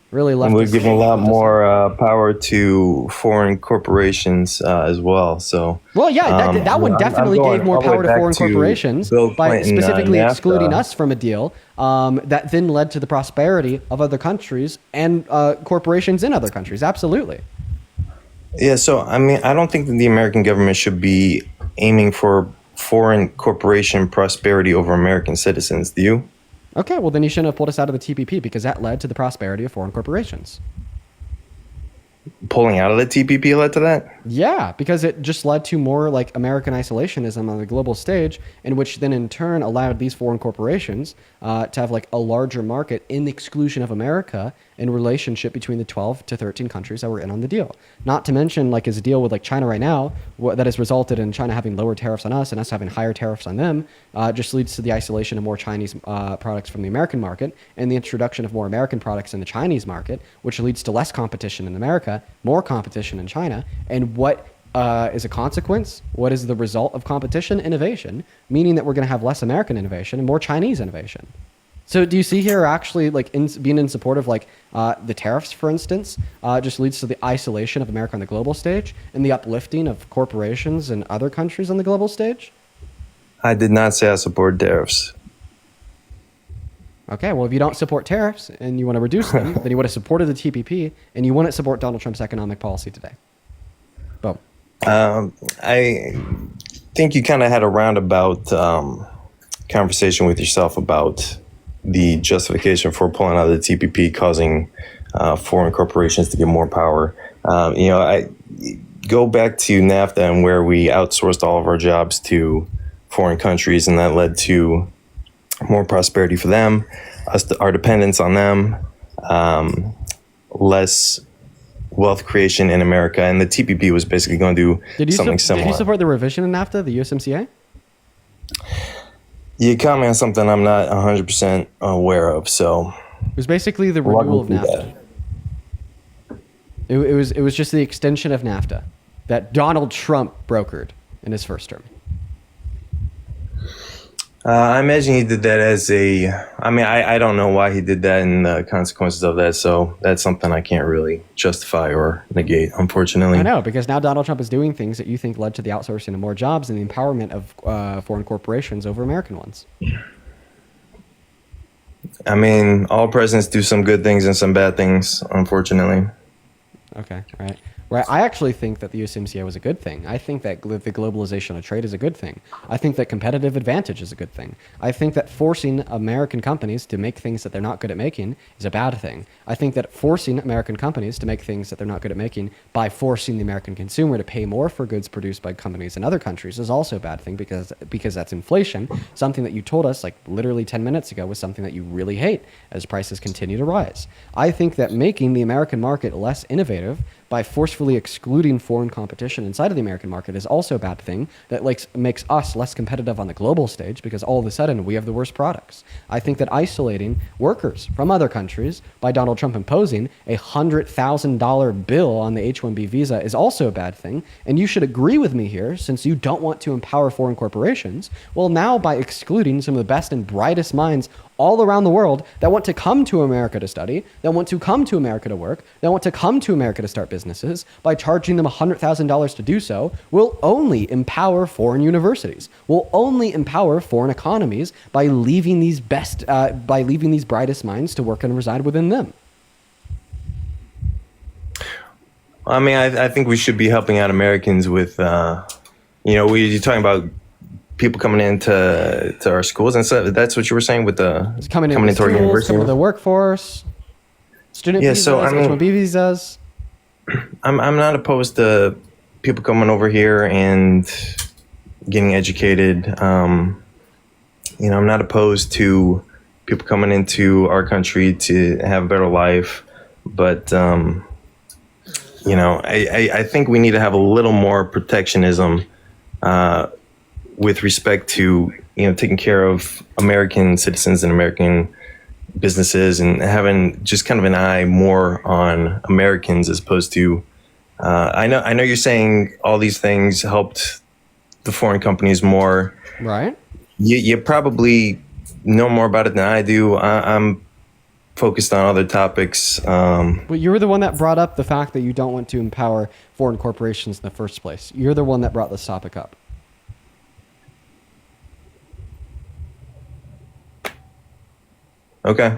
Really left. And we're giving a lot more power to foreign corporations as well. So, well, yeah, that one definitely gave more power to foreign corporations by specifically excluding us from a deal that then led to the prosperity of other countries and corporations in other countries. Absolutely. Yeah. So, I mean, I don't think that the American government should be aiming for foreign corporation prosperity over American citizens. Do you? Okay, well then you shouldn't have pulled us out of the TPP because that led to the prosperity of foreign corporations. Pulling out of the TPP led to that? Yeah, because it just led to more like American isolationism on the global stage, in which then in turn allowed these foreign corporations to have like a larger market in the exclusion of America in relationship between the 12 to 13 countries that were in on the deal. Not to mention like his deal with like China right now, that has resulted in China having lower tariffs on us and us having higher tariffs on them, just leads to the isolation of more Chinese products from the American market and the introduction of more American products in the Chinese market, which leads to less competition in America, more competition in China. And what is a consequence? What is the result of competition? Innovation, meaning that we're going to have less American innovation and more Chinese innovation. So do you see here actually like being in support of like the tariffs, for instance, just leads to the isolation of America on the global stage and the uplifting of corporations and other countries on the global stage? I did not say I support tariffs. Okay, well, if you don't support tariffs and you want to reduce them, then you would have supported the TPP and you wouldn't support Donald Trump's economic policy today. Boom. I think you kind of had a roundabout conversation with yourself about the justification for pulling out of the TPP causing foreign corporations to get more power. I go back to NAFTA and where we outsourced all of our jobs to foreign countries, and that led to more prosperity for them, our dependence on them, less wealth creation in America, and the TPP was basically going to do something similar. Did you support the revision in NAFTA, the USMCA? You caught me on something I'm not 100% aware of, so... It was basically the renewal of NAFTA. It was just the extension of NAFTA that Donald Trump brokered in his first term. I imagine he did that as a... I mean, I don't know why he did that and the consequences of that, so that's something I can't really justify or negate, unfortunately. I know, because now Donald Trump is doing things that you think led to the outsourcing of more jobs and the empowerment of foreign corporations over American ones. I mean, all presidents do some good things and some bad things, unfortunately. Okay, right. Right. I actually think that the USMCA was a good thing. I think that the globalization of trade is a good thing. I think that competitive advantage is a good thing. I think that forcing American companies to make things that they're not good at making is a bad thing. I think that forcing American companies to make things that they're not good at making by forcing the American consumer to pay more for goods produced by companies in other countries is also a bad thing because that's inflation, something that you told us like literally 10 minutes ago was something that you really hate as prices continue to rise. I think that making the American market less innovative by forcefully excluding foreign competition inside of the American market is also a bad thing that makes us less competitive on the global stage because all of a sudden we have the worst products. I think that isolating workers from other countries by Donald Trump imposing a $100,000 bill on the H-1B visa is also a bad thing. And you should agree with me here since you don't want to empower foreign corporations. Well, now by excluding some of the best and brightest minds all around the world that want to come to America to study, that want to come to America to work, that want to come to America to start businesses, by charging them $100,000 to do so, will only empower foreign universities, will only empower foreign economies by leaving these brightest minds to work and reside within them. I mean, I think we should be helping out Americans with, you're talking about people coming into our schools and stuff. That's what you were saying with the coming into our university, coming to the workforce, student visas, H-1B visas. I'm not opposed to people coming over here and getting educated. I'm not opposed to people coming into our country to have a better life, but I think we need to have a little more protectionism with respect to taking care of American citizens and American businesses and having just kind of an eye more on Americans as opposed to. I know you're saying all these things helped the foreign companies more. Right. You probably know more about it than I do. I'm focused on other topics. But you were the one that brought up the fact that you don't want to empower foreign corporations in the first place. You're the one that brought this topic up. Okay.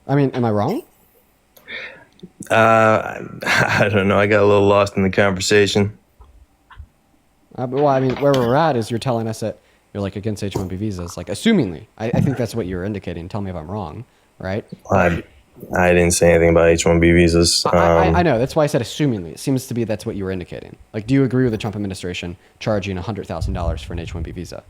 I mean, am I wrong? I don't know. I got a little lost in the conversation. Well, I mean, where we're at is you're telling us that you're like against H-1B visas, like assumingly. I think that's what you were indicating. Tell me if I'm wrong, right? I didn't say anything about H-1B visas. I know. That's why I said assumingly. It seems to be that's what you were indicating. Like, do you agree with the Trump administration charging $100,000 for an H-1B visa?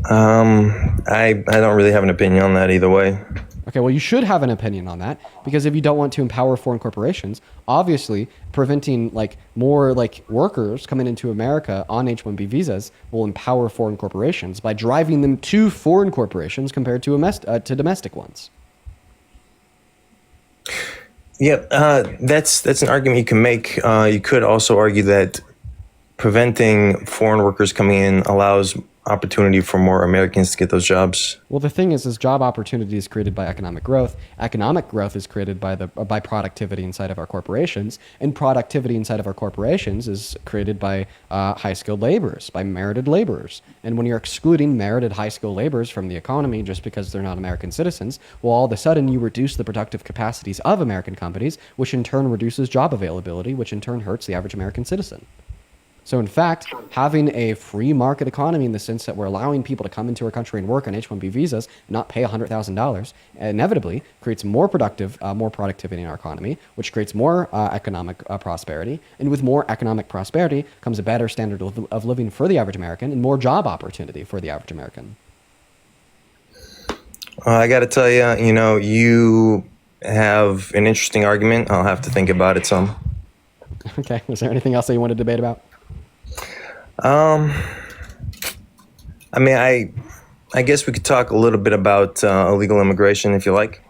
I don't really have an opinion on that either way. Okay, well, you should have an opinion on that, because if you don't want to empower foreign corporations, obviously preventing like more like workers coming into America on H-1B visas will empower foreign corporations by driving them to foreign corporations compared to domestic ones. Yeah, that's an argument you can make. You could also argue that preventing foreign workers coming in allows opportunity for more Americans to get those jobs. Well, the thing is job opportunity is created by economic growth. Economic growth is created by productivity inside of our corporations, and productivity inside of our corporations is created by high-skilled laborers, by merited laborers. And when you're excluding merited high-skilled laborers from the economy just because they're not American citizens, well, all of a sudden you reduce the productive capacities of American companies, which in turn reduces job availability, which in turn hurts the average American citizen. So in fact, having a free market economy in the sense that we're allowing people to come into our country and work on H-1B visas and not pay $100,000 inevitably creates more productivity in our economy, which creates more economic prosperity. And with more economic prosperity comes a better standard of living for the average American and more job opportunity for the average American. I got to tell you, you have an interesting argument. I'll have to think about it some. Okay. Was there anything else that you want to debate about? I mean, I guess we could talk a little bit about illegal immigration if you like.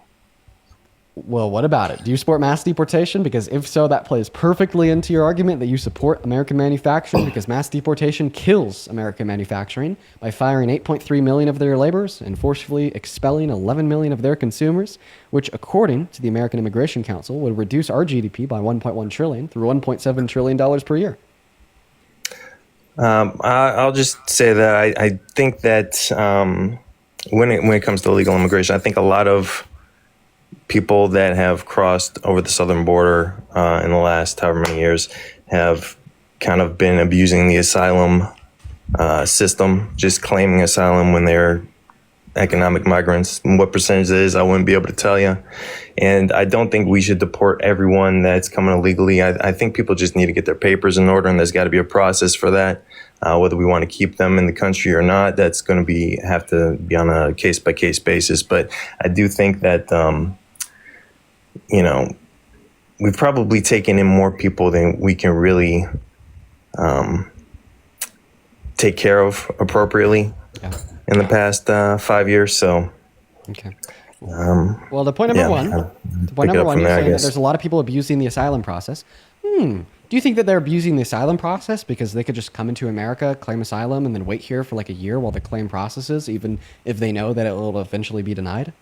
Well, what about it? Do you support mass deportation? Because if so, that plays perfectly into your argument that you support American manufacturing, because mass deportation kills American manufacturing by firing 8.3 million of their laborers and forcefully expelling 11 million of their consumers, which, according to the American Immigration Council, would reduce our GDP by $1.1 trillion through $1.7 trillion per year. I'll just say that I think that when it comes to illegal immigration, I think a lot of people that have crossed over the southern border in the last however many years have kind of been abusing the asylum system, just claiming asylum when they're economic migrants. And what percentage it is, I wouldn't be able to tell you. And I don't think we should deport everyone that's coming illegally. I think people just need to get their papers in order, and there's got to be a process for that. Whether we want to keep them in the country or not, that's going to have to be on a case-by-case basis. But I do think that, we've probably taken in more people than we can really take care of appropriately in the past 5 years. So, okay. Well, the point number one, you're saying that there's a lot of people abusing the asylum process. Do you think that they're abusing the asylum process because they could just come into America, claim asylum, and then wait here for like a year while the claim processes, even if they know that it will eventually be denied?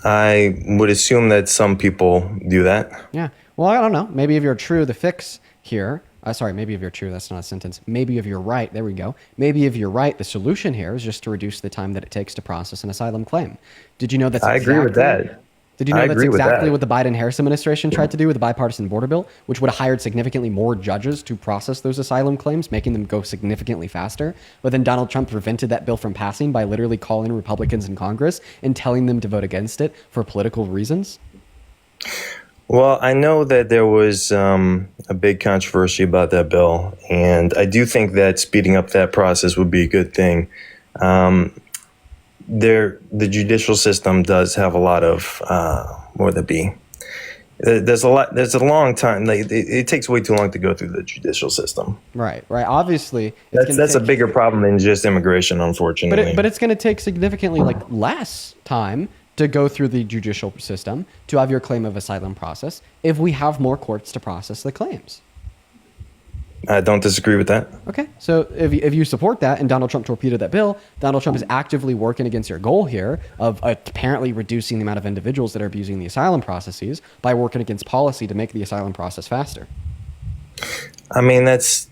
I would assume that some people do that. Yeah. Well, I don't know. Maybe if you're true, the fix here. Maybe if you're true, that's not a sentence. Maybe if you're right, there we go. Maybe if you're right, the solution here is just to reduce the time that it takes to process an asylum claim. Did you know that's I agree with that. Did you know that's exactly what the Biden-Harris administration tried to do with the bipartisan border bill, which would have hired significantly more judges to process those asylum claims, making them go significantly faster? But then Donald Trump prevented that bill from passing by literally calling Republicans in Congress and telling them to vote against it for political reasons? Well, I know that there was a big controversy about that bill, and I do think that speeding up that process would be a good thing. The judicial system does have a lot of, there's a long time. Like, it takes way too long to go through the judicial system. Right. Obviously, that's a bigger problem than just immigration, unfortunately. But it's going to take significantly less time to go through the judicial system to have your claim of asylum process if we have more courts to process the claims. I don't disagree with that. Okay, so if you support that and Donald Trump torpedoed that bill, Donald Trump is actively working against your goal here of apparently reducing the amount of individuals that are abusing the asylum processes by working against policy to make the asylum process faster. I mean, that's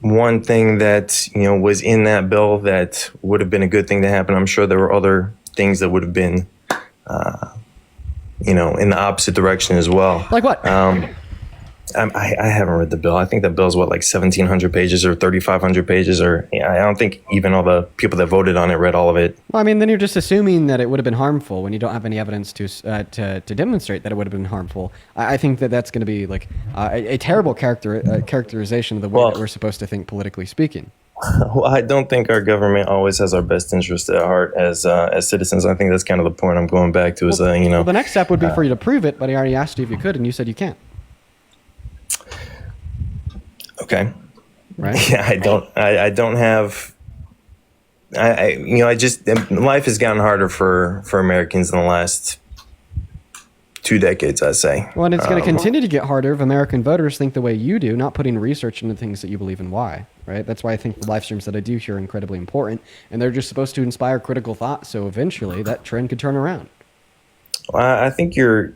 one thing that, was in that bill that would have been a good thing to happen. I'm sure there were other things that would have been, in the opposite direction as well. Like what? I haven't read the bill. I think the bill's 1,700 pages or 3,500 pages, or I don't think even all the people that voted on it read all of it. Well, I mean, then you're just assuming that it would have been harmful when you don't have any evidence to demonstrate that it would have been harmful. I think that's going to be a terrible characterization of the way that we're supposed to think politically speaking. Well, I don't think our government always has our best interest at heart as citizens. I think that's kind of the point I'm going back to. Well, the next step would be for you to prove it, but I already asked you if you could, and you said you can't. Okay. Right. Yeah, I don't have. Life has gotten harder for Americans in the last 2 decades, I'd say. Well, and it's going to continue to get harder if American voters think the way you do, not putting research into things that you believe in. Why? Right. That's why I think the live streams that I do here are incredibly important, and they're just supposed to inspire critical thought. So eventually, that trend could turn around. Well, I think you're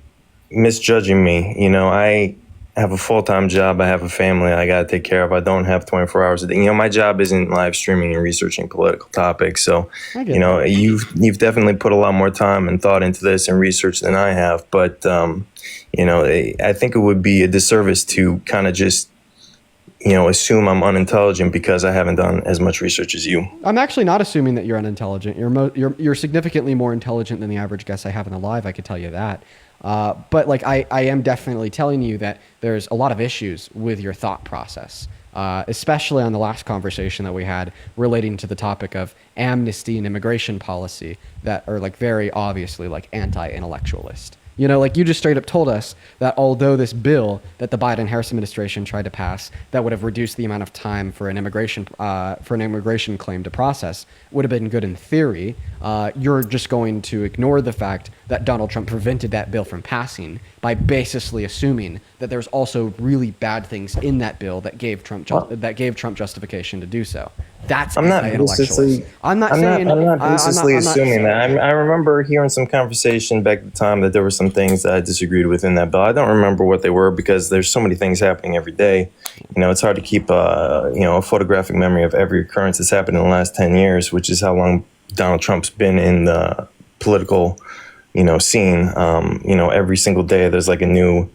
misjudging me. I have a full-time job. I have a family I got to take care of. I don't have 24 hours a day. My job isn't live streaming and researching political topics. So, you've definitely put a lot more time and thought into this and research than I have. But, I think it would be a disservice to kind of just, assume I'm unintelligent because I haven't done as much research as you. I'm actually not assuming that you're unintelligent. You're significantly more intelligent than the average guest I have in the live. I could tell you that. But I am definitely telling you that there's a lot of issues with your thought process, especially on the last conversation that we had relating to the topic of amnesty and immigration policy that are very obviously anti-intellectualist. You just straight up told us that although this bill that the Biden-Harris administration tried to pass that would have reduced the amount of time for an immigration claim to process would have been good in theory, you're just going to ignore the fact that Donald Trump prevented that bill from passing by basically assuming that there's also really bad things in that bill that gave Trump justification to do so. That's I'm not basically assuming that. I remember hearing some conversation back at the time that there were some things that I disagreed with in that bill. I don't remember what they were because there's so many things happening every day. It's hard to keep a photographic memory of every occurrence that's happened in the last 10 years, which is how long Donald Trump's been in the political scene. Every single day there's a new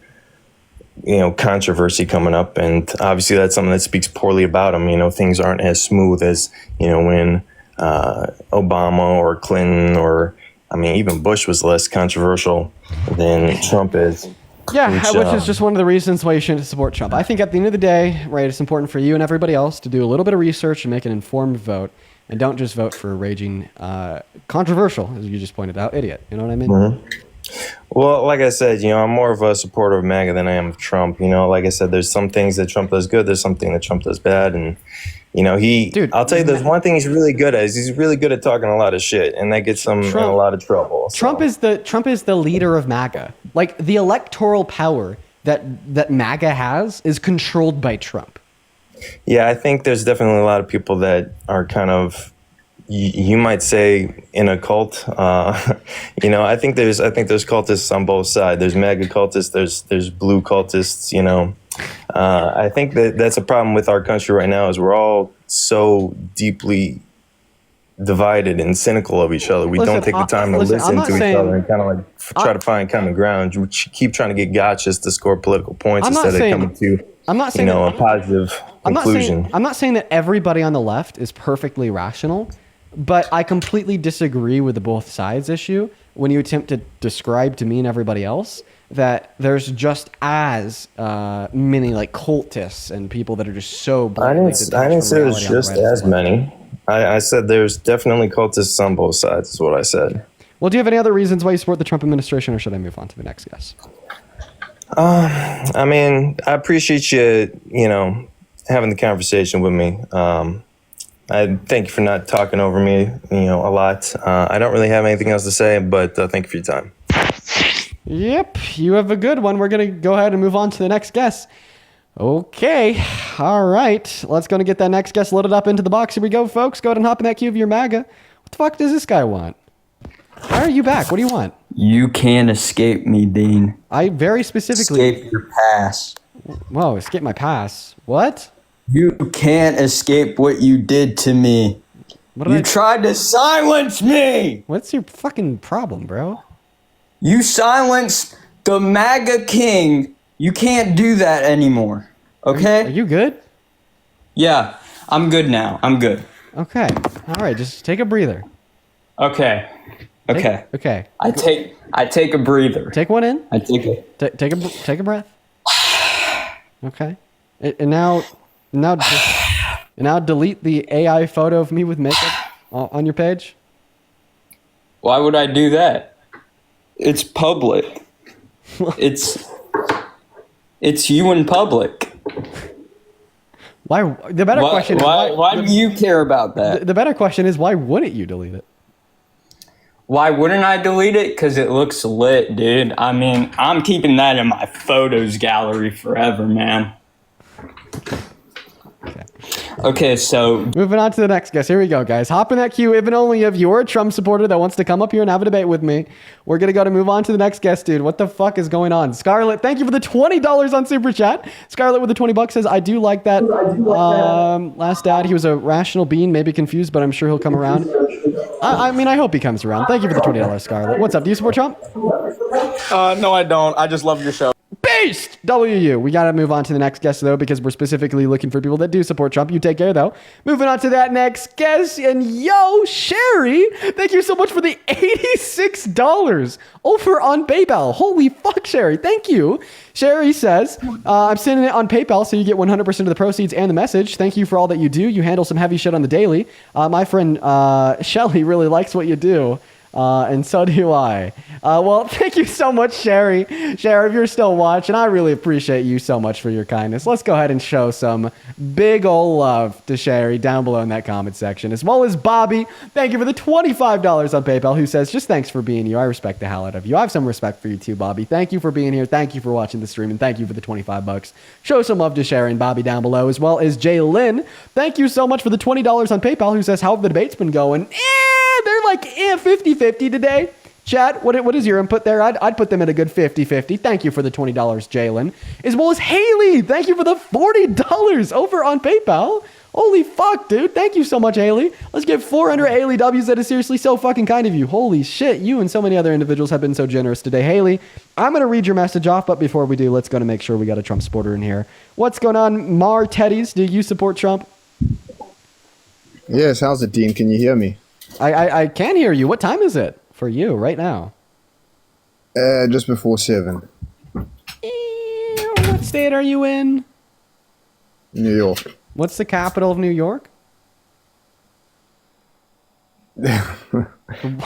controversy coming up, and obviously that's something that speaks poorly about him. Things aren't as smooth as when Obama or Clinton or even Bush was less controversial than Trump is. Yeah, which is just one of the reasons why you shouldn't support Trump. I think at the end of the day, right, it's important for you and everybody else to do a little bit of research and make an informed vote, and don't just vote for a raging, controversial, as you just pointed out, idiot. You know what I mean? Mm-hmm. Well, like I said, I'm more of a supporter of MAGA than I am of Trump. Like I said, there's some things that Trump does good. There's something that Trump does bad. And, I'll tell you, there's one thing he's really good at. He's really good at talking a lot of shit, and that gets him in a lot of trouble. So. Trump is the leader of MAGA. The electoral power that MAGA has is controlled by Trump. Yeah, I think there's definitely a lot of people that are kind of, you might say, in a cult. I think there's cultists on both sides. There's MAGA cultists. There's blue cultists. I think that's a problem with our country right now. Is we're all so deeply divided and cynical of each other. We don't take the time to listen to each other and kind of try to find common ground. We keep trying to get gotchas to score political points instead of coming to a positive conclusion. I'm not saying that everybody on the left is perfectly rational. But I completely disagree with the both sides issue when you attempt to describe to me and everybody else that there's just as many cultists and people that are just so blatantly detached I didn't from say there's reality on the just right as many. I said there's definitely cultists on both sides is what I said. Well, do you have any other reasons why you support the Trump administration, or should I move on to the next guest? I mean, I appreciate you, having the conversation with me. I thank you for not talking over me, a lot. I don't really have anything else to say, but thank you for your time. Yep, you have a good one. We're going to go ahead and move on to the next guest. Okay, all right. Let's go and get that next guest loaded up into the box. Here we go, folks. Go ahead and hop in that queue of your MAGA. What the fuck does this guy want? Why are you back? What do you want? You can't escape me, Dean. I very specifically... Escape your past. Whoa, escape my past. What? You can't escape what you did to me. You tried to silence me! What's your fucking problem, bro? You silenced the MAGA king. You can't do that anymore. Okay? Are you good? Yeah, I'm good now. I'm good. Okay. All right, just take a breather. Okay. Okay. Okay. I take a breather. Take one in. I take it. Take a breath. Okay. And now delete the AI photo of me with makeup on your page. Why would I do that? It's public. It's you in public. Why? The better question is why do you care about that? The better question is why wouldn't you delete it? Why wouldn't I delete it? Because it looks lit, dude. I mean, I'm keeping that in my photos gallery forever, man. Okay, so... Moving on to the next guest. Here we go, guys. Hop in that queue, if and only if you're a Trump supporter that wants to come up here and have a debate with me. We're going to go to move on to the next guest, dude. What the fuck is going on? Scarlett, thank you for the $20 on Super Chat. Scarlett with the 20 bucks says, I do like that. Last dad, he was a rational being, maybe confused, but I'm sure he'll come around. I mean, I hope he comes around. Thank you for the $20, Scarlett. What's up? Do you support Trump? No, I don't. I just love your show. Beast! WU. We got to move on to the next guest, though, because we're specifically looking for people that do support Trump. You take care, though. Moving on to that next guest. And yo, Sherry, thank you so much for the $86 over on PayPal. Holy fuck, Sherry. Thank you. Sherry says, I'm sending it on PayPal so you get 100% of the proceeds and the message. Thank you for all that you do. You handle some heavy shit on the daily. My friend Shelly really likes what you do. And so do I. Well, thank you so much, Sherry. Sherry, if you're still watching, I really appreciate you so much for your kindness. Let's go ahead and show some big ol' love to Sherry down below in that comment section, as well as Bobby. Thank you for the $25 on PayPal, who says, just thanks for being you. I respect the hell out of you. I have some respect for you too, Bobby. Thank you for being here. Thank you for watching the stream, and thank you for the 25 bucks. Show some love to Sherry and Bobby down below, as well as Jay Lynn. Thank you so much for the $20 on PayPal, who says, how have the debates been going? They're like 50-50 today. Chat, what is your input there? I'd put them at a good 50-50. Thank you for the $20, Jalen. As well as Haley. Thank you for the $40 over on PayPal. Holy fuck, dude. Thank you so much, Haley. Let's get 400 Haley W's. That is seriously so fucking kind of you. Holy shit. You and so many other individuals have been so generous today. Haley, I'm going to read your message off, but before we do, let's go to make sure we got a Trump supporter in here. What's going on, Mar Teddies? Do you support Trump? Yes, how's it, Dean? Can you hear me? I can hear you. What time is it for you right now? Just before 7. What state are you in? New York. What's the capital of New York?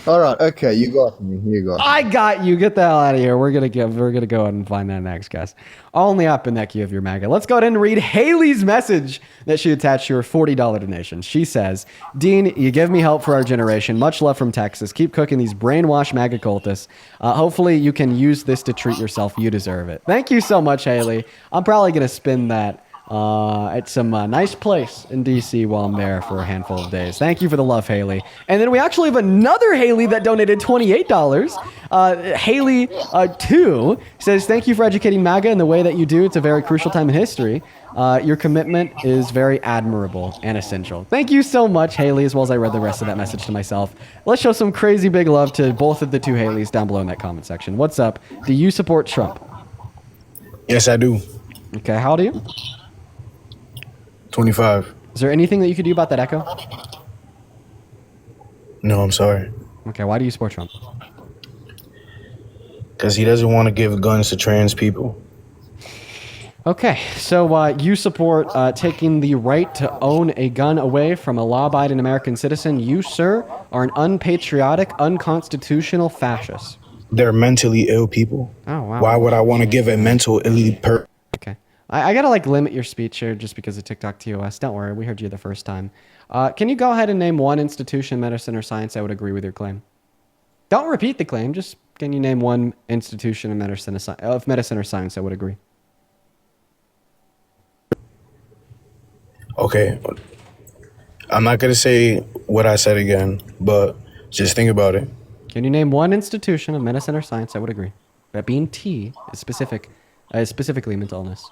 All right. Okay, you got me. I got you. Get the hell out of here. We're gonna go ahead and find that next guest. Only up in that queue of your MAGA. Let's go ahead and read Haley's message that she attached to her $40 donation. She says, Dean, you give me help for our generation. Much love from Texas. Keep cooking these brainwashed MAGA cultists. Hopefully you can use this to treat yourself. You deserve it. Thank you so much, Haley. I'm probably gonna spin that at some nice place in DC while I'm there for a handful of days. Thank you for the love, Haley. And then we actually have another Haley that donated $28. Haley 2 says, thank you for educating MAGA in the way that you do. It's a very crucial time in history. Your commitment is very admirable and essential. Thank you so much, Haley, as well as I read the rest of that message to myself. Let's show some crazy big love to both of the two Haleys down below in that comment section. What's up? Do you support Trump? Yes, I do. Okay, how old are you? 25. Is there anything that you could do about that echo? No, I'm sorry. Okay, why do you support Trump? Because he doesn't want to give guns to trans people. Okay, so you support taking the right to own a gun away from a law-abiding American citizen. You, sir, are an unpatriotic, unconstitutional fascist. They're mentally ill people. Oh, wow. Why would I want to give a mentally Okay. I gotta like limit your speech here just because of TikTok TOS. Don't worry, we heard you the first time. Can you go ahead and name one institution, medicine, or science that would agree with your claim? Don't repeat the claim. Just can you name one institution of medicine or science that would agree? Okay. I'm not going to say what I said again, but just think about it. Can you name one institution of medicine or science that would agree that being T is specifically mental illness?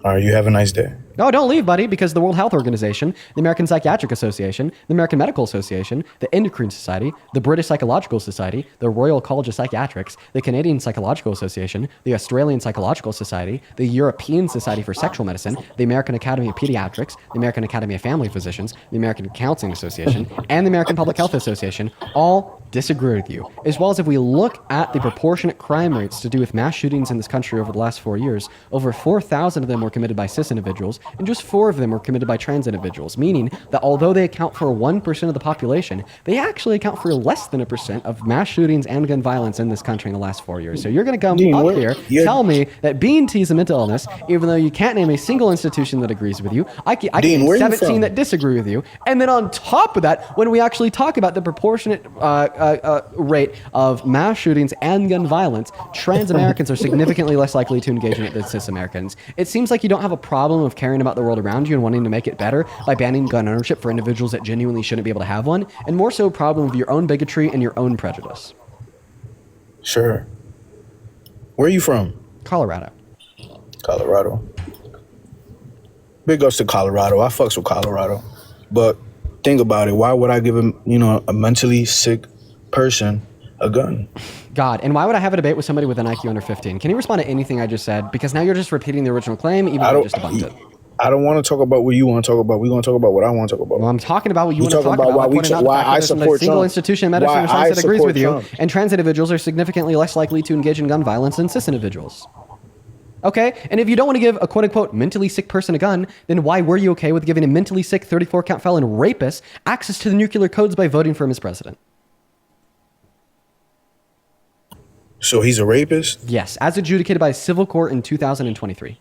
All right, you have a nice day. No, don't leave, buddy, because the World Health Organization, the American Psychiatric Association, the American Medical Association, the Endocrine Society, the British Psychological Society, the Royal College of Psychiatrics, the Canadian Psychological Association, the Australian Psychological Society, the European Society for Sexual Medicine, the American Academy of Pediatrics, the American Academy of Family Physicians, the American Counseling Association, and the American Public Health Association all disagree with you. As well as if we look at the proportionate crime rates to do with mass shootings in this country over the last 4 years, over 4,000 of them were committed by cis individuals, and just 4 of them were committed by trans individuals, meaning that although they account for 1% of the population, they actually account for less than 1% of mass shootings and gun violence in this country in the last 4 years. So you're going to come up here, tell me that B&T is a mental illness, even though you can't name a single institution that agrees with you. I can name 17 that disagree with you. And then on top of that, when we actually talk about the proportionate rate of mass shootings and gun violence, trans Americans are significantly less likely to engage in it than cis Americans. It seems like you don't have a problem of caring about the world around you and wanting to make it better by banning gun ownership for individuals that genuinely shouldn't be able to have one, and more so a problem of your own bigotry and your own prejudice. Sure. Where are you from? Colorado. Colorado. Big ups to Colorado. I fucks with Colorado. But think about it. Why would I give a mentally sick person a gun? God, and why would I have a debate with somebody with an IQ under 15? Can you respond to anything I just said? Because now you're just repeating the original claim, even though I just debunked it. I don't want to talk about what you want to talk about. We're going to talk about what I want to talk about. Well, I'm talking about what you want to talk about. Why I support single Trump. institution, medicine, or science that agrees with you, and trans individuals are significantly less likely to engage in gun violence than cis individuals. Okay, and if you don't want to give a quote-unquote mentally sick person a gun, then why were you okay with giving a mentally sick 34-count felon rapist access to the nuclear codes by voting for him as president? So he's a rapist? Yes, as adjudicated by a civil court in 2023.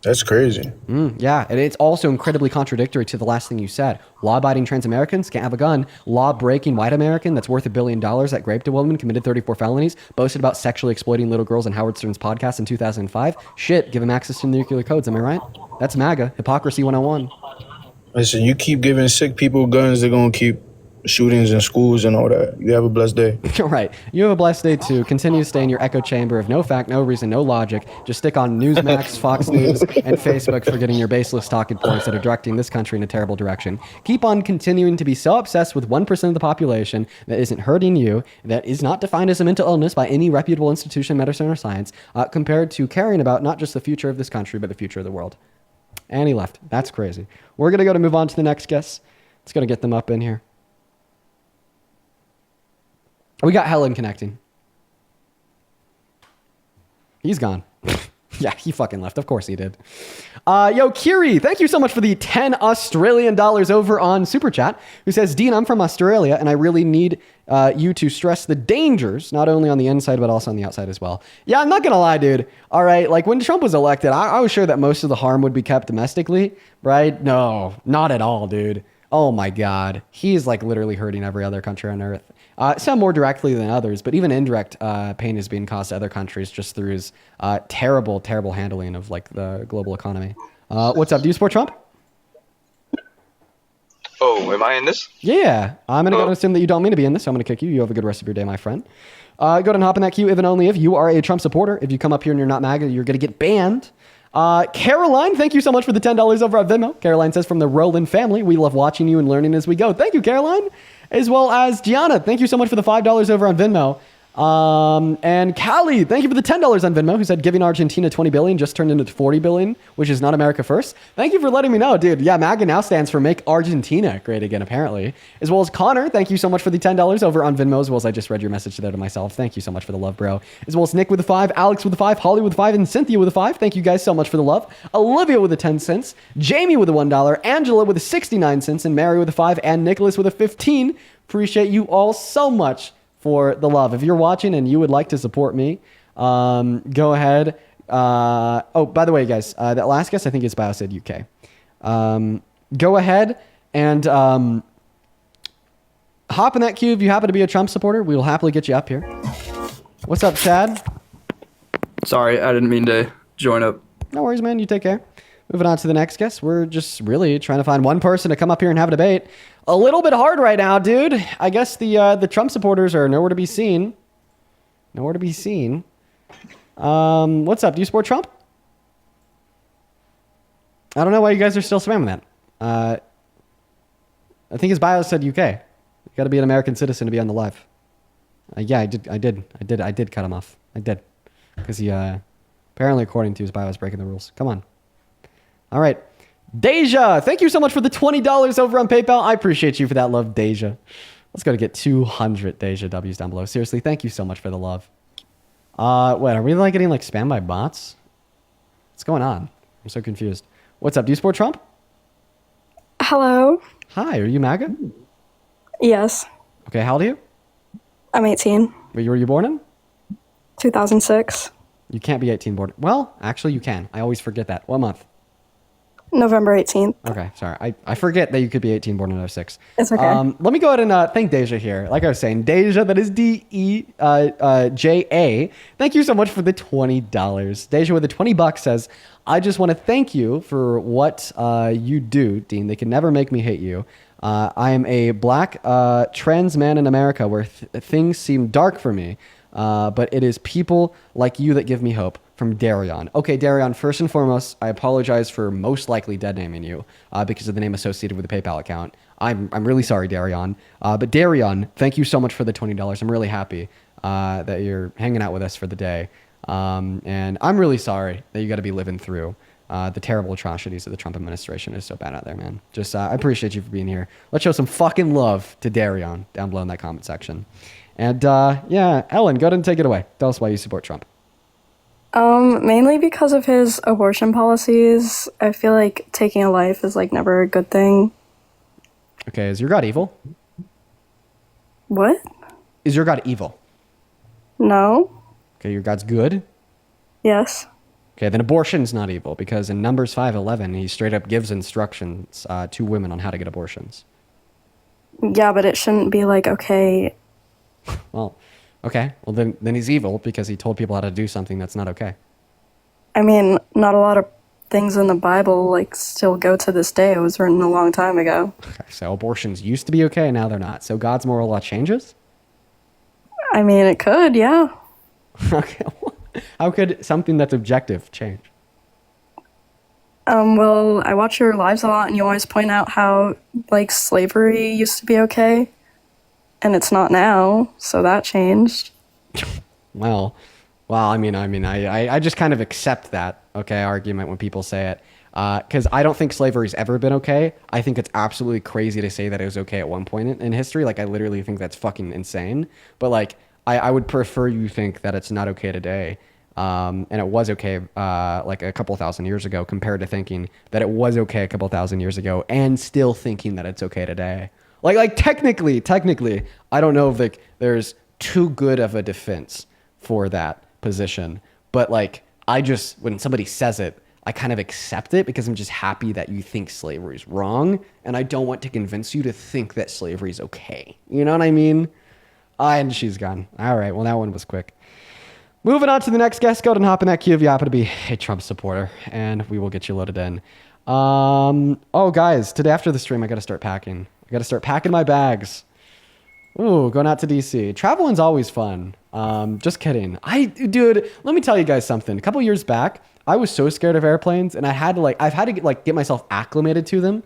That's crazy. Yeah, and it's also incredibly contradictory to the last thing you said. Law-abiding trans Americans can't have a gun. Law-breaking white American that's worth $1 billion that raped a woman, committed 34 felonies, boasted about sexually exploiting little girls on Howard Stern's podcast in 2005. Shit, give him access to the nuclear codes, am I right? That's MAGA, hypocrisy 101. Listen, you keep giving sick people guns, they're going to keep shootings in schools and all that. You have a blessed day. All right. You have a blessed day too. Continue to stay in your echo chamber of no fact, no reason, no logic. Just stick on Newsmax, Fox News, and Facebook for getting your baseless talking points that are directing this country in a terrible direction. Keep on continuing to be so obsessed with 1% of the population that isn't hurting you, that is not defined as a mental illness by any reputable institution, medicine, or science, compared to caring about not just the future of this country, but the future of the world. And he left. That's crazy. We're going to move on to the next guest. It's going to get them up in here. We got Helen connecting. He's gone. Yeah, he fucking left. Of course he did. Yo, Kiri, thank you so much for the 10 Australian dollars over on Super Chat, who says, Dean, I'm from Australia, and I really need you to stress the dangers, not only on the inside, but also on the outside as well. Yeah, I'm not going to lie, dude. All right, like when Trump was elected, I was sure that most of the harm would be kept domestically, right? No, not at all, dude. Oh my God. He's like literally hurting every other country on earth. Some more directly than others, but even indirect pain is being caused to other countries just through his terrible, terrible handling of like the global economy. What's up? Do you support Trump? Oh, am I in this? Yeah. I'm going to go and assume that you don't mean to be in this, so I'm going to kick you. You have a good rest of your day, my friend. Go ahead and hop in that queue, if and only if you are a Trump supporter. If you come up here and you're not MAGA, you're going to get banned. Caroline, thank you so much for the $10 over at Venmo. Caroline says, from the Roland family, we love watching you and learning as we go. Thank you, Caroline. As well as Gianna, thank you so much for the $5 over on Venmo. And Callie, thank you for the $10 on Venmo, who said giving Argentina 20 billion just turned into 40 billion, which is not America first. Thank you for letting me know, dude. Yeah, MAGA now stands for Make Argentina Great Again, apparently. As well as Connor, thank you so much for the $10 over on Venmo, as well as I just read your message there to myself. Thank you so much for the love, bro. As well as Nick with the 5, Alex with the 5, Holly with the 5, and Cynthia with the 5. Thank you guys so much for the love. Olivia with the 10 cents, Jamie with the $1, Angela with the 69 cents, and Mary with the 5, and Nicholas with a 15. Appreciate you all so much for the love. If you're watching and you would like to support me, go ahead. Oh, by the way, guys, that last guess I think is Biosid UK. Go ahead and hop in that queue if you happen to be a Trump supporter. We will happily get you up here. What's up, Chad? Sorry, I didn't mean to join up. No worries, man. You take care. Moving on to the next guest. We're just really trying to find one person to come up here and have a debate. A little bit hard right now, dude. I guess the Trump supporters are nowhere to be seen. Nowhere to be seen. What's up? Do you support Trump? I don't know why you guys are still spamming that. I think his bio said UK. You got to be an American citizen to be on the live. Yeah, I did cut him off. I did. Because he, apparently according to his bio, is breaking the rules. Come on. All right. Deja, thank you so much for the $20 over on PayPal. I appreciate you for that love, Deja. Let's go to get 200 Deja W's down below. Seriously, thank you so much for the love. Wait, are we like getting like spammed by bots? What's going on? I'm so confused. What's up? Do you support Trump? Hello. Hi, are you MAGA? Yes. Okay, how old are you? I'm 18. Where were you born in? 2006. You can't be 18 born. Well, actually you can. I always forget that. What month? November 18th. Okay, sorry. I forget that you could be 18 born in 06. It's okay. Let me go ahead and thank Deja here. Like I was saying, Deja, that is DEJA. Thank you so much for the $20. Deja with the $20 says, I just want to thank you for what you do, Dean. They can never make me hate you. I am a black trans man in America where things seem dark for me, but it is people like you that give me hope. From Darion. Okay, Darion, first and foremost, I apologize for most likely dead naming you because of the name associated with the PayPal account. I'm really sorry, Darion. But Darion, thank you so much for the $20. I'm really happy that you're hanging out with us for the day. And I'm really sorry that you got to be living through the terrible atrocities of the Trump administration. Is so bad out there, man. Just I appreciate you for being here. Let's show some fucking love to Darion down below in that comment section. And yeah, Ellen, go ahead and take it away. Tell us why you support Trump. Mainly because of his abortion policies. I feel like taking a life is like never a good thing. Okay, is your God evil? What? Is your God evil? No. Okay, your God's good? Yes. Okay, then abortion's not evil because in Numbers 5:11, he straight up gives instructions to women on how to get abortions. Yeah, but it shouldn't be like, okay. Well, okay. Well, then he's evil because he told people how to do something that's not okay. I mean, not a lot of things in the Bible like still go to this day. It was written a long time ago. Okay, so abortions used to be okay, now they're not. So God's moral law changes? I mean, it could, yeah. Okay. How could something that's objective change? Well, I watch your lives a lot, and you always point out how like slavery used to be okay. And it's not now, so that changed. Well, I mean, I just kind of accept that, okay, argument when people say it. Because I don't think slavery's ever been okay. I think it's absolutely crazy to say that it was okay at one point in history. Like, I literally think that's fucking insane. But, like, I would prefer you think that it's not okay today. And it was okay, like, a couple thousand years ago compared to thinking that it was okay a couple thousand years ago and still thinking that it's okay today. Like technically, I don't know if like there's too good of a defense for that position. But like, I just, when somebody says it, I kind of accept it because I'm just happy that you think slavery is wrong. And I don't want to convince you to think that slavery is okay. You know what I mean? And she's gone. All right. Well, that one was quick. Moving on to the next guest. Go ahead and hop in that queue if you happen to be a Trump supporter. And we will get you loaded in. Oh, guys, today after the stream, I got to start packing. I got to start packing my bags. Ooh, going out to DC. Traveling's always fun. Just kidding. Dude, let me tell you guys something. A couple years back, I was so scared of airplanes, and I've had to get myself acclimated to them.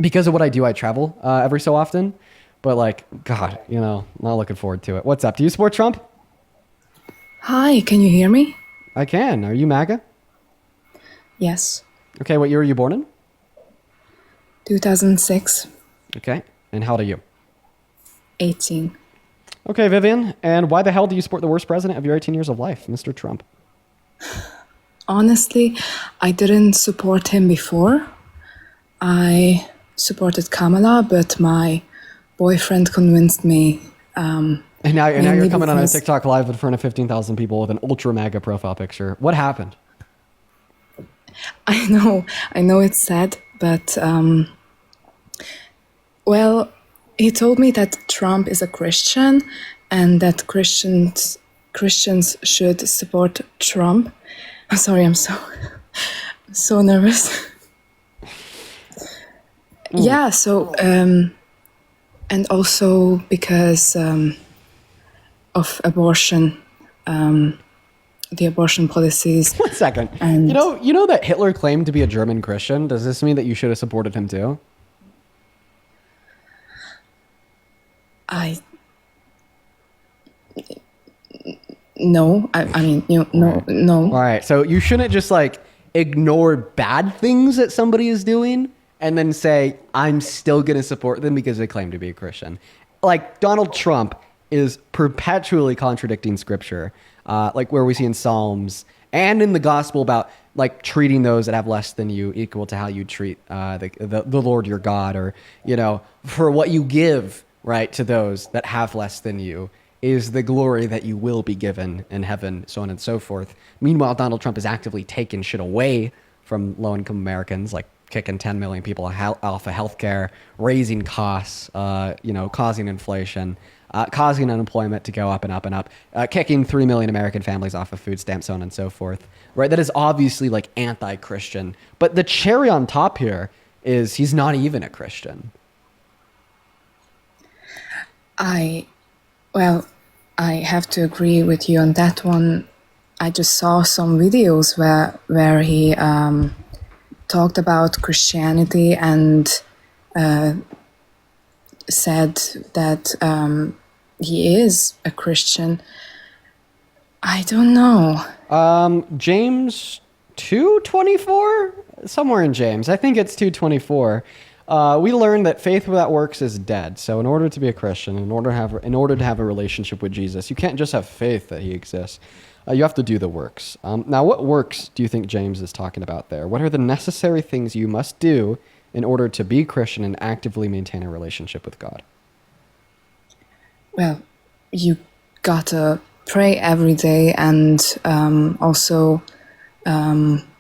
Because of what I do, I travel every so often. But like, God, not looking forward to it. What's up? Do you support Trump? Hi, can you hear me? I can. Are you MAGA? Yes. Okay, what year were you born in? 2006. Okay, and how old are you? 18. Okay, Vivian, and why the hell do you support the worst president of your 18 years of life, Mr. Trump? Honestly, I didn't support him before. I supported Kamala, but my boyfriend convinced me. And now you're coming on a because- TikTok live in front of 15,000 people with an ultra MAGA profile picture. What happened? I know it's sad, but well, he told me that Trump is a Christian and that Christians should support Trump. I'm sorry, I'm so nervous. Yeah, so and also because of abortion, the abortion policies. 1 second. And You know that Hitler claimed to be a German Christian? Does this mean that you should have supported him too? No, I mean, no. All right, so you shouldn't just like ignore bad things that somebody is doing and then say, I'm still going to support them because they claim to be a Christian. Like Donald Trump is perpetually contradicting scripture, like where we see in Psalms and in the gospel about like treating those that have less than you equal to how you treat the Lord your God, or, for what you give, right, to those that have less than you is the glory that you will be given in heaven, so on and so forth. Meanwhile, Donald Trump is actively taking shit away from low-income Americans, like kicking 10 million people off of healthcare, raising costs, causing inflation, causing unemployment to go up and up and up, kicking 3 million American families off of food stamps, so on and so forth. Right? That is obviously like anti-Christian. But the cherry on top here is he's not even a Christian. I have to agree with you on that one. I just saw some videos where he talked about Christianity and said that he is a Christian. I don't know. James 2:24? Somewhere in James. I think it's 2:24. We learned that faith without works is dead. So in order to be a Christian, in order to have a relationship with Jesus, you can't just have faith that he exists. You have to do the works. Now, what works do you think James is talking about there? What are the necessary things you must do in order to be Christian and actively maintain a relationship with God? Well, you gotta pray every day and also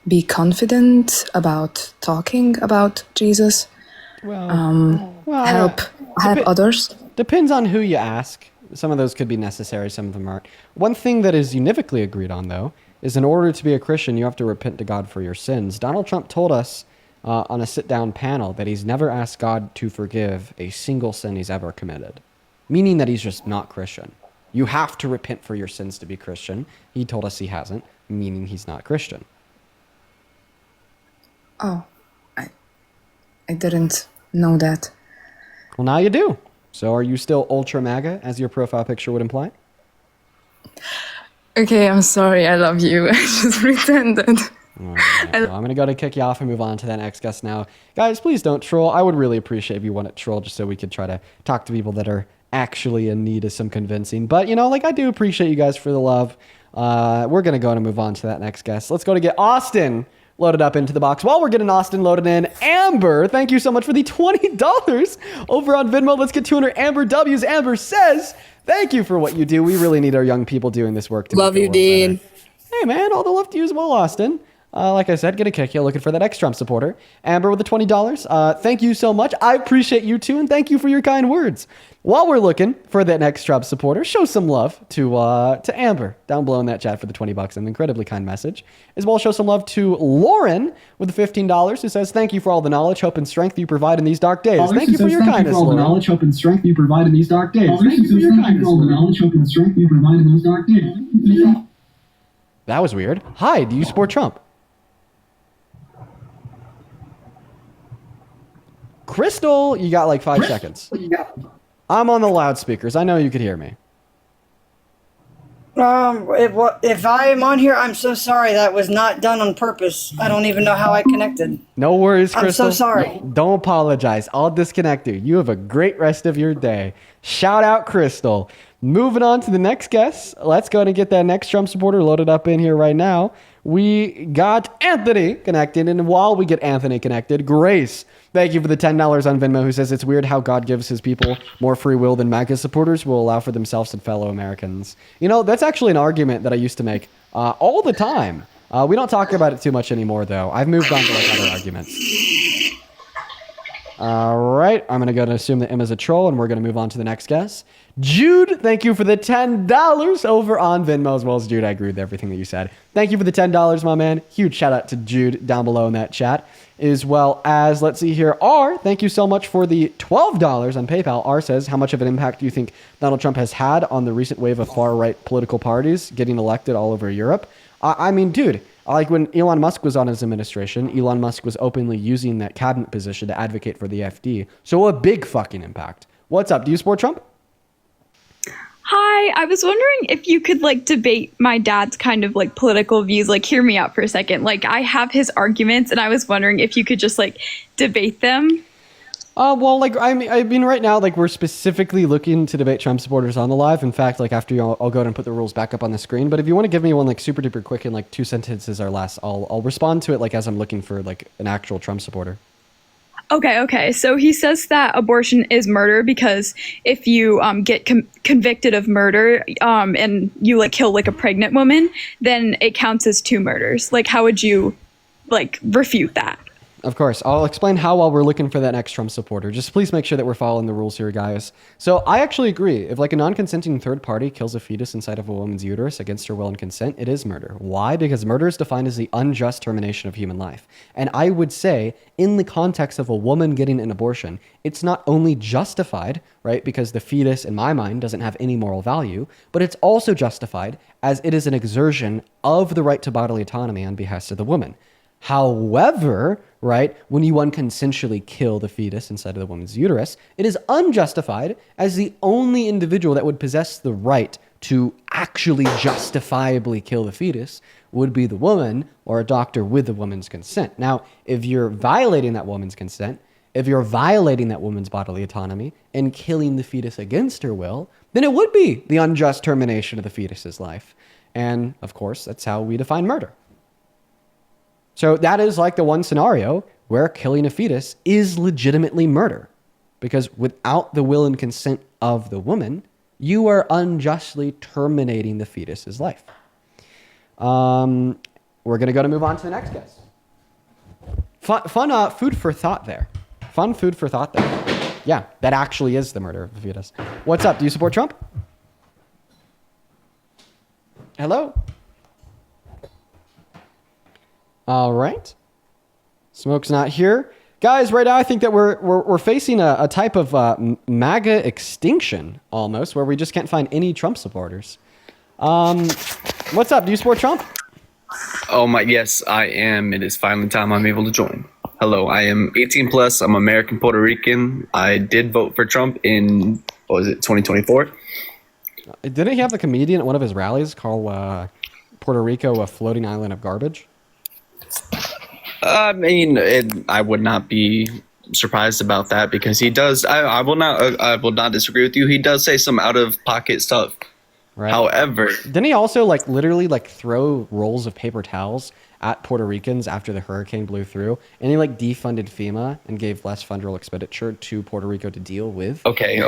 be confident about talking about Jesus. Help others. Depends on who you ask. Some of those could be necessary, some of them aren't. One thing that is univocally agreed on, though, is in order to be a Christian, you have to repent to God for your sins. Donald Trump told us on a sit-down panel that he's never asked God to forgive a single sin he's ever committed, meaning that he's just not Christian. You have to repent for your sins to be Christian. He told us he hasn't, meaning he's not Christian. Oh, I didn't know that. Well, now you do. So are you still ultra MAGA, as your profile picture would imply? Okay, I'm sorry. I love you. I just pretended. All right, well, I'm going to go to kick you off and move on to that next guest now. Guys, please don't troll. I would really appreciate if you want to troll just so we could try to talk to people that are actually in need of some convincing. But, I do appreciate you guys for the love. We're going to go and move on to that next guest. Let's go to get Austin loaded up into the box. While we're getting Austin loaded in, Amber, thank you so much for the $20 over on Venmo. Let's get 200 Amber W's. Amber says, thank you for what you do. We really need our young people doing this work. Love you, Dean. Hey, man, all the love to you as well, Austin. Like I said, get a kick. You're looking for that ex-Trump supporter. Amber with the $20. Thank you so much. I appreciate you too, and thank you for your kind words. While we're looking for that next Trump supporter, show some love to Amber down below in that chat for the $20, an incredibly kind message. As well, show some love to Lauren with the $15, who says, thank you for all the knowledge, hope, and strength you provide in these dark days. Thank you for your kindness, Lauren. Knowledge, hope, and strength you provide in these dark days. Thank you for your kindness, all the knowledge, hope, and strength you provide in these dark days. That was weird. Hi, do you support Trump? Crystal, you got like 5 seconds. I'm on the loudspeakers. I know you could hear me. If I am on here, I'm so sorry. That was not done on purpose. I don't even know how I connected. No worries, I'm Crystal. so sorry. Don't apologize. I'll disconnect you. You have a great rest of your day. Shout out, Crystal. Moving on to the next guest. Let's go ahead and get that next Trump supporter loaded up in here right now. We got Anthony connected. And while we get Anthony connected, Grace, thank you for the $10 on Venmo, who says it's weird how God gives his people more free will than MAGA supporters will allow for themselves and fellow Americans. You know, that's actually an argument that I used to make all the time. We don't talk about it too much anymore, though. I've moved on to like other arguments. All right, I'm going to go and assume that Emma's a troll, and we're going to move on to the next guest. Jude, thank you for the $10 over on Venmo as well as Jude. I agree with everything that you said. Thank you for the $10, my man. Huge shout out to Jude down below in that chat. As well as, let's see here, R, thank you so much for the $12 on PayPal. R says, how much of an impact do you think Donald Trump has had on the recent wave of far-right political parties getting elected all over Europe? I mean, dude, like when Elon Musk was on his administration, Elon Musk was openly using that cabinet position to advocate for the FD. So a big fucking impact. What's up? Do you support Trump? Hi, I was wondering if you could like debate my dad's kind of like political views, like hear me out for a second. Like I have his arguments and I was wondering if you could just like debate them. Well, like, I mean, right now, like, we're specifically looking to debate Trump supporters on the live. In fact, like, after you, I'll go ahead and put the rules back up on the screen. But if you want to give me one, like, super duper quick in, like, 2 sentences or less, I'll respond to it, like, as I'm looking for, like, an actual Trump supporter. Okay. So he says that abortion is murder because if you get convicted of murder and you, like, kill, like, a pregnant woman, then it counts as 2 murders. Like, how would you, like, refute that? Of course. I'll explain how while we're looking for that next Trump supporter. Just please make sure that we're following the rules here, guys. So I actually agree. If like a non-consenting third party kills a fetus inside of a woman's uterus against her will and consent, it is murder. Why? Because murder is defined as the unjust termination of human life. And I would say in the context of a woman getting an abortion, it's not only justified, right? Because the fetus, in my mind, doesn't have any moral value, but it's also justified as it is an exertion of the right to bodily autonomy on behest of the woman. However, right, when you unconsensually kill the fetus inside of the woman's uterus, it is unjustified as the only individual that would possess the right to actually justifiably kill the fetus would be the woman or a doctor with the woman's consent. Now, if you're violating that woman's consent, if you're violating that woman's bodily autonomy and killing the fetus against her will, then it would be the unjust termination of the fetus's life. And of course, that's how we define murder. So that is like the one scenario where killing a fetus is legitimately murder. Because without the will and consent of the woman, you are unjustly terminating the fetus's life. We're going to move on to the next guest. Fun food for thought there. Fun food for thought there. Yeah, that actually is the murder of the fetus. What's up? Do you support Trump? Hello? All right. Smoke's not here. Guys, right now I think that we're facing a type of MAGA extinction almost, where we just can't find any Trump supporters. What's up? Do you support Trump? Oh my, yes, I am. It is finally time I'm able to join. Hello, I am 18 plus. I'm American Puerto Rican. I did vote for Trump in, 2024? Didn't he have a comedian at one of his rallies called Puerto Rico a floating island of garbage? I mean, I would not be surprised about that because he does. I will not disagree with you. He does say some out of pocket stuff. Right. However, didn't he also literally throw rolls of paper towels at Puerto Ricans after the hurricane blew through, and he defunded FEMA and gave less federal expenditure to Puerto Rico to deal with? Okay.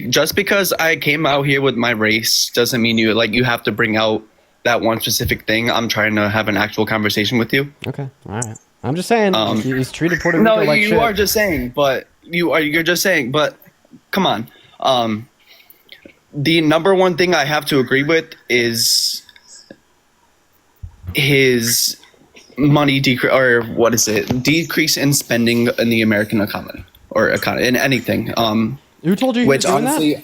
Just because I came out here with my race doesn't mean you have to bring out that one specific thing. I'm trying to have an actual conversation with you. Okay, all right. I'm just saying he's treated Puerto Rico like shit. No, you are just saying, but you're just saying, but come on. The number one thing I have to agree with is his money decrease in spending in the American economy in anything. Who told you? Which honestly,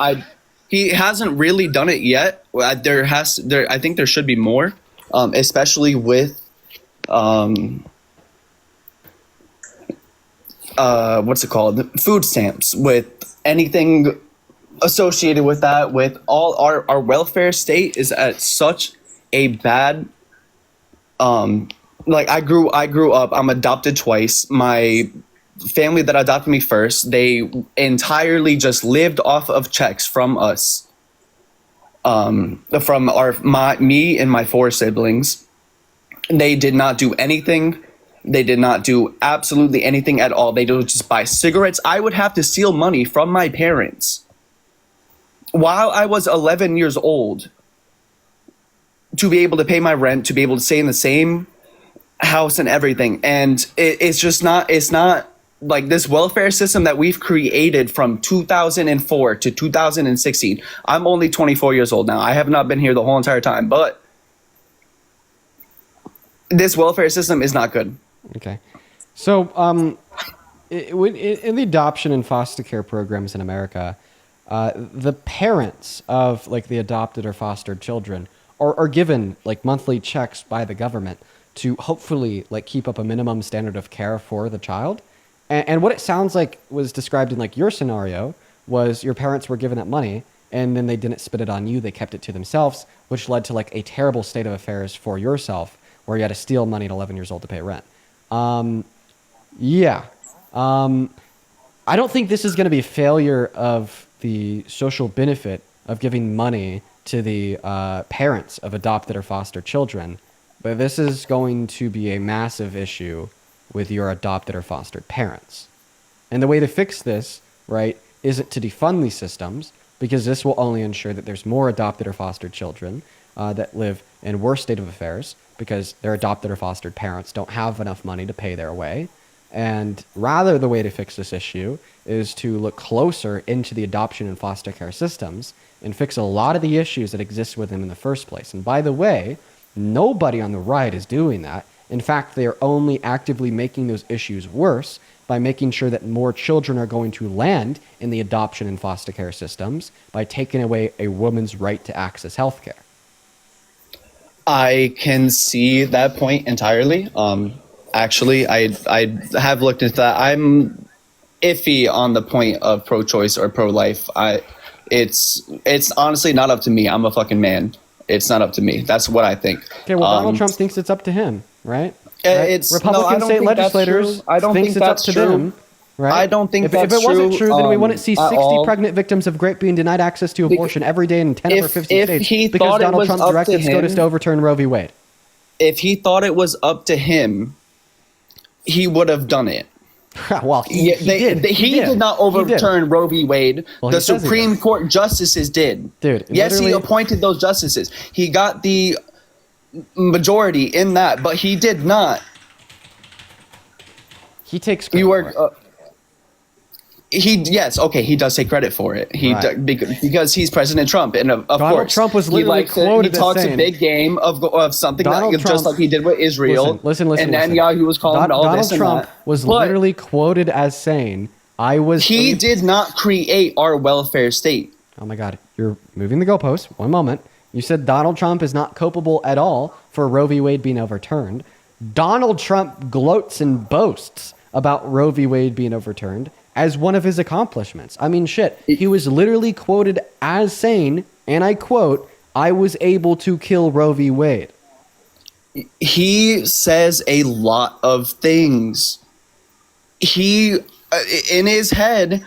he hasn't really done it yet. I think there should be more, especially with what's it called? Food stamps, with anything associated with that, with all our welfare state is at such a bad, like I grew up, I'm adopted twice. My family that adopted me first, they entirely just lived off of checks from us. From me and my 4 siblings. They did not do anything. They did not do absolutely anything at all. They would just buy cigarettes. I would have to steal money from my parents while I was 11 years old to be able to pay my rent, to be able to stay in the same house and everything. And it's not like this welfare system that we've created from 2004 to 2016. I'm only 24 years old now. I have not been here the whole entire time, but this welfare system is not good. Okay. So, in the adoption and foster care programs in America, the parents of like the adopted or fostered children are given like monthly checks by the government to hopefully like keep up a minimum standard of care for the child. And what it sounds like was described in like your scenario was your parents were given that money and then they didn't spit it on you. They kept it to themselves, which led to like a terrible state of affairs for yourself where you had to steal money at 11 years old to pay rent. Yeah. I don't think this is going to be a failure of the social benefit of giving money to the parents of adopted or foster children, but this is going to be a massive issue with your adopted or fostered parents. And the way to fix this, right, isn't to defund these systems, because this will only ensure that there's more adopted or fostered children that live in worse state of affairs because their adopted or fostered parents don't have enough money to pay their way. And rather, the way to fix this issue is to look closer into the adoption and foster care systems and fix a lot of the issues that exist with them in the first place. And by the way, nobody on the right is doing that. In fact, they are only actively making those issues worse by making sure that more children are going to land in the adoption and foster care systems by taking away a woman's right to access healthcare. I can see that point entirely. Actually, I have looked into that. I'm iffy on the point of pro-choice or pro-life. It's honestly not up to me. I'm a fucking man. It's not up to me. That's what I think. Okay, well, Donald Trump thinks it's up to him, right? It's Republican state legislators I don't thinks think it's up that's to true. them, right? I don't think if that's it wasn't true, then we wouldn't see 60 all. pregnant victims of grape being denied access to abortion every day in 10 over 50 if states he because thought it Donald was Trump up to directed SCOTUS him- to overturn Roe v. Wade. If he thought it was up to him, he would have done it. Well, he did not overturn Roe v. Wade. Well, The he says he Supreme did. Court justices did. Dude, yes, he literally- appointed those justices. He got the majority in that, but he did not. He takes credit for it. He does take credit for it. Right. Because he's President Trump, and of Donald course, Trump was he literally likes it. He quoted as talks saying- a big game of something Donald that, just Trump- like he did with Israel. Listen. And Netanyahu was calling all Donald this and Trump that. was But literally quoted as saying, he did not create our welfare state. Oh my God, you're moving the goalpost. One moment. You said Donald Trump is not culpable at all for Roe v. Wade being overturned. Donald Trump gloats and boasts about Roe v. Wade being overturned as one of his accomplishments. I mean, shit. He was literally quoted as saying, and I quote, "I was able to kill Roe v. Wade." He says a lot of things. He, in his head,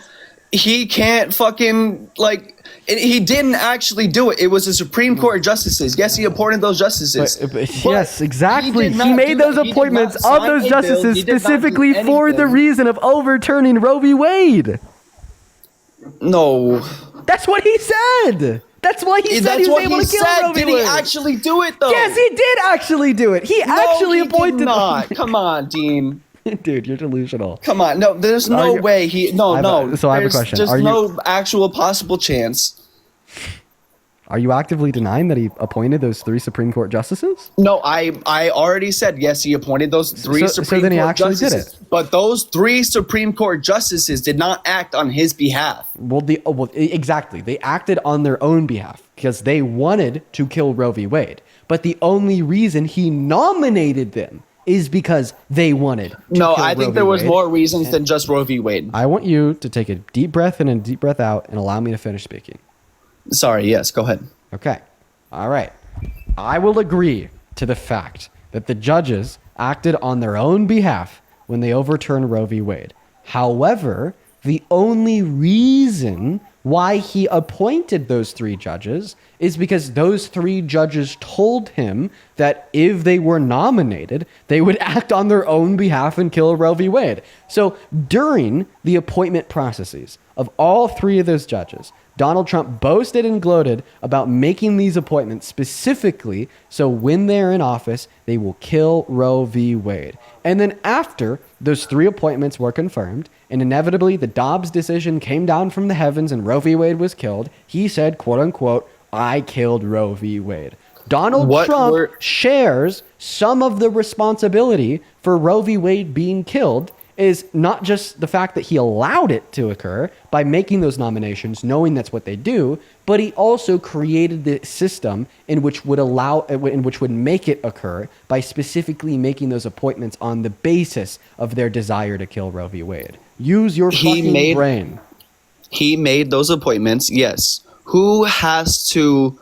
he can't fucking, like, he didn't actually do it. It was the Supreme Court justices. Yes, he appointed those justices. But yes, exactly. did He not made do those that. He did appointments not of sign those a bill. justices He did not do specifically for the anything. reason of overturning Roe v. Wade. No. That's what he said. That's why he said he was able to kill Roe v. Did Wade. he actually do it, though? Yes, he did actually do it. He actually appointed did not. Come on, Dean. Dude, you're delusional. Come on. No, there's no way he... So I have a There's question. just Are you- no actual possible chance. Are you actively denying that he appointed those 3 Supreme Court justices? No, I already said, yes, he appointed those 3 So Supreme then he Court actually did justices. But those 3 Supreme Court justices did not act on his behalf. Well, exactly. They acted on their own behalf because they wanted to kill Roe v. Wade. But the only reason he nominated them is because they wanted to No, kill I Roe think v. there was Wade. more reasons than just Roe v. Wade. I want you to take a deep breath in and a deep breath out and allow me to finish speaking. Sorry, yes, go ahead. Okay. All right. I will agree to the fact that the judges acted on their own behalf when they overturned Roe v. Wade. However, the only reason why he appointed those 3 judges is because those 3 judges told him that if they were nominated, they would act on their own behalf and kill Roe v. Wade. So during the appointment processes of all 3 of those judges, Donald Trump boasted and gloated about making these appointments specifically so when they're in office, they will kill Roe v. Wade. And then after those 3 appointments were confirmed, and inevitably the Dobbs decision came down from the heavens and Roe v. Wade was killed, he said, quote unquote, I killed Roe v. Wade. Donald Trump shares some of the responsibility for Roe v. Wade being killed, is not just the fact that he allowed it to occur by making those nominations, knowing that's what they do, but he also created the system in which would make it occur by specifically making those appointments on the basis of their desire to kill Roe v. Wade. Use your fucking brain. He made those appointments, yes. Who has to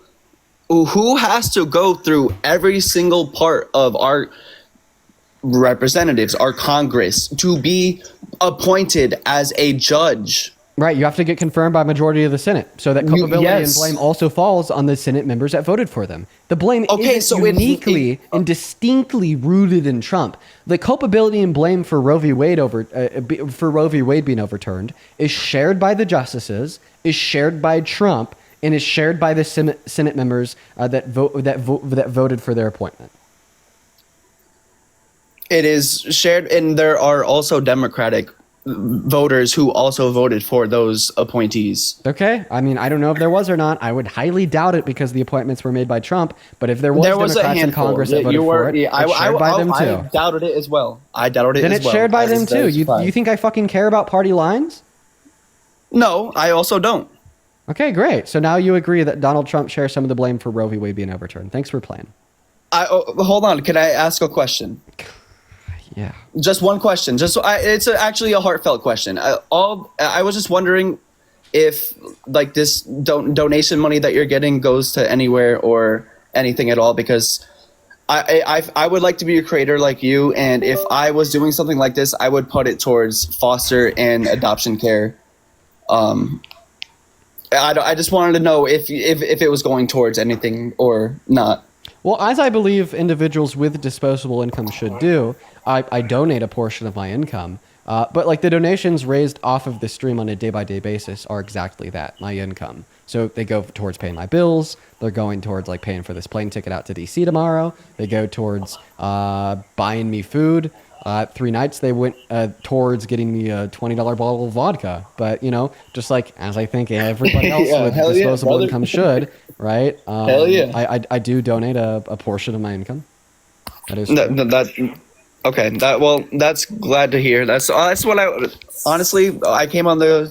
go through every single part of our representatives, our Congress, to be appointed as a judge? Right, you have to get confirmed by majority of the Senate, so that culpability and blame also falls on the Senate members that voted for them. The blame isn't uniquely and distinctly rooted in Trump. The culpability and blame for Roe v. Wade being overturned is shared by the justices, is shared by Trump, and is shared by the Senate members that voted for their appointment. It is shared, and there are also Democratic voters who also voted for those appointees. Okay, I mean, I don't know if there was or not. I would highly doubt it because the appointments were made by Trump. But if there was Democrats in Congress that voted for it, it's shared by them too. I doubted it as well. I doubted it then as well. Then it's shared by them too. You think I fucking care about party lines? No, I also don't. Okay, great. So now you agree that Donald Trump shares some of the blame for Roe v. Wade being overturned. Thanks for playing. Hold on. Can I ask a question? Yeah. Just one question. It's actually a heartfelt question. I was just wondering if like this donation money that you're getting goes to anywhere or anything at all, because I would like to be a creator like you, and if I was doing something like this, I would put it towards foster and adoption care. I just wanted to know if it was going towards anything or not. Well, as I believe individuals with disposable income should do, I donate a portion of my income. But like the donations raised off of the stream on a day-by-day basis are exactly that, my income. So they go towards paying my bills. They're going towards like paying for this plane ticket out to DC tomorrow. They go towards buying me food. 3 nights they went towards getting me a $20 bottle of vodka. But, you know, just like as I think everybody else with disposable income should, right? Hell yeah. I do donate a portion of my income. That is okay. That's glad to hear. That's what I came on the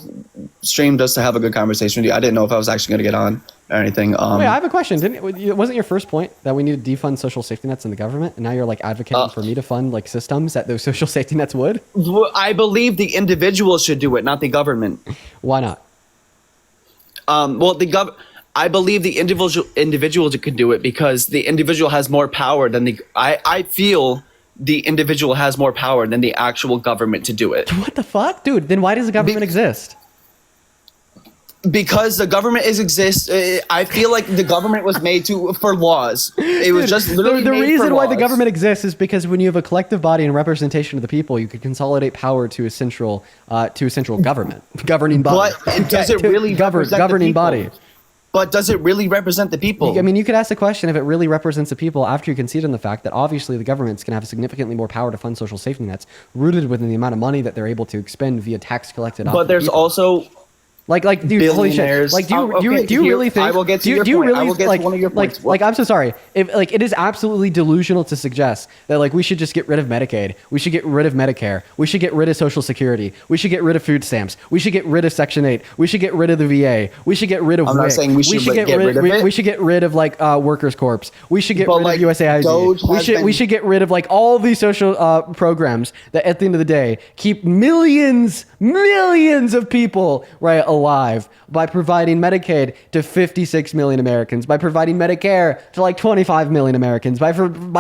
stream just to have a good conversation with you. I didn't know if I was actually going to get on or anything. Wait, I have a question. Wasn't your first point that we need to defund social safety nets in the government, and now you're like advocating for me to fund like systems that those social safety nets would? I believe the individual should do it, not the government. Why not? I believe the individual can do it because the individual has more power than I feel the individual has more power than the actual government to do it. What the fuck? Dude, then why does the government exist? Because the government exists. I feel like the government was made for laws. It was just literally the made reason for why laws. the government exists is because when you have a collective body and representation of the people, you could consolidate power to a central government, governing body. But does it really represent governing the people? body? But does it really represent the people? I mean, you could ask the question if it really represents the people after you concede on the fact that obviously the government's going to have significantly more power to fund social safety nets rooted within the amount of money that they're able to expend via tax collected. But there's also Like, dude, holy shit. Billionaires. Like, do you Here, really think? I will get to do your you point. really I will get like, to one of your points. like, I'm so sorry. If like, it is absolutely delusional to suggest that like we should just get rid of Medicaid, we should get rid of Medicare, we should get rid of Social Security, we should get rid of food stamps, we should get rid of Section 8, we should get rid of the VA, we should get rid of. I'm not WIC. saying we should get rid of it. We should get rid of like Workers Corps. We should get rid like, of USAID. Doge We has should been- should get rid of like all these social programs that at the end of the day keep millions of people right alive by providing Medicaid to 56 million Americans, by providing Medicare to like 25 million Americans, by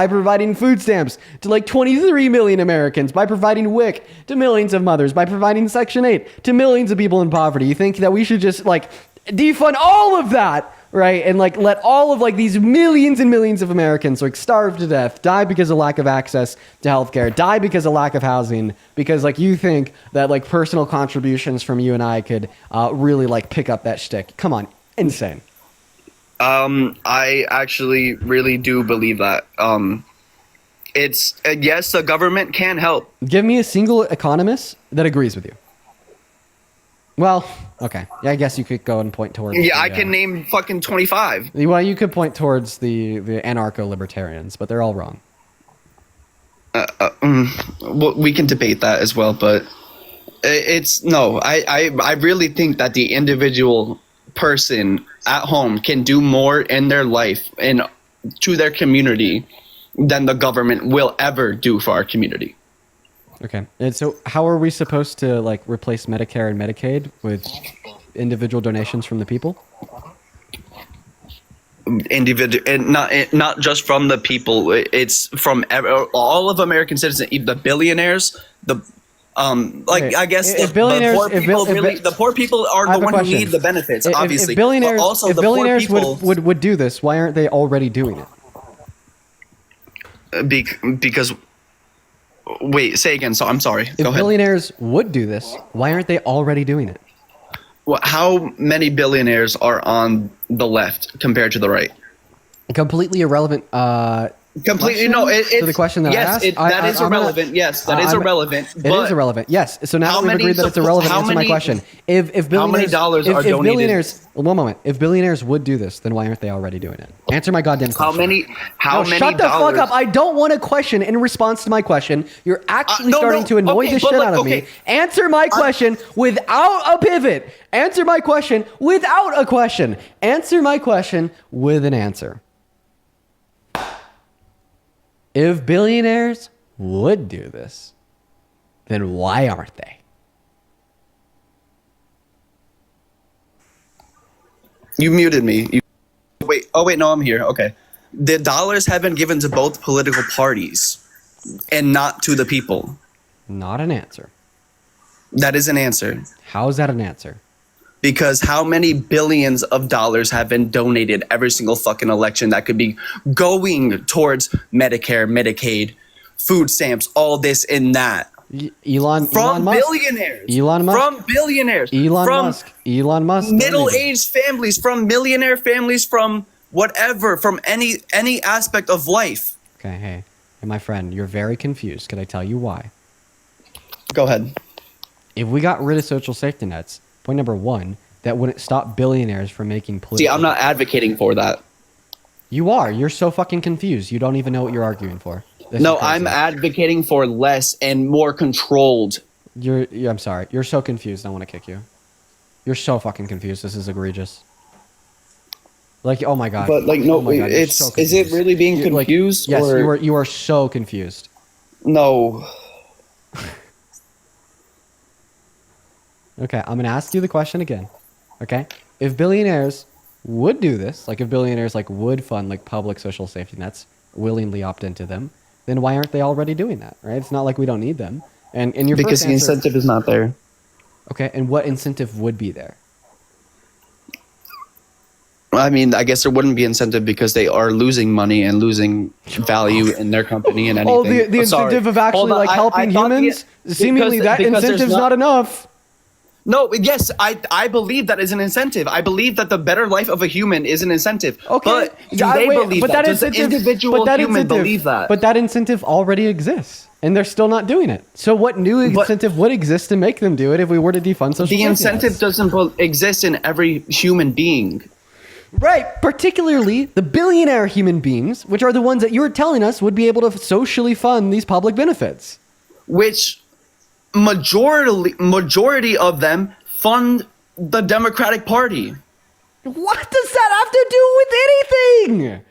providing food stamps to like 23 million Americans, by providing WIC to millions of mothers, by providing Section 8 to millions of people in poverty. You think that we should just like defund all of that, right? And like let all of like these millions and millions of Americans like starve to death, die because of lack of access to healthcare, die because of lack of housing, because like you think that like personal contributions from you and I could really like pick up that shtick. Come on, insane. I actually really do believe that. It's yes, the government can help. Give me a single economist that agrees with you. Well, okay. Yeah, I guess you could go and point towards. Yeah, I can name fucking 25. Well, you could point towards the anarcho-libertarians, but they're all wrong. Well, we can debate that as well, but it's no. I really think that the individual person at home can do more in their life and to their community than the government will ever do for our community. Okay. And so how are we supposed to like replace Medicare and Medicaid with individual donations from the people? Individual, and not just from the people. It's from all of American citizens, the billionaires, the like Okay, I guess if the billionaires- poor if people bill- if really, bi- the poor people are I the have a one who question. need the benefits, obviously. If billionaires, but also if the billionaires poor people, would do this, why aren't they already doing it? Because wait, say again. So I'm sorry. If Go ahead. billionaires would do this, why aren't they already doing it? Well, how many billionaires are on the left compared to the right? Completely irrelevant. Completely question no. To the question that I asked. That is irrelevant. Yes, that is irrelevant. It is irrelevant. Yes. So now that we've agreed that it's irrelevant, answer my question. If billionaires, how many dollars are if donated? Billionaires, one moment. If billionaires would do this, then why aren't they already doing it? Answer my goddamn question. How many Shut the dollars? fuck up. I don't want a question in response to my question. You're actually No, starting no, to annoy okay, the but shit look, out of okay. me. Answer my question without a pivot. Answer my question without a question. Answer my question with an answer. If billionaires would do this, then why aren't they? You muted me. Wait. Oh wait. No, I'm here. Okay. The dollars have been given to both political parties, and not to the people. Not an answer. That is an answer. How is that an answer? Because how many billions of dollars have been donated every single fucking election that could be going towards Medicare, Medicaid, food stamps, all this and that. Elon From Musk. billionaires. Elon Musk. From billionaires. Elon from Musk. Elon Musk. middle-aged families, from millionaire families, from whatever, from any aspect of life. Okay, hey, my friend, you're very confused. Could I tell you why? Go ahead. If we got rid of social safety nets, point number one, that wouldn't stop billionaires from making political. See, I'm not advocating for that. You are. You're so fucking confused. You don't even know what you're arguing for. This No, is crazy. I'm advocating for less and more controlled. I'm sorry. You're so confused. I want to kick you. You're so fucking confused. This is egregious. Like, oh my god. But like, no, Oh my God, you're it's so is it confused. really being You're, like, confused? yes, or? you are so confused. No. Okay, I'm gonna ask you the question again. Okay, if billionaires would do this, like if billionaires like would fund like public social safety nets, willingly opt into them, then why aren't they already doing that? Right? It's not like we don't need them. And your Because first the answer, incentive is not there. Okay, and what incentive would be there? I mean, I guess there wouldn't be incentive because they are losing money and losing value in their company and anything. Oh, the Oh, sorry. incentive of actually Hold on, like I helping thought humans? Seemingly that because there's incentive's not enough. No, yes, I believe that is an incentive. I believe that the better life of a human is an incentive. Okay, But do they believe that? Does the individual human believe that? But that incentive already exists, and they're still not doing it. So what new incentive would exist to make them do it if we were to defund social The safety incentive nets? doesn't exist in every human being. Right, particularly the billionaire human beings, which are the ones that you were telling us would be able to socially fund these public benefits. Which majority of them fund the Democratic Party. What does that have to do with anything?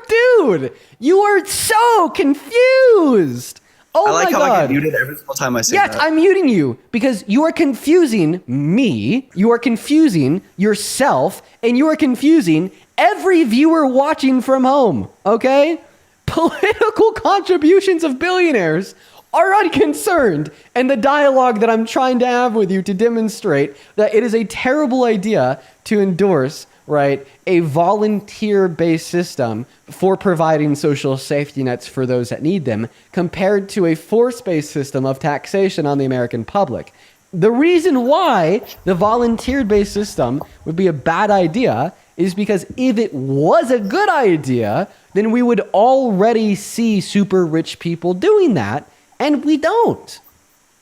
Dude, you are so confused. Oh I like my how God. I get muted every single time I say Yes, that. I'm muting you because you are confusing me, you are confusing yourself, and you are confusing every viewer watching from home, okay? Political contributions of billionaires are unconcerned, and the dialogue that I'm trying to have with you to demonstrate that it is a terrible idea to endorse, right, a volunteer-based system for providing social safety nets for those that need them, compared to a force-based system of taxation on the American public. The reason why the volunteer-based system would be a bad idea is because if it was a good idea, then we would already see super rich people doing that, and we don't.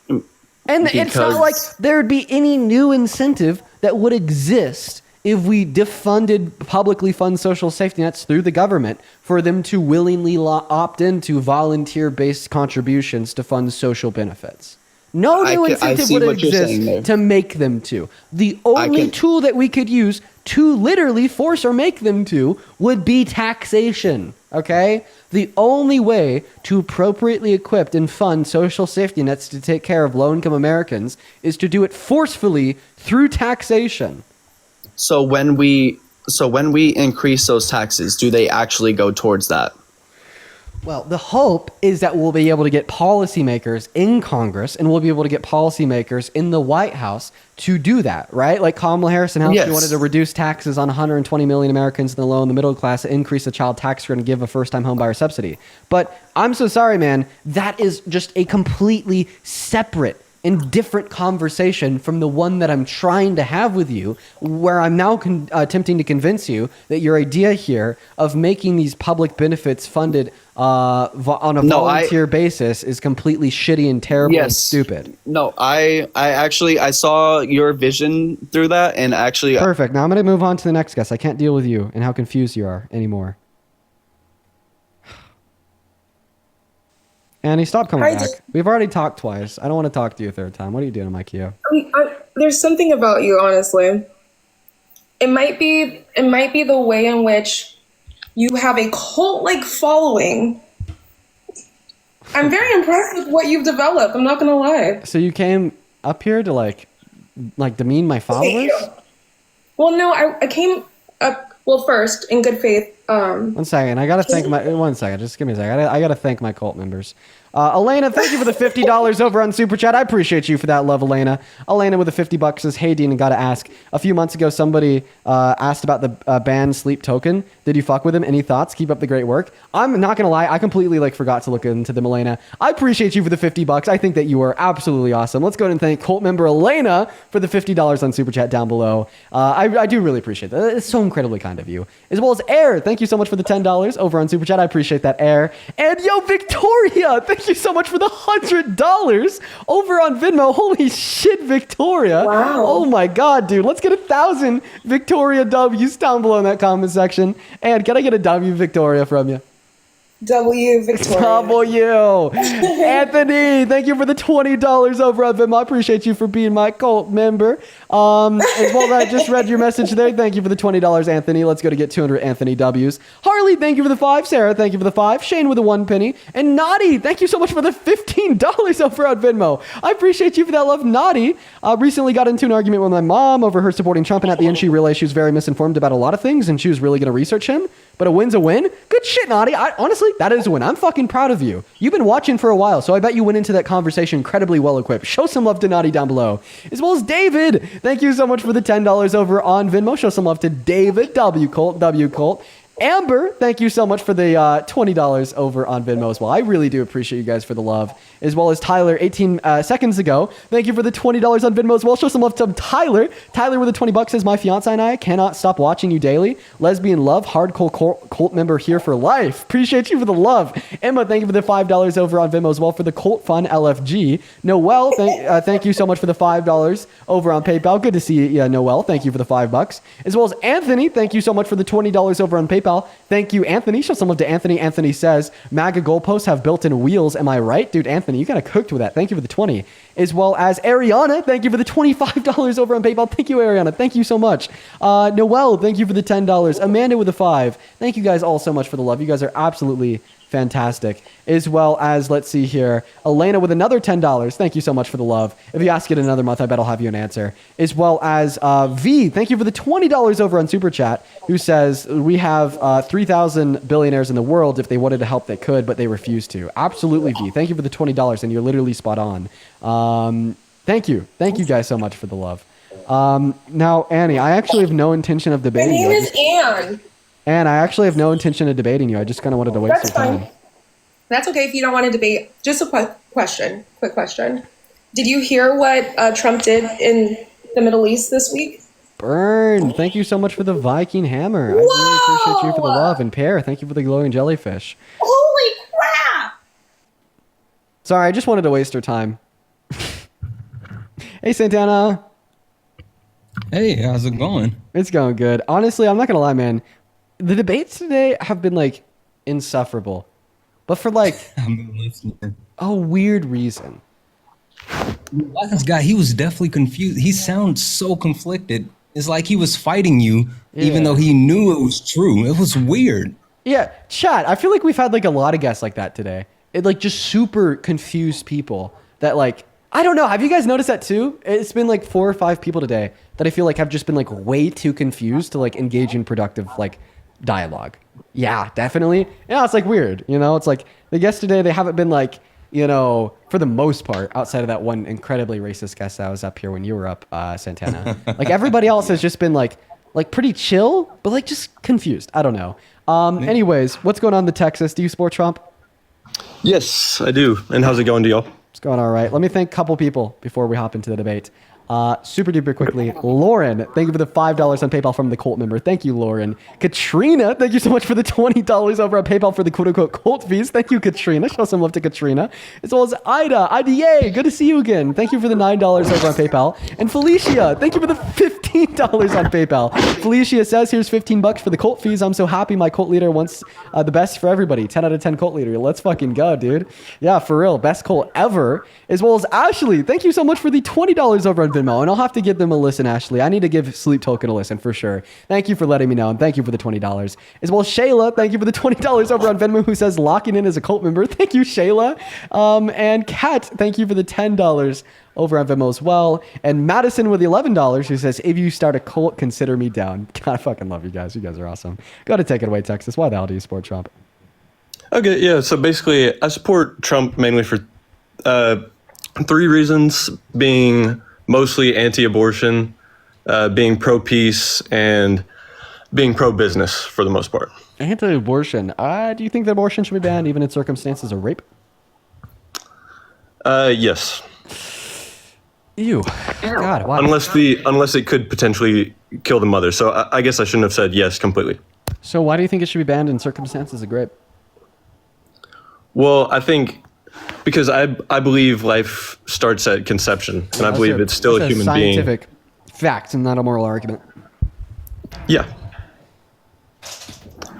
And it's not like there'd be any new incentive that would exist if we defunded publicly fund social safety nets through the government for them to willingly opt into volunteer-based contributions to fund social benefits. No new incentive would exist to make them to. The only tool that we could use to literally force or make them to would be taxation, okay? The only way to appropriately equip and fund social safety nets to take care of low-income Americans is to do it forcefully through taxation. So when we increase those taxes, do they actually go towards that? Well, the hope is that we'll be able to get policymakers in Congress and we'll be able to get policymakers in the White House to do that, right? Like Kamala Harris and how she wanted to reduce taxes on 120 million Americans in the low and the middle class, increase the child tax credit, and give a first-time homebuyer subsidy. But I'm so sorry, man. That is just a completely separate and different conversation from the one that I'm trying to have with you, where I'm now attempting to convince you that your idea here of making these public benefits funded on a volunteer basis is completely shitty and terrible and stupid. No, I saw your vision through that, and actually... Perfect. Now I'm going to move on to the next guest. I can't deal with you and how confused you are anymore. Annie, stop coming back. We've already talked twice. I don't want to talk to you a third time. What are you doing, Mikio? There's something about you, honestly. It might be the way in which you have a cult-like following. I'm very impressed with what you've developed. I'm not gonna lie. So you came up here to like demean my followers? Well, no, I came up. Well, first in good faith. 1 second. I gotta thank my 1 second. Just give me a second. I gotta thank my cult members. Elena, thank you for the $50 over on Super Chat. I appreciate you for that love, Elena. Elena with the $50 says, "Hey, Dean, gotta ask. A few months ago, somebody asked about the band Sleep Token. Did you fuck with him? Any thoughts? Keep up the great work." I'm not gonna lie. I completely forgot to look into them, Elena. I appreciate you for the $50. I think that you are absolutely awesome. Let's go ahead and thank cult member Elena for the $50 on Super Chat down below. I do really appreciate that. It's so incredibly kind of you. As well as Air, thank you so much for the $10 over on Super Chat. I appreciate that, Air. And yo, Victoria, thank you so much for the $100 over on Venmo. Holy shit, Victoria. Wow. Oh my God, dude. Let's get 1,000 Victoria W's down below in that comment section. And can I get a W, Victoria, from you? W, Victoria. W. Anthony, thank you for the $20 over on Venmo. I appreciate you for being my cult member. As well as I just read your message there. Thank you for the $20, Anthony. Let's go to get 200 Anthony W's. Harley, thank you for the 5. Sarah, thank you for the 5. Shane with the 1 penny. And Naughty, thank you so much for the $15 over on Venmo. I appreciate you for that love, Naughty. Recently got into an argument with my mom over her supporting Trump, and at the end she realized she was very misinformed about a lot of things, and she was really going to research him. But a win's a win. Good shit, Naughty. Honestly, that is a win. I'm fucking proud of you. You've been watching for a while, so I bet you went into that conversation incredibly well equipped. Show some love to Naughty down below. As well as David. Thank you so much for the $10 over on Venmo. Show some love to David, W Colt. Amber, thank you so much for the $20 over on Venmo as well. I really do appreciate you guys for the love, as well as Tyler 18 seconds ago. Thank you for the $20 on Venmo as well. Show some love to Tyler. Tyler with the $20 says, my fiance and I cannot stop watching you daily. Lesbian love, hardcore cult member here for life. Appreciate you for the love. Emma, thank you for the $5 over on Venmo as well for the Cult Fun LFG. Noel, thank you so much for the $5 over on PayPal. Good to see you, Noel. Thank you for the $5. As well as Anthony, thank you so much for the $20 over on PayPal. Thank you, Anthony. Show some love to Anthony. Anthony says, MAGA goalposts have built-in wheels. Am I right? Dude, Anthony, you kind of cooked with that. Thank you for the 20. As well as Ariana, thank you for the $25 over on PayPal. Thank you, Ariana. Thank you so much. Noel, thank you for the $10. Amanda with the 5. Thank you guys all so much for the love. You guys are absolutely fantastic. As well as, let's see here, Elena with another $10. Thank you so much for the love. If you ask it another month, I bet I'll have you an answer. As well as V, thank you for the $20 over on Super Chat, who says, we have 3,000 billionaires in the world. If they wanted to help, they could, but they refuse to. Absolutely, V. Thank you for the $20, and you're literally spot on. Thank you. Thank you guys so much for the love. Now, Annie, I actually have no intention of debating you. My name is Anne. And I actually have no intention of debating you. I just kind of wanted to waste your time. That's okay if you don't want to debate. Just a quick question. Did you hear what Trump did in the Middle East this week? Burn. Thank you so much for the Viking hammer. I really appreciate you for the love. And Pear, thank you for the glowing jellyfish. Holy crap! Sorry, I just wanted to waste your time. Hey, Santana. Hey, how's it going? It's going good. Honestly, I'm not going to lie, man. The debates today have been, like, insufferable. But for, like, a weird reason. Last guy, he was definitely confused. He sounds so conflicted. It's like he was fighting you, even though he knew it was true. It was weird. Yeah, chat. I feel like we've had, like, a lot of guests like that today. It, like, just super confused people that, like, I don't know. Have you guys noticed that too? It's been like 4 or 5 people today that I feel like have just been like way too confused to like engage in productive like dialogue. Yeah, definitely. Yeah, it's like weird. You know, it's like the guests today, they haven't been like, you know, for the most part, outside of that one incredibly racist guest that was up here when you were up, Santana. Like everybody else has just been like pretty chill, but like just confused. I don't know. Anyways, what's going on in Texas? Do you support Trump? Yes, I do. And how's it going to y'all? It's going all right. Let me thank a couple people before we hop into the debate. Super duper quickly, Lauren, thank you for the $5 on PayPal from the Cult member. Thank you, Lauren. Katrina, thank you so much for the $20 over on PayPal for the quote-unquote cult fees. Thank you, Katrina. Show some love to Katrina. As well as IDA, good to see you again. Thank you for the $9 over on PayPal. And Felicia, thank you for the $15 on PayPal. Felicia says, here's $15 for the cult fees. I'm so happy my cult leader wants the best for everybody. 10 out of 10 cult leader. Let's fucking go, dude. Yeah, for real. Best cult ever. As well as Ashley, thank you so much for the $20 over on Venmo. And I'll have to give them a listen, Ashley. I need to give Sleep Token a listen for sure. Thank you for letting me know, and thank you for the $20. As well as Shayla, thank you for the $20 over on Venmo, who says locking in as a cult member. Thank you, Shayla. And Kat, thank you for the $10 over on Venmo as well. And Madison with the $11, who says, if you start a cult, consider me down. God, I fucking love you guys. You guys are awesome. Go to take it away, Texas. Why the hell do you support Trump? Okay, yeah. So basically, I support Trump mainly for 3 reasons, being mostly anti-abortion, being pro-peace, and being pro-business for the most part. Anti-abortion. Do you think that abortion should be banned even in circumstances of rape? Yes. Ew. God, why? Unless it could potentially kill the mother. So I guess I shouldn't have said yes completely. So why do you think it should be banned in circumstances of rape? Well, I think because I believe life starts at conception, and I believe it's still a human being. Scientific fact and not a moral argument. Yeah.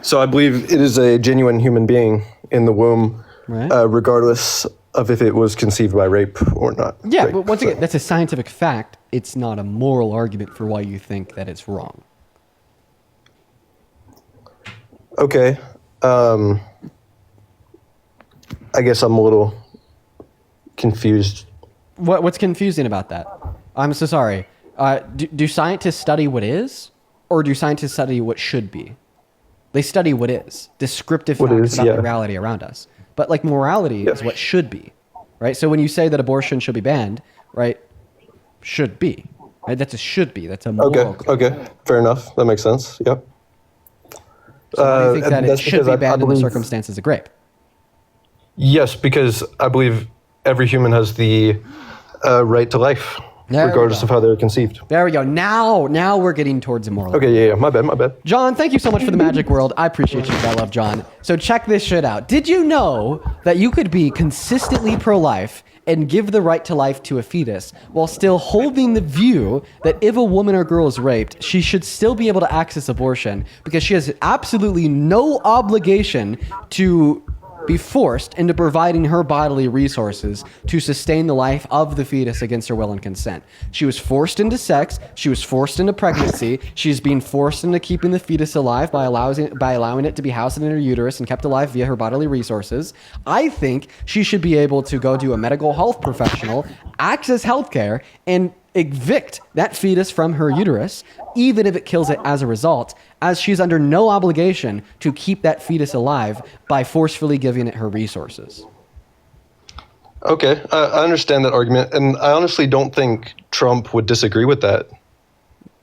So I believe it is a genuine human being in the womb, right? Regardless of if it was conceived by rape or not. Yeah, but once again, that's a scientific fact. It's not a moral argument for why you think that it's wrong. Okay. I guess I'm a little confused. What's confusing about that? I'm so sorry. Do scientists study what is, or do scientists study what should be? They study what is, descriptive facts about the reality around us. But like morality is what should be, right? So when you say that abortion should be banned, right? Should be, right? That's a should be. That's a moral. Okay. Fair enough. That makes sense. Yep. So why do you think that it That's should because be I banned in the believe- circumstances of grape? Yes, because I believe every human has the right to life, There we regardless go. of how they're conceived. There we go. Now we're getting towards a moral. Okay, yeah, my bad. John, thank you so much for the magic world. I appreciate you. I love John. So check this shit out. Did you know that you could be consistently pro-life and give the right to life to a fetus while still holding the view that if a woman or girl is raped, she should still be able to access abortion because she has absolutely no obligation to be forced into providing her bodily resources to sustain the life of the fetus against her will and consent. She was forced into sex. She was forced into pregnancy. She's being forced into keeping the fetus alive by allowing it to be housed in her uterus and kept alive via her bodily resources. I think she should be able to go to a medical health professional, access healthcare, and evict that fetus from her uterus, even if it kills it as a result, as she's under no obligation to keep that fetus alive by forcefully giving it her resources. Okay, I understand that argument, and I honestly don't think Trump would disagree with that.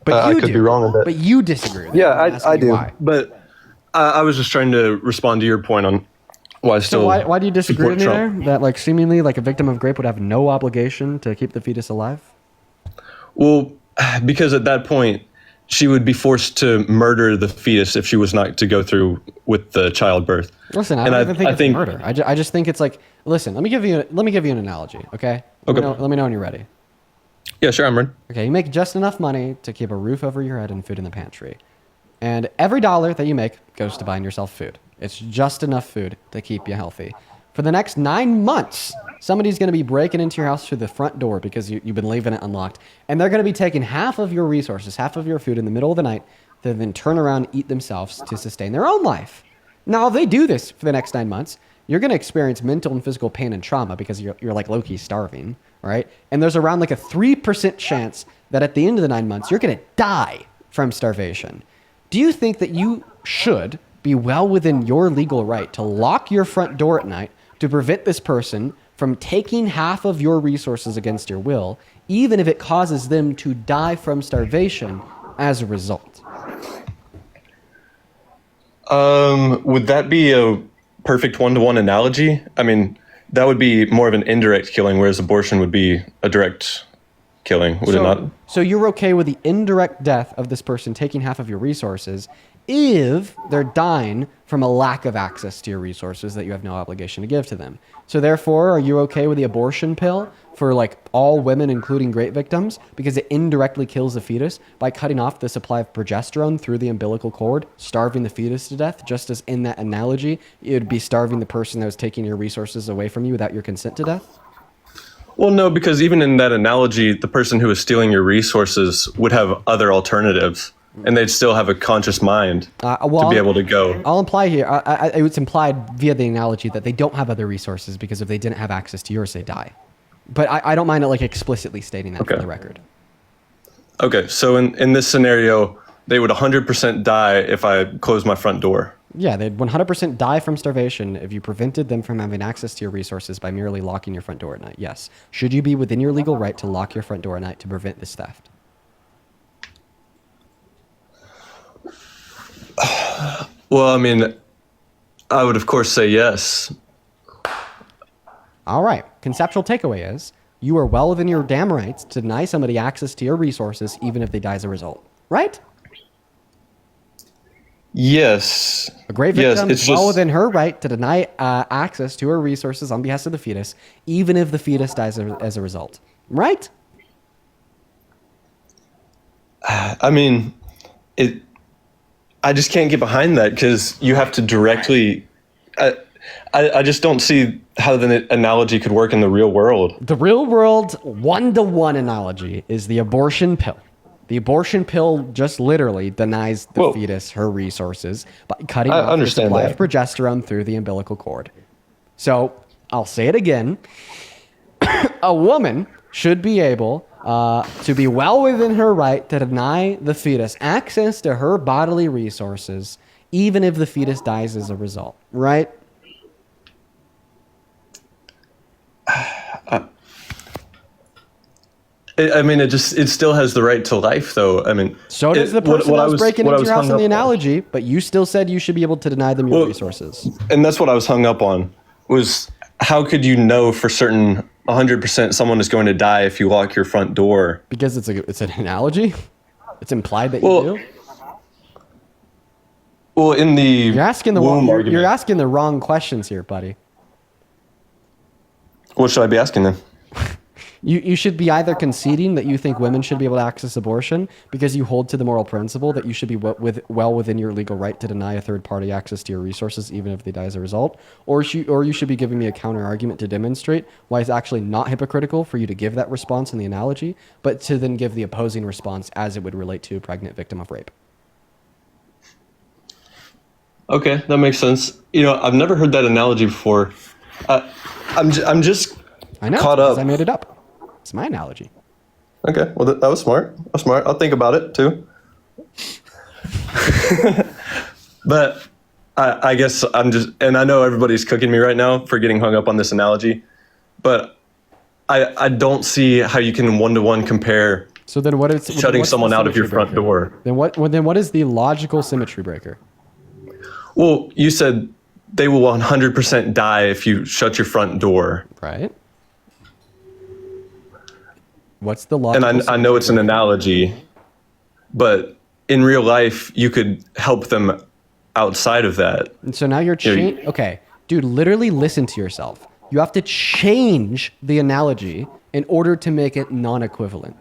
But I you could do. be wrong on that. But you disagree with that. Yeah, I'm asking I you do. why. But I was just trying to respond to your point on why I still So why do you disagree support with me there? Trump. That like seemingly like a victim of rape would have no obligation to keep the fetus alive? Well, because at that point, she would be forced to murder the fetus if she was not to go through with the childbirth. Listen, I And don't even think I it's think- murder. I just think it's like, listen, let me give you an analogy, okay? Let me know when you're ready. Yeah, sure, I'm ready. Okay, you make just enough money to keep a roof over your head and food in the pantry. And every dollar that you make goes to buying yourself food. It's just enough food to keep you healthy. For the next 9 months, somebody's going to be breaking into your house through the front door because you've been leaving it unlocked. And they're going to be taking half of your resources, half of your food in the middle of the night to then turn around and eat themselves to sustain their own life. Now, if they do this for the next 9 months, you're going to experience mental and physical pain and trauma because you're like low-key starving, right? And there's around like a 3% chance that at the end of the 9 months, you're going to die from starvation. Do you think that you should be well within your legal right to lock your front door at night to prevent this person from taking half of your resources against your will, even if it causes them to die from starvation as a result? Would that be a perfect one-to-one analogy? I mean, that would be more of an indirect killing, whereas abortion would be a direct killing, would it not? So you're okay with the indirect death of this person taking half of your resources if they're dying from a lack of access to your resources that you have no obligation to give to them. So therefore, are you okay with the abortion pill for like all women, including rape victims, because it indirectly kills the fetus by cutting off the supply of progesterone through the umbilical cord, starving the fetus to death, just as in that analogy, it would be starving the person that was taking your resources away from you without your consent to death? Well, no, because even in that analogy, the person who is stealing your resources would have other alternatives, and they'd still have a conscious mind to be able to go. I'll imply here, it's implied via the analogy that they don't have other resources because if they didn't have access to yours, they die. But I don't mind it like explicitly stating that for the record. Okay, so in this scenario, they would 100% die if I closed my front door. Yeah, they'd 100% die from starvation if you prevented them from having access to your resources by merely locking your front door at night. Yes. Should you be within your legal right to lock your front door at night to prevent this theft? Well, I mean, I would of course say yes. All right. Conceptual takeaway is you are well within your damn rights to deny somebody access to your resources even if they die as a result. Right? Yes. A great victim is well within her right to deny access to her resources on behalf of the fetus, even if the fetus dies as a result. Right? I mean, I just can't get behind that because you have to directly. I just don't see how the analogy could work in the real world. The real world one-to-one analogy is the abortion pill. The abortion pill just literally denies the fetus her resources by cutting off the supply of progesterone through the umbilical cord. So I'll say it again. A woman should be able to be well within her right to deny the fetus access to her bodily resources, even if the fetus dies as a result, right? I mean, it still has the right to life, though. I mean, So does the person that was breaking into your house in the hung up on. analogy, but you still said you should be able to deny them your resources. And that's what I was hung up on, was how could you know for certain 100% someone is going to die if you lock your front door? Because it's an analogy? It's implied that you do? Well, in the you're asking the womb wrong, argument. you're asking the wrong questions here, buddy. What should I be asking then? You should be either conceding that you think women should be able to access abortion because you hold to the moral principle that you should be well within your legal right to deny a third party access to your resources even if they die as a result, or you should be giving me a counter argument to demonstrate why it's actually not hypocritical for you to give that response in the analogy, but to then give the opposing response as it would relate to a pregnant victim of rape. Okay, that makes sense. You know, I've never heard that analogy before. I'm just caught up. I made it up. It's my analogy. Okay, well, that was smart. That's smart. I'll think about it, too. But I guess I'm just... And I know everybody's cooking me right now for getting hung up on this analogy. But I don't see how you can one-to-one compare so then what is shutting someone out of your front door. Then what is the logical symmetry breaker? Well, you said they will 100% die if you shut your front door. Right. What's the logical And I know it's an analogy, but in real life, you could help them outside of that. And so now you're okay, dude, literally listen to yourself. You have to change the analogy in order to make it non-equivalent.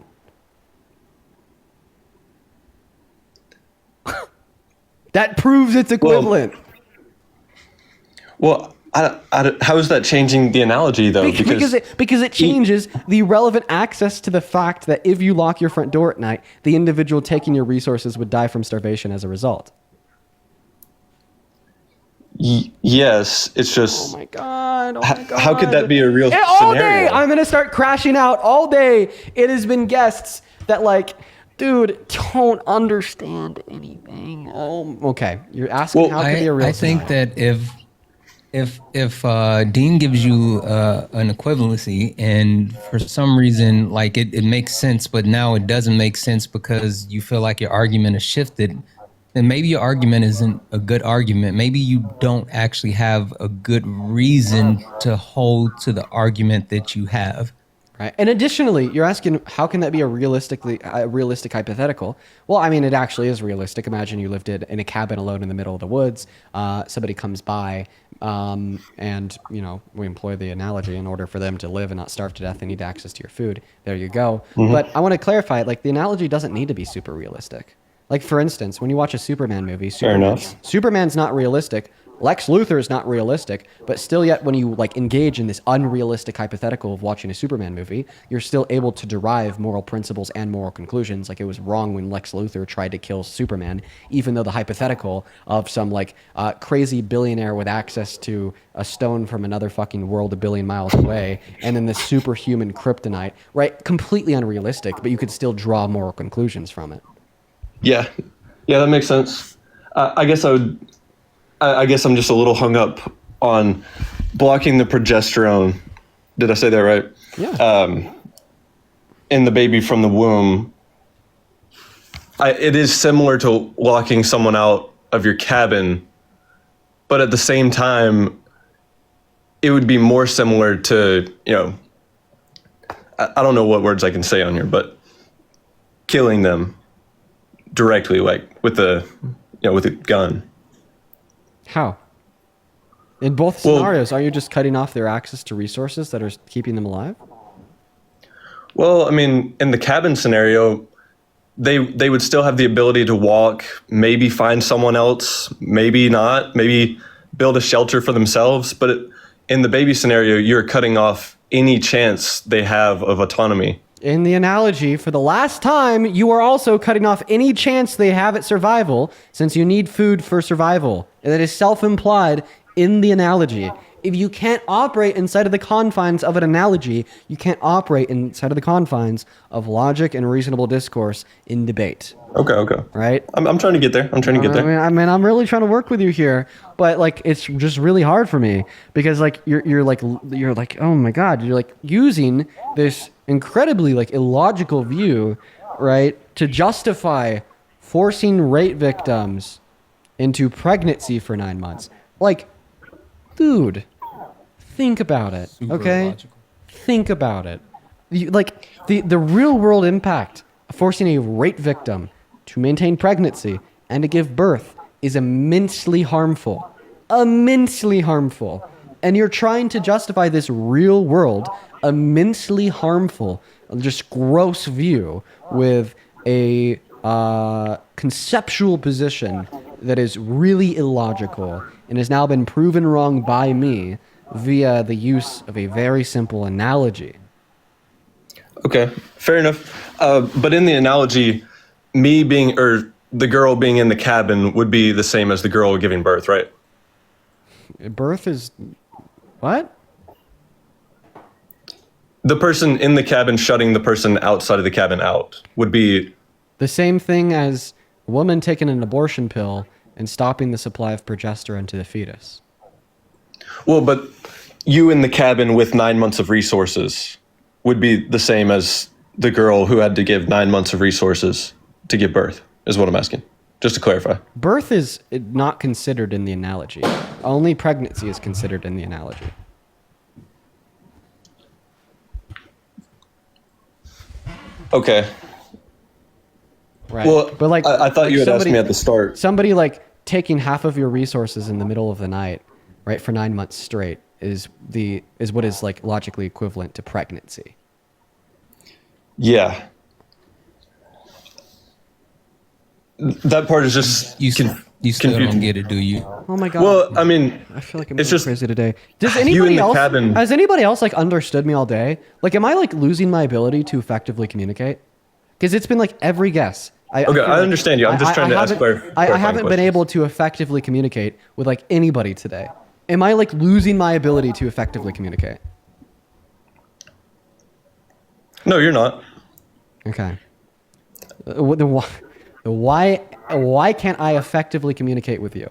That proves it's equivalent. Well, how is that changing the analogy, though? Because it changes the relevant access to the fact that if you lock your front door at night, the individual taking your resources would die from starvation as a result. Yes, it's just... Oh my God. How could that be a real all scenario? day, I'm going to start crashing out. All day, it has been guests that like... Dude, don't understand anything. Oh, okay. You're asking how could it be a real I think that if Dean gives you an equivalency and for some reason like it makes sense, but now it doesn't make sense because you feel like your argument has shifted, then maybe your argument isn't a good argument. Maybe you don't actually have a good reason to hold to the argument that you have. Right. And additionally, you're asking, how can that be a realistic hypothetical? Well, I mean, it actually is realistic. Imagine you lived in a cabin alone in the middle of the woods. Somebody comes by, and, you know, we employ the analogy in order for them to live and not starve to death, they need access to your food. There you go. Mm-hmm. But I want to clarify, like, the analogy doesn't need to be super realistic. Like, for instance, when you watch a Superman movie, Superman's not realistic. Lex Luthor is not realistic, but still yet when you like engage in this unrealistic hypothetical of watching a Superman movie, you're still able to derive moral principles and moral conclusions. Like it was wrong when Lex Luthor tried to kill Superman, even though the hypothetical of some like crazy billionaire with access to a stone from another fucking world 1 billion miles away, and then the superhuman kryptonite, right? Completely unrealistic, but you could still draw moral conclusions from it. Yeah, that makes sense. I guess I'm just a little hung up on blocking the progesterone. Did I say that right? Yeah. In the baby from the womb. It is similar to locking someone out of your cabin, but at the same time, it would be more similar to, you know, I don't know what words I can say on here, but killing them directly, like with a gun. How? In both scenarios, are you just cutting off their access to resources that are keeping them alive? Well, I mean, in the cabin scenario, they would still have the ability to walk, maybe find someone else, maybe not, maybe build a shelter for themselves. But in the baby scenario, you're cutting off any chance they have of autonomy. In the analogy, for the last time, you are also cutting off any chance they have at survival, since you need food for survival. And that is self-implied in the analogy. If you can't operate inside of the confines of an analogy, you can't operate inside of the confines of logic and reasonable discourse in debate. Okay. Right? I'm trying to get there. I mean, I'm really trying to work with you here, but like, it's just really hard for me because like, you're like, oh my God, you're like using this incredibly like illogical view, right, to justify forcing rape victims into pregnancy for 9 months. Like, dude, think about it, okay? illogical. Think about it. Like, the real world impact of forcing a rape victim to maintain pregnancy and to give birth is immensely harmful. Immensely harmful. And you're trying to justify this real world, immensely harmful, just gross view with a conceptual position that is really illogical and has now been proven wrong by me via the use of a very simple analogy. Okay, fair enough. But in the analogy, me being, or the girl being in the cabin would be the same as the girl giving birth, right? Birth is... what? The person in the cabin shutting the person outside of the cabin out would be... the same thing as a woman taking an abortion pill and stopping the supply of progesterone to the fetus. Well, but you in the cabin with 9 months of resources would be the same as the girl who had to give 9 months of resources to give birth, is what I'm asking. Just to clarify. Birth is not considered in the analogy. Only pregnancy is considered in the analogy. Okay. Right. Well, but like, I thought like you had asked me at the start. Somebody like taking half of your resources in the middle of the night, right, for 9 months straight is what is like logically equivalent to pregnancy. Yeah. That part is just you still don't get it, do you? Oh my god. Well, I mean, I feel like I'm it's going just crazy today. Does you in anybody the else cabin. has anybody else like understood me all day? Like, am I like losing my ability to effectively communicate? Because it's been like every guess. Okay, feel I understand you. I'm just trying to ask I haven't been able to effectively communicate with like anybody today. Am I like losing my ability to effectively communicate? No, you're not. Okay. Why can't I effectively communicate with you?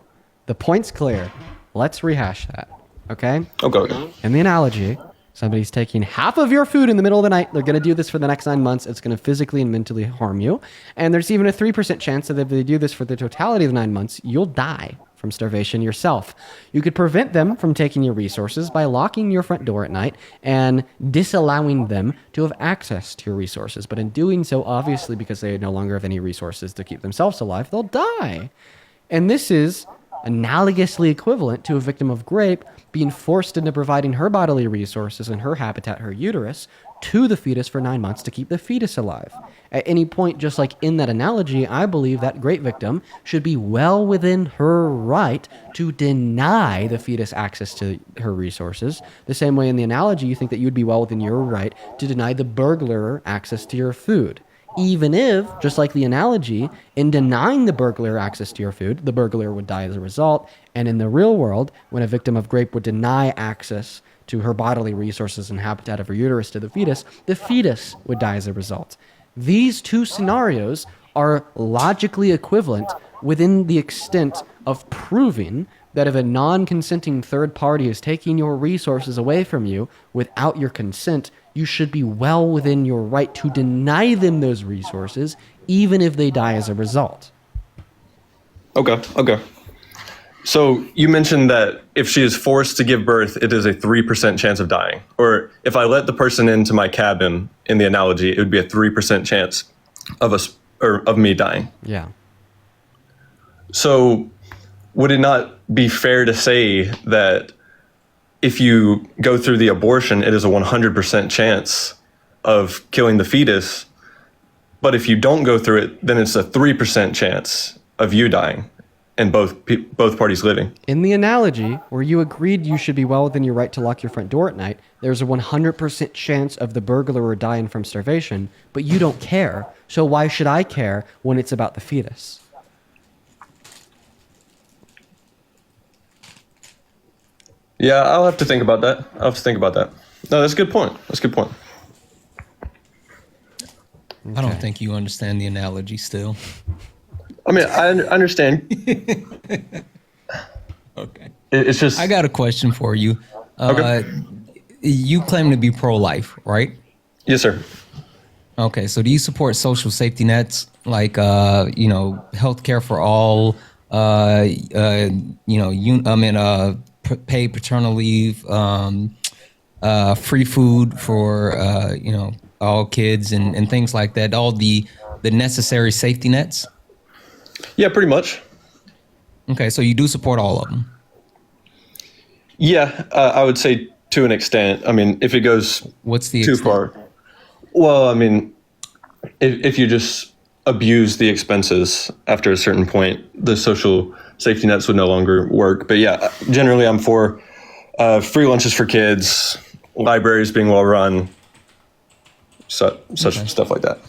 The point's clear. Let's rehash that. Okay? Okay. In the analogy, somebody's taking half of your food in the middle of the night. They're going to do this for the next 9 months. It's going to physically and mentally harm you. And there's even a 3% chance that if they do this for the totality of the 9 months, you'll die from starvation yourself. You could prevent them from taking your resources by locking your front door at night and disallowing them to have access to your resources. But in doing so, obviously, because they no longer have any resources to keep themselves alive, they'll die. And this is analogously equivalent to a victim of rape being forced into providing her bodily resources and her habitat, her uterus, to the fetus for 9 months to keep the fetus alive. At any point, just like in that analogy, I believe that rape victim should be well within her right to deny the fetus access to her resources. The same way in the analogy, you think that you'd be well within your right to deny the burglar access to your food. Even if, just like the analogy, in denying the burglar access to your food, the burglar would die as a result. And in the real world, when a victim of rape would deny access to her bodily resources and habitat of her uterus to the fetus would die as a result. These two scenarios are logically equivalent within the extent of proving that if a non-consenting third party is taking your resources away from you without your consent, you should be well within your right to deny them those resources, even if they die as a result. Okay. So you mentioned that if she is forced to give birth, it is a 3% chance of dying. Or if I let the person into my cabin, in the analogy, it would be a 3% chance of me dying. Yeah. So would it not be fair to say that if you go through the abortion, it is a 100% chance of killing the fetus, but if you don't go through it, then it's a 3% chance of you dying and both parties living? In the analogy, where you agreed you should be well within your right to lock your front door at night, there's a 100% chance of the burglar dying from starvation, but you don't care. So why should I care when it's about the fetus? Yeah, I'll have to think about that. No, that's a good point. I don't think you understand the analogy still. I mean, I understand. Okay. It's just... I got a question for you. Okay. You claim to be pro-life, right? Yes, sir. Okay, so do you support social safety nets like healthcare for all, paid paternal leave, free food for all kids and things like that, all the necessary safety nets? Yeah, pretty much. Okay, so you do support all of them. Yeah, I would say to an extent. I mean, if it goes too far. Well, I mean, if you just abuse the expenses after a certain point, the social safety nets would no longer work. But yeah, generally I'm for free lunches for kids, libraries being well run, such stuff like that.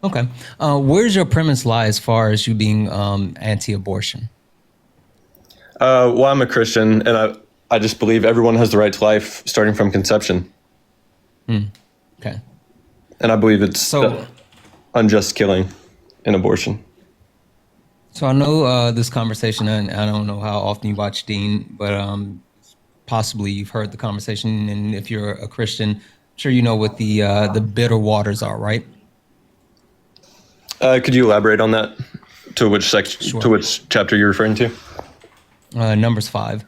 Okay. Where's your premise lie as far as you being anti-abortion? Well, I'm a Christian, and I just believe everyone has the right to life starting from conception. Okay. And I believe it's unjust killing and abortion. So I know this conversation, and I don't know how often you watch Dean, but possibly you've heard the conversation. And if you're a Christian, I'm sure you know what the bitter waters are, right? Could you elaborate on that? To which section? Sure. To which chapter you're referring to? Numbers 5.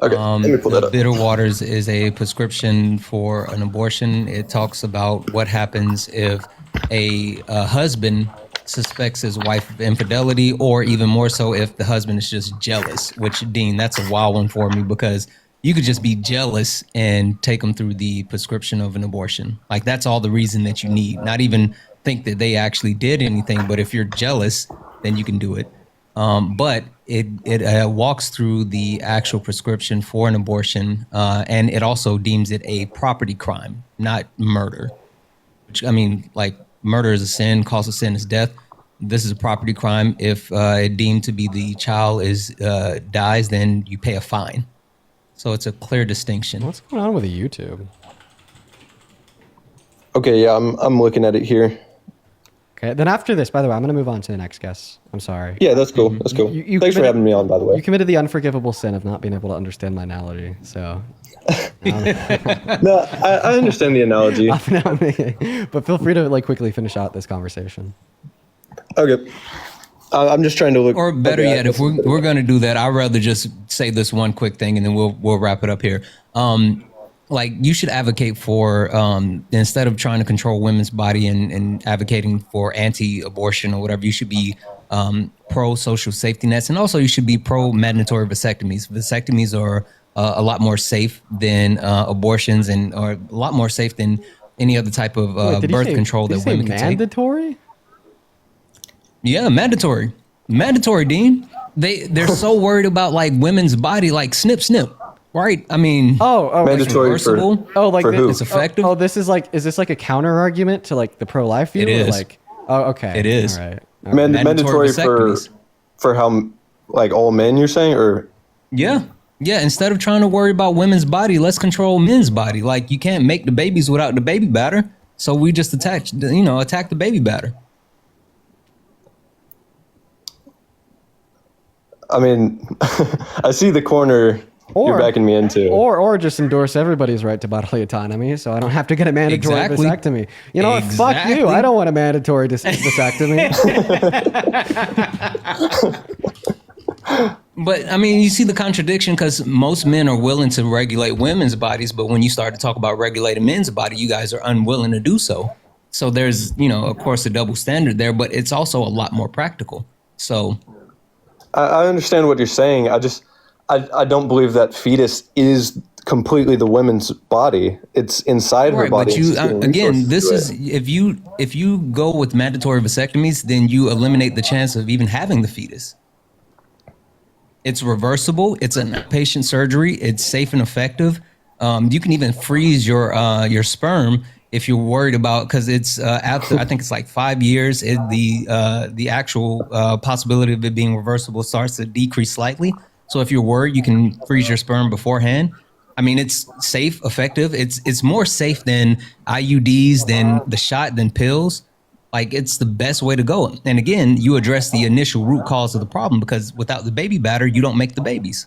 Okay, let me pull that up. Bitter waters is a prescription for an abortion. It talks about what happens if a husband suspects his wife of infidelity, or even more so if the husband is just jealous, which, Dean, that's a wild one for me, because you could just be jealous and take them through the prescription of an abortion. Like, that's all the reason that you need. Not even think that they actually did anything, but if you're jealous, then you can do it. But it walks through the actual prescription for an abortion, and it also deems it a property crime, not murder. Which, I mean, like, murder is a sin, cause of sin is death. This is a property crime. If deemed to be the child dies, then you pay a fine. So it's a clear distinction. What's going on with the YouTube? Okay, yeah, I'm looking at it here. Okay, then after this, by the way, I'm going to move on to the next guest. I'm sorry. Yeah, that's cool. That's cool. Thanks for having me on, by the way. You committed the unforgivable sin of not being able to understand my analogy, so... No, I understand the analogy. But feel free to quickly finish out this conversation. Okay. I'm just trying to look. Or better yet, if we're going to do that, I'd rather just say this one quick thing and then we'll wrap it up here. Like, you should advocate for, instead of trying to control women's body and advocating for anti-abortion or whatever, you should be pro-social safety nets. And also you should be pro-mandatory vasectomies. Vasectomies are a lot more safe than abortions, and are a lot more safe than any other type of birth control that women can take. Mandatory? Yeah, mandatory. Mandatory, Dean. They're so worried about like women's body, like snip, right? I mean, mandatory it's reversible. for who? It's effective. Is this like a counter argument to like the pro-life view? It is. Okay. It is. All right. Mandatory for how, like, all men, you're saying, or? Yeah. Instead of trying to worry about women's body, let's control men's body. Like, you can't make the babies without the baby batter, so we just attack the baby batter. I mean, I see the corner you're backing me into. Or just endorse everybody's right to bodily autonomy, so I don't have to get a mandatory vasectomy. You know what? Fuck you. I don't want a mandatory vasectomy. But I mean, you see the contradiction, because most men are willing to regulate women's bodies, but when you start to talk about regulating men's body, you guys are unwilling to do so. So there's, of course, a double standard there, but it's also a lot more practical. So I understand what you're saying. I don't believe that fetus is completely the woman's body. It's inside her body. But again, this is if you go with mandatory vasectomies, then you eliminate the chance of even having the fetus. It's reversible. It's an outpatient surgery. It's safe and effective. You can even freeze your sperm if you're worried about, because it's after, I think it's like 5 years, the actual possibility of it being reversible starts to decrease slightly. So if you're worried, you can freeze your sperm beforehand. I mean, it's safe, effective. It's more safe than IUDs, than the shot, than pills. Like, it's the best way to go. And again, you address the initial root cause of the problem, because without the baby batter, you don't make the babies.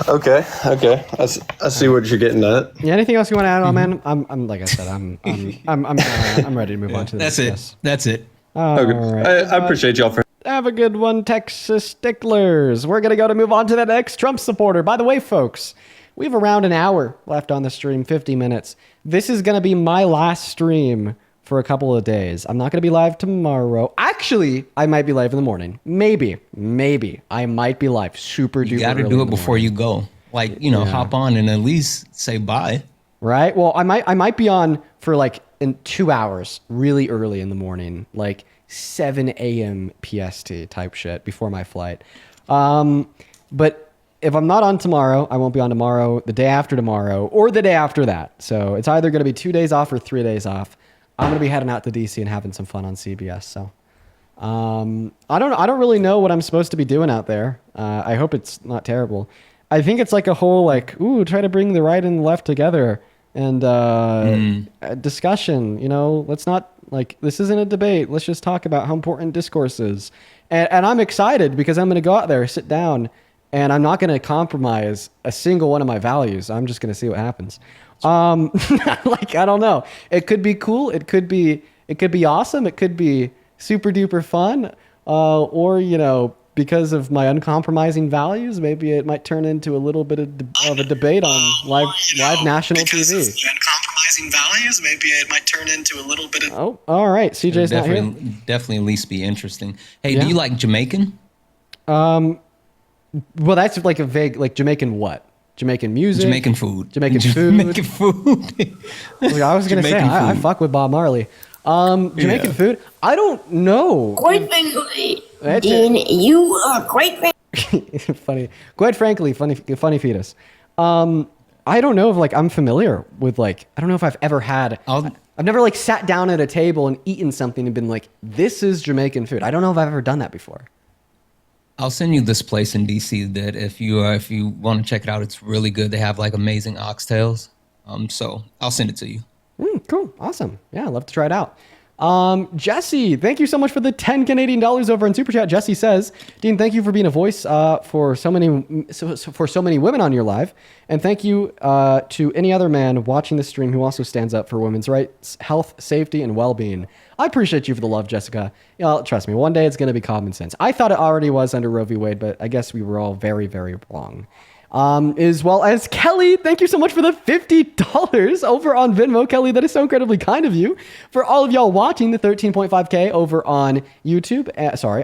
Okay. I see what you're getting at. Yeah. Anything else you want to add on, man? I'm like I said, I'm ready to move on to the That's it. discuss. That's it. Okay. All right. I appreciate y'all for. Have a good one, Texas Sticklers. We're going to move on to the next Trump supporter. By the way, folks, we have around an hour left on the stream, 50 minutes. This is going to be my last stream for a couple of days. I'm not going to be live tomorrow. Actually, I might be live in the morning. Maybe. I might be live super duper. You got to do it before you go. Like, hop on and at least say bye. Right? Well, I might be on for like in 2 hours, really early in the morning, like 7 a.m. PST type shit before my flight. But if I'm not on tomorrow, I won't be on tomorrow, the day after tomorrow, or the day after that. So it's either going to be 2 days off or 3 days off. I'm going to be heading out to DC and having some fun on CBS. So I don't really know what I'm supposed to be doing out there. I hope it's not terrible. I think it's like a whole try to bring the right and the left together and a discussion. Let's not this isn't a debate. Let's just talk about how important discourse is. And I'm excited because I'm going to go out there, sit down, and I'm not going to compromise a single one of my values. I'm just going to see what happens. I don't know. It could be cool. It could be awesome. It could be super duper fun. Or because of my uncompromising values, maybe it might turn into a little bit of a debate on live national TV. Uncompromising values, maybe it might turn into a little bit of. Oh, all right. CJ's not here. Definitely at least be interesting. Hey, do you like Jamaican? Well, that's like a vague, Jamaican what? Jamaican music? Jamaican food. Jamaican food. Jamaican food. I was going to say, I fuck with Bob Marley. Jamaican food? I don't know. Quite frankly, Dean, you are quite funny. Quite frankly, funny fetus. I don't know if I'm familiar with I don't know if I've ever had. I've never sat down at a table and eaten something and been like, this is Jamaican food. I don't know if I've ever done that before. I'll send you this place in DC that if you want to check it out, it's really good. They have amazing oxtails. So I'll send it to you. Cool. Awesome. Yeah, I'd love to try it out. Jesse, thank you so much for the 10 Canadian dollars over in Super Chat. Jesse says, Dean, thank you for being a voice for so many women on your live. And thank you to any other man watching the stream who also stands up for women's rights, health, safety, and well-being. I appreciate you for the love, Jessica. Trust me, one day it's going to be common sense. I thought it already was under Roe v. Wade, but I guess we were all very, very wrong. As well as Kelly, thank you so much for the $50 over on Venmo. Kelly, that is so incredibly kind of you. For all of y'all watching the 13.5K over on YouTube,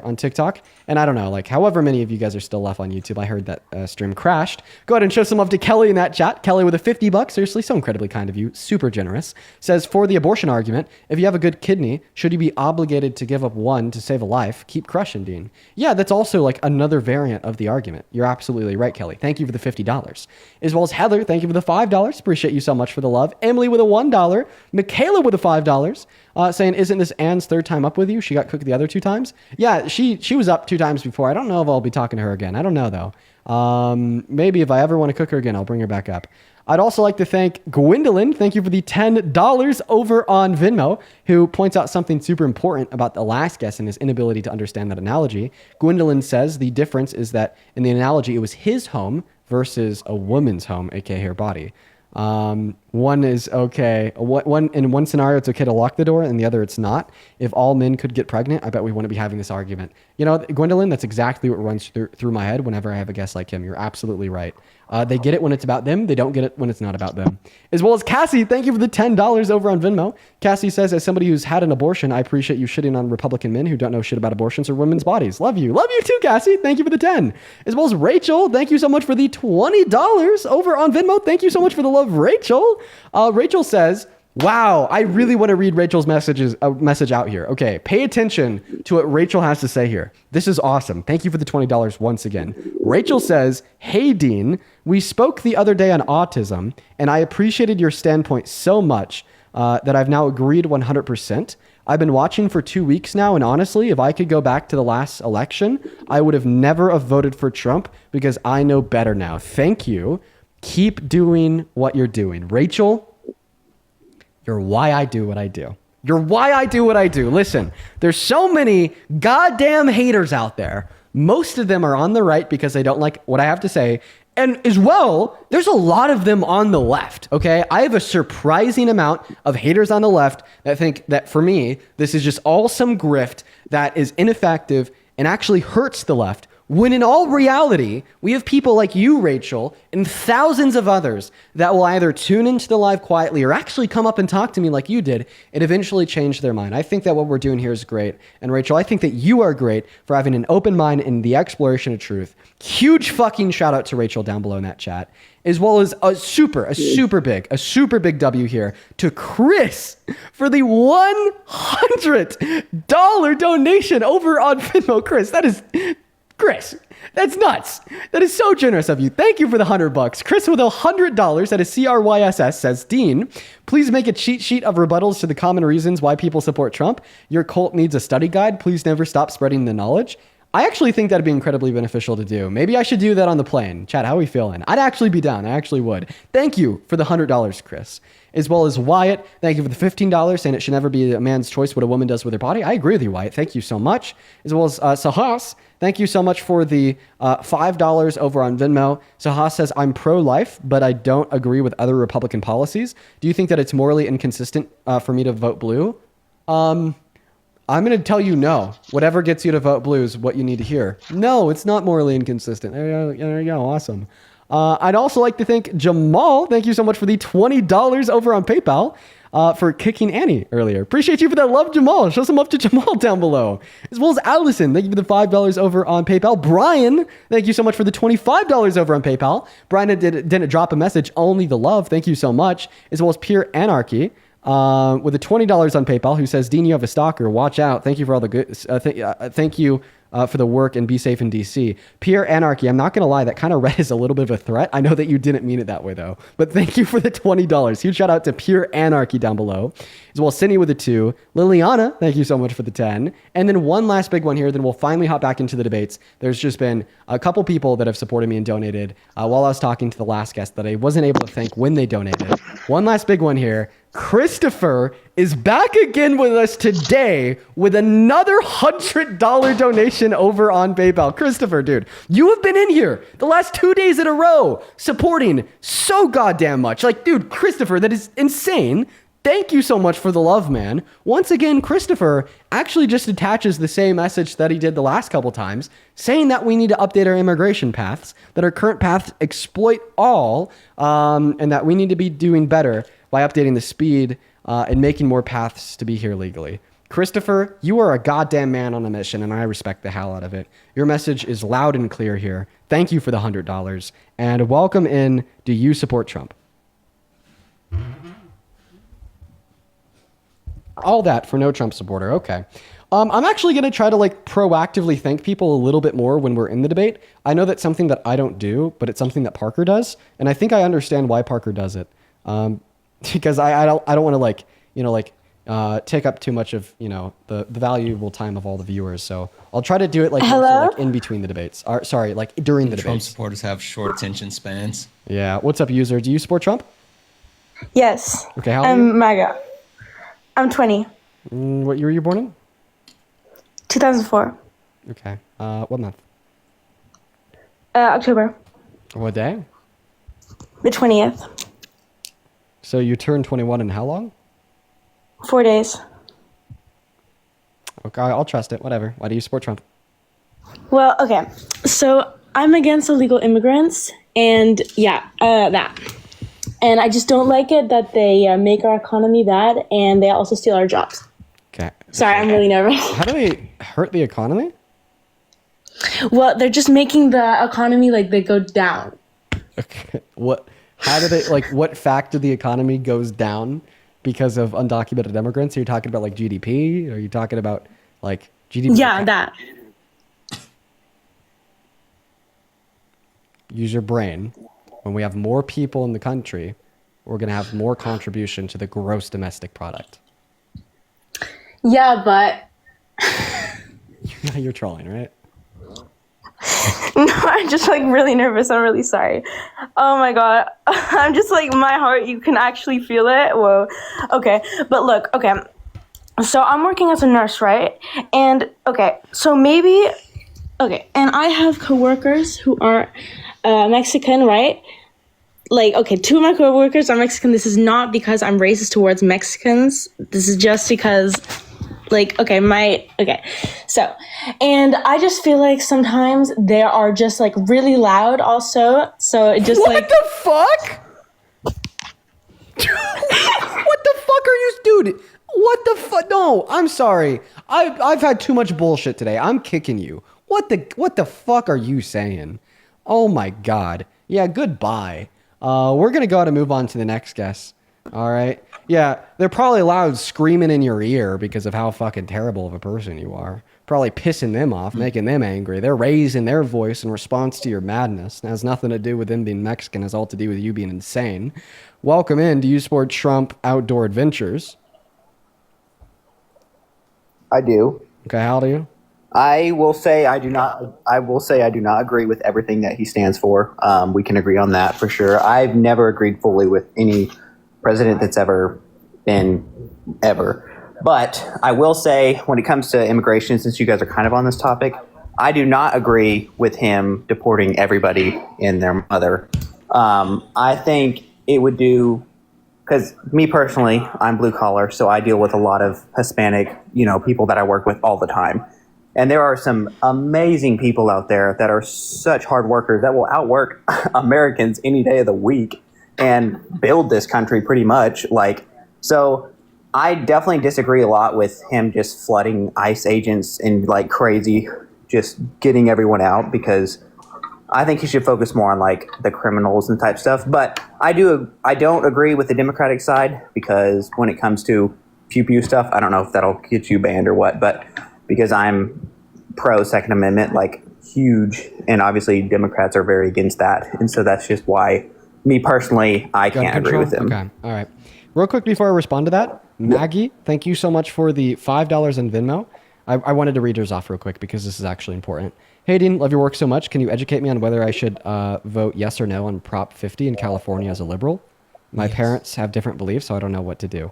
on TikTok, and I don't know, however many of you guys are still left on YouTube. I heard that stream crashed. Go ahead and show some love to Kelly in that chat. Kelly with a $50, seriously, so incredibly kind of you, super generous. Says, for the abortion argument, if you have a good kidney, should you be obligated to give up one to save a life? Keep crushing, Dean. Yeah, that's also another variant of the argument. You're absolutely right, Kelly. Thank you for the $50. As well as Heather, thank you for the $5. Appreciate you so much for the love. Emily with a $1. Michaela with a $5. Saying, isn't this Anne's third time up with you? She got cooked the other 2 times. Yeah, she was up 2 times before. I don't know if I'll be talking to her again. I don't know though. Maybe if I ever want to cook her again, I'll bring her back up. I'd also like to thank Gwendolyn. Thank you for the $10 over on Venmo, who points out something super important about the last guest and his inability to understand that analogy. Gwendolyn says the difference is that in the analogy, it was his home versus a woman's home, aka her body. One is okay. In one scenario, it's okay to lock the door, and the other, it's not. If all men could get pregnant, I bet we wouldn't be having this argument. Gwendolyn, that's exactly what runs through my head whenever I have a guest like him. You're absolutely right. They get it when it's about them. They don't get it when it's not about them. As well as Cassie, thank you for the $10 over on Venmo. Cassie says, as somebody who's had an abortion, I appreciate you shitting on Republican men who don't know shit about abortions or women's bodies. Love you. Love you too, Cassie. Thank you for the 10. As well as Rachel, thank you so much for the $20 over on Venmo. Thank you so much for the love, Rachel. Rachel says, wow, I really want to read Rachel's message out here. Okay, pay attention to what Rachel has to say here. This is awesome. Thank you for the $20 once again. Rachel says, hey, Dean, we spoke the other day on autism, and I appreciated your standpoint so much that I've now agreed 100%. I've been watching for 2 weeks now, and honestly, if I could go back to the last election, I would have never have voted for Trump because I know better now. Thank you. Keep doing what you're doing. Rachel, you're why I do what I do. You're why I do what I do. Listen, there's so many goddamn haters out there. Most of them are on the right because they don't like what I have to say. And as well, there's a lot of them on the left, okay? I have a surprising amount of haters on the left that think that for me, this is just all some grift that is ineffective and actually hurts the left. When in all reality, we have people like you, Rachel, and thousands of others that will either tune into the live quietly or actually come up and talk to me like you did and eventually change their mind. I think that what we're doing here is great. And Rachel, I think that you are great for having an open mind in the exploration of truth. Huge fucking shout out to Rachel down below in that chat, as well as a super big W here to Chris for the $100 donation over on Venmo. Chris, that's nuts. That is so generous of you. Thank you for the $100. Chris with $100, that is CRYSS, says, Dean, please make a cheat sheet of rebuttals to the common reasons why people support Trump. Your cult needs a study guide. Please never stop spreading the knowledge. I actually think that'd be incredibly beneficial to do. Maybe I should do that on the plane. Chat, how are we feeling? I'd actually be down. I actually would. Thank you for the $100, Chris. As well as Wyatt, thank you for the $15, saying it should never be a man's choice what a woman does with her body. I agree with you, Wyatt. Thank you so much. As well as Sahas, thank you so much for the $5 over on Venmo. Sahas says, I'm pro-life, but I don't agree with other Republican policies. Do you think that it's morally inconsistent for me to vote blue? I'm going to tell you no. Whatever gets you to vote blue is what you need to hear. No, it's not morally inconsistent. There you go. Awesome. I'd also like to thank Jamal. Thank you so much for the $20 over on PayPal for kicking Annie earlier. Appreciate you for that love, Jamal. Show some love to Jamal down below. As well as Allison. Thank you for the $5 over on PayPal. Brian, thank you so much for the $25 over on PayPal. Brian didn't drop a message, only the love. Thank you so much. As well as Pure Anarchy. With the $20 on PayPal, who says, Dean, you have a stalker. Watch out. Thank you for all the good. Thank you for the work and be safe in DC. Pure Anarchy. I'm not going to lie. That kind of read as a little bit of a threat. I know that you didn't mean it that way, though. But thank you for the $20. Huge shout out to Pure Anarchy down below. As well as Cindy with the 2. Liliana, thank you so much for the 10. And then one last big one here. Then we'll finally hop back into the debates. There's just been a couple people that have supported me and donated while I was talking to the last guest that I wasn't able to thank when they donated. One last big one here. Christopher is back again with us today with another $100 donation over on PayPal. Christopher, dude, you have been in here the last 2 days in a row supporting so goddamn much. Like, dude, Christopher, that is insane. Thank you so much for the love, man. Once again, Christopher actually just attaches the same message that he did the last couple times, saying that we need to update our immigration paths, that our current paths exploit all, and that we need to be doing better by updating the speed and making more paths to be here legally. Christopher, you are a goddamn man on a mission, and I respect the hell out of it. Your message is loud and clear here. Thank you for the $100. And welcome in. Do you support Trump? All that for no Trump supporter. Okay. I'm actually going to try to proactively thank people a little bit more when we're in the debate. I know that's something that I don't do, but it's something that Parker does. And I think I understand why Parker does it. Because I don't want to take up too much of, the valuable time of all the viewers. So I'll try to do it in between the debates. Sorry, during the Trump debates. supporters have short attention spans. Yeah. What's up, user? Do you support Trump? Yes. Okay. How old are you? I'm MAGA. I'm 20. What year were you born in? 2004. Okay. What month? October. What day? The 20th. So you turned 21 in how long? 4 days. Okay, I'll trust it. Whatever. Why do you support Trump? Well, okay. So I'm against illegal immigrants, and that. And I just don't like it that they make our economy bad, and they also steal our jobs. Okay. Sorry, I'm really nervous. How do they hurt the economy? Well, they're just making the economy they go down. Okay. How do they, what factor of the economy goes down because of undocumented immigrants? Are you talking about GDP? Are you talking about GDP? Yeah, that. Use your brain. When we have more people in the country, we're going to have more contribution to the gross domestic product. Yeah, but... You're trolling, right? No, I'm just really nervous. I'm really sorry. Oh my God. I'm just my heart, you can actually feel it. Whoa. Okay. But look, okay. So I'm working as a nurse, right? And okay, so maybe, okay. And I have coworkers who are Mexican, right? Like, okay, two of my coworkers are Mexican. This is not because I'm racist towards Mexicans. This is just because, like, okay. So, and I just feel like sometimes they are just like really loud also. So it just What the fuck? What the fuck are you, dude? What the fuck? No, I'm sorry. I've had too much bullshit today. I'm kicking you. What the fuck are you saying? Oh my god. Yeah, goodbye. We're gonna go ahead and move on to the next guest. All right. Yeah, they're probably loud screaming in your ear because of how fucking terrible of a person you are. Probably pissing them off, making them angry. They're raising their voice in response to your madness. It has nothing to do with them being Mexican. It has all to do with you being insane. Welcome in. Do you support Trump outdoor adventures? I do. Okay, how do you? I will say I do not. I will say I do not agree with everything that he stands for. We can agree on that for sure. I've never agreed fully with any president that's ever been ever. But I will say, when it comes to immigration, since you guys are kind of on this topic, I do not agree with him deporting everybody and their mother. I think it would do, because me personally, I'm blue collar, so I deal with a lot of Hispanic, people that I work with all the time. And there are some amazing people out there that are such hard workers that will outwork Americans any day of the week and build this country pretty much. So I definitely disagree a lot with him just flooding ICE agents and like crazy, just getting everyone out, because I think he should focus more on like the criminals and type stuff. But I don't agree with the Democratic side, because when it comes to pew pew stuff, I don't know if that'll get you banned or what, but because I'm pro Second Amendment, like huge, and obviously Democrats are very against that. And so that's just why, me personally, I can't agree with him. Okay, all right. Real quick before I respond to that, Maggie, thank you so much for the $5 in Venmo. I wanted to read yours off real quick because this is actually important. Hey, Dean, love your work so much. Can you educate me on whether I should vote yes or no on Prop 50 in California as a liberal? My parents have different beliefs, so I don't know what to do.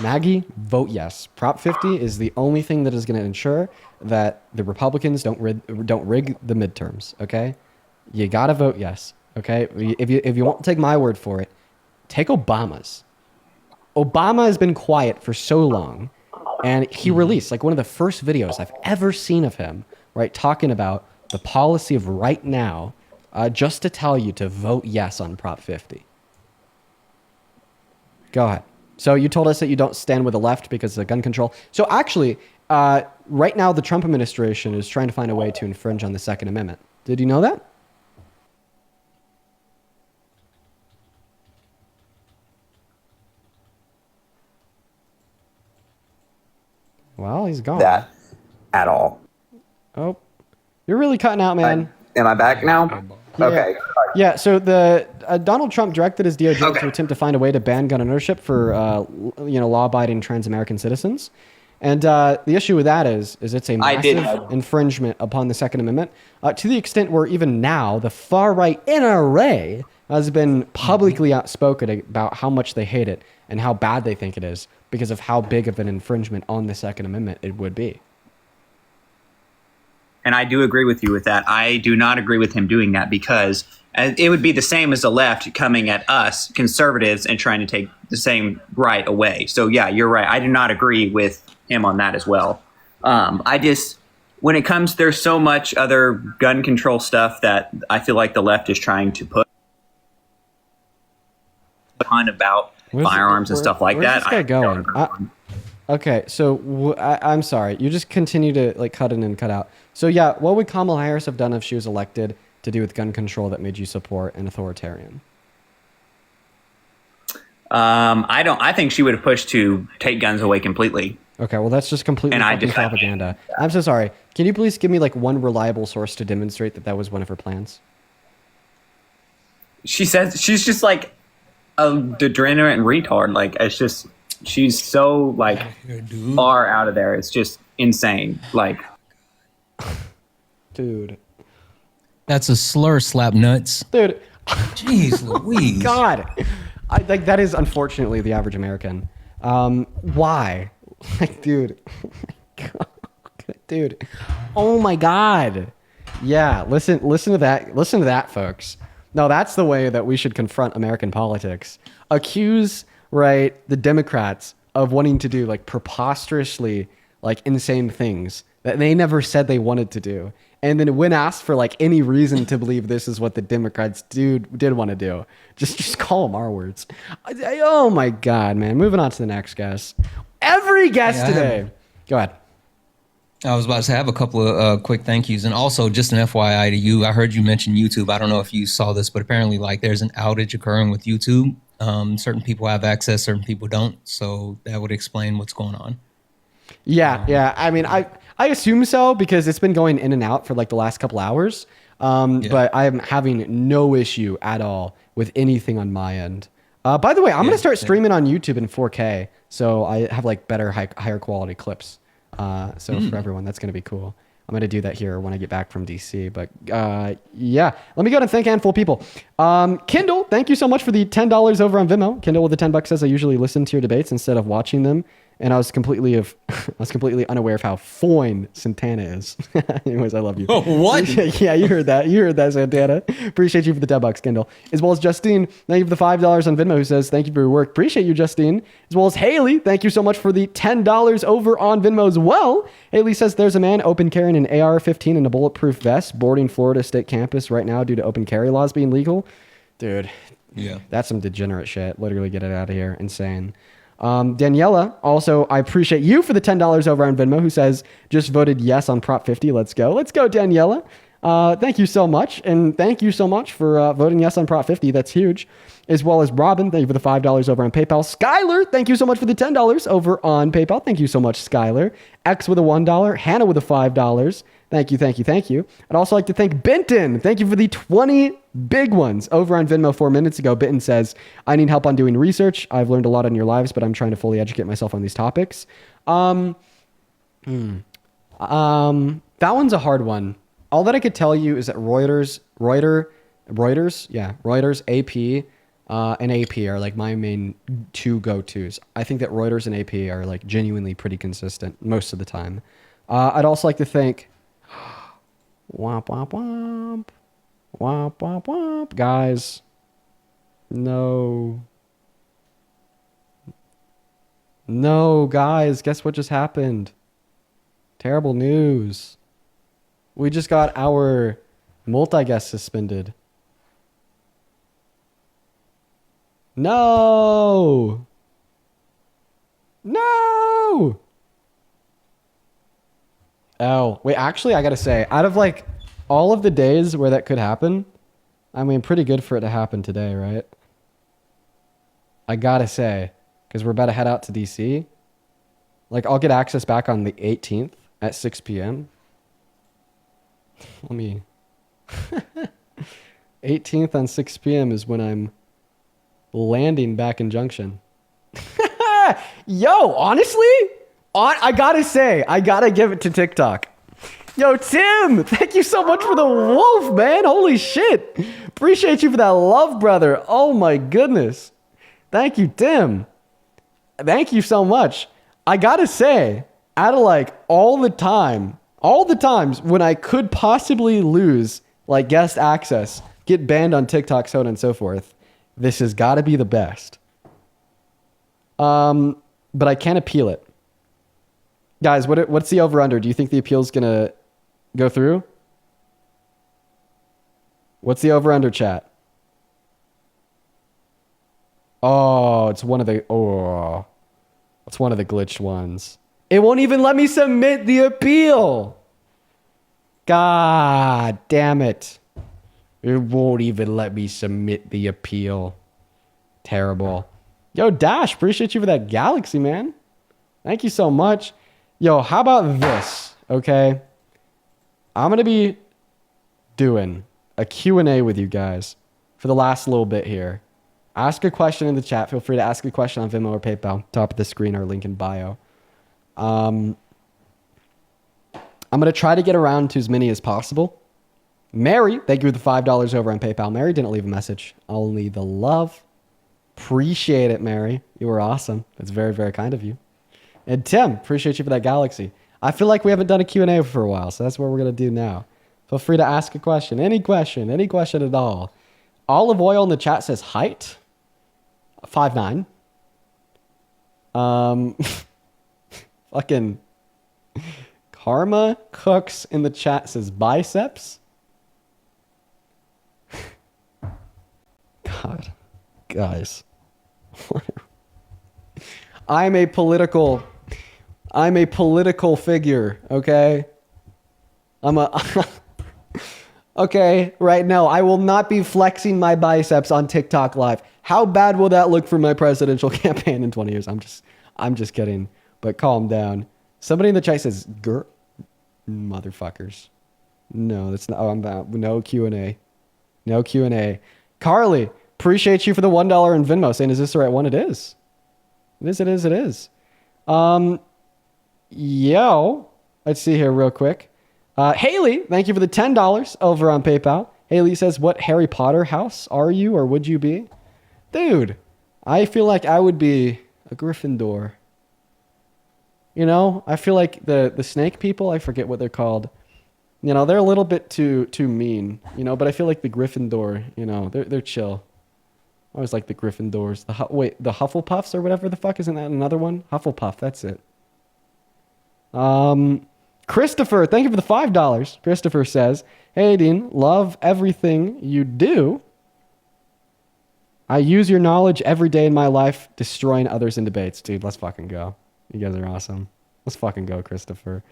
Maggie, vote yes. Prop 50 is the only thing that is going to ensure that the Republicans don't rig the midterms, okay? You got to vote yes, okay? If you won't take my word for it, take Obama's. Obama has been quiet for so long, and he released like one of the first videos I've ever seen of him, right, talking about the policy of right now, just to tell you to vote yes on Prop 50. Go ahead. So you told us that you don't stand with the left because of gun control. So actually, right now the Trump administration is trying to find a way to infringe on the Second Amendment. Did you know that? Well, he's gone. That at all. Oh, you're really cutting out, man. Am I back now? Yeah. Okay. Yeah, so the Donald Trump directed his DOJ to attempt to find a way to ban gun ownership for law-abiding trans-American citizens. And the issue with that is it's a massive infringement upon the Second Amendment, to the extent where even now the far-right NRA has been publicly outspoken about how much they hate it and how bad they think it is because of how big of an infringement on the Second Amendment it would be. And I do agree with you with that. I do not agree with him doing that, because it would be the same as the left coming at us, conservatives, and trying to take the same right away. So yeah, you're right. I do not agree with him on that as well. When it comes, there's so much other gun control stuff that I feel like the left is trying to put on about firearms and stuff like that. Where's this guy going? Okay, so I'm sorry. You just continue to like cut in and cut out. So yeah, what would Kamala Harris have done if she was elected to do with gun control that made you support an authoritarian? I think she would have pushed to take guns away completely. Okay, well that's just completely fucking propaganda. I'm so sorry. Can you please give me like one reliable source to demonstrate that that was one of her plans? She says she's just like a degenerate and retard. Like, it's just, she's so like far out of there. It's just insane. Like, dude, that's a slur, slap nuts. Dude, jeez Louise. God, like that is unfortunately the average American. Why? Like, dude, dude, oh my God. Yeah, listen to that. Listen to that, folks. No, that's the way that we should confront American politics. Accuse, right, the Democrats of wanting to do like preposterously like insane things that they never said they wanted to do. And then when asked for like any reason to believe this is what the Democrats did want to do, just call them our words. Oh my God, man. Moving on to the next guest. Every guest today. Go ahead. I was about to say, I have a couple of quick thank yous. And also just an FYI to you, I heard you mention YouTube. I don't know if you saw this, but apparently like there's an outage occurring with YouTube. Certain people have access, certain people don't. So that would explain what's going on. Yeah. I mean, I assume so because it's been going in and out for like the last couple hours. But I'm having no issue at all with anything on my end. By the way, I'm going to start streaming on YouTube in 4K. So I have like better, higher quality clips. So for everyone, that's going to be cool. I'm going to do that here when I get back from DC. But yeah, let me go ahead and thank a handful of people. Kindle, thank you so much for the $10 over on Vimeo. Kindle with the $10 says I usually listen to your debates instead of watching them. And I was completely unaware of how foine Santana is. Anyways, I love you. Oh, what? Yeah, you heard that. You heard that, Santana. Appreciate you for the $10, Kindle. As well as Justine, thank you for the $5 on Venmo, who says, thank you for your work. Appreciate you, Justine. As well as Haley, thank you so much for the $10 over on Venmo as well. Haley says, there's a man open carrying an AR-15 and a bulletproof vest boarding Florida State campus right now due to open carry laws being legal. Dude, yeah, that's some degenerate shit. Literally get it out of here. Insane. Daniela, also, I appreciate you for the $10 over on Venmo, who says, just voted yes on Prop 50. Let's go. Let's go, Daniela. Thank you so much. And thank you so much for voting yes on Prop 50. That's huge. As well as Robin, thank you for the $5 over on PayPal. Skylar, thank you so much for the $10 over on PayPal. Thank you so much, Skylar. X with a $1. Hannah with a $5. Thank you, thank you, thank you. I'd also like to thank Benton. Thank you for the 20 big ones over on Venmo 4 minutes ago. Benton says, I need help on doing research. I've learned a lot on your lives, but I'm trying to fully educate myself on these topics. That one's a hard one. All that I could tell you is that Reuters, AP, and AP are like my main two go-tos. I think that Reuters and AP are like genuinely pretty consistent most of the time. I'd also like to thank womp womp womp womp womp womp guys. No guys, guess what just happened? Terrible news. We just got our multi-guest suspended. No. Oh, wait, actually, I gotta say, out of like all of the days where that could happen, I mean, pretty good for it to happen today, right? I gotta say, because we're about to head out to DC. Like, I'll get access back on the 18th at 6 p.m. Let me... 18th on 6 p.m. is when I'm landing back in Junction. Yo, honestly, I gotta say, I gotta give it to TikTok. Yo, Tim, thank you so much for the wolf, man. Holy shit. Appreciate you for that love, brother. Oh my goodness. Thank you, Tim. Thank you so much. I gotta say, out of like all the times when I could possibly lose like guest access, get banned on TikTok, so on and so forth, this has got to be the best. But I can't appeal it. Guys, what's the over-under? Do you think the appeal's going to go through? What's the over-under, chat? Oh, it's one of the glitched ones. It won't even let me submit the appeal. God damn it. It won't even let me submit the appeal. Terrible. Yo, Dash, appreciate you for that galaxy, man. Thank you so much. Yo, how about this, okay? I'm going to be doing a Q&A with you guys for the last little bit here. Ask a question in the chat. Feel free to ask a question on Venmo or PayPal. Top of the screen or link in bio. I'm going to try to get around to as many as possible. Mary, thank you for the $5 over on PayPal. Mary didn't leave a message. Only the love. Appreciate it, Mary. You were awesome. That's very, very kind of you. And Tim, appreciate you for that galaxy. I feel like we haven't done a Q&A for a while, so that's what we're going to do now. Feel free to ask a question. Any question at all. Olive Oil in the chat says height. 5'9". Fucking Karma Cooks in the chat says biceps. God, guys. I'm a political figure, okay? Okay, right now, I will not be flexing my biceps on TikTok Live. How bad will that look for my presidential campaign in 20 years? I'm just kidding, but calm down. Somebody in the chat says, motherfuckers. No, that's not, no Q&A. No Q&A. Carly, appreciate you for the $1 in Venmo, saying, is this the right one? It is. It is. Yo, let's see here real quick. Haley, thank you for the $10 over on PayPal. Haley says, what Harry Potter house are you or would you be? Dude, I feel like I would be a Gryffindor. You know, I feel like the snake people, I forget what they're called. You know, they're a little bit too mean, you know, but I feel like the Gryffindor, you know, they're chill. I always like the Gryffindors. The Hufflepuffs or whatever the fuck, isn't that another one? Hufflepuff, that's it. Christopher, thank you for the $5. Christopher says, hey, Dean, love everything you do. I use your knowledge every day in my life, destroying others in debates. Dude, let's fucking go. You guys are awesome. Let's fucking go, Christopher.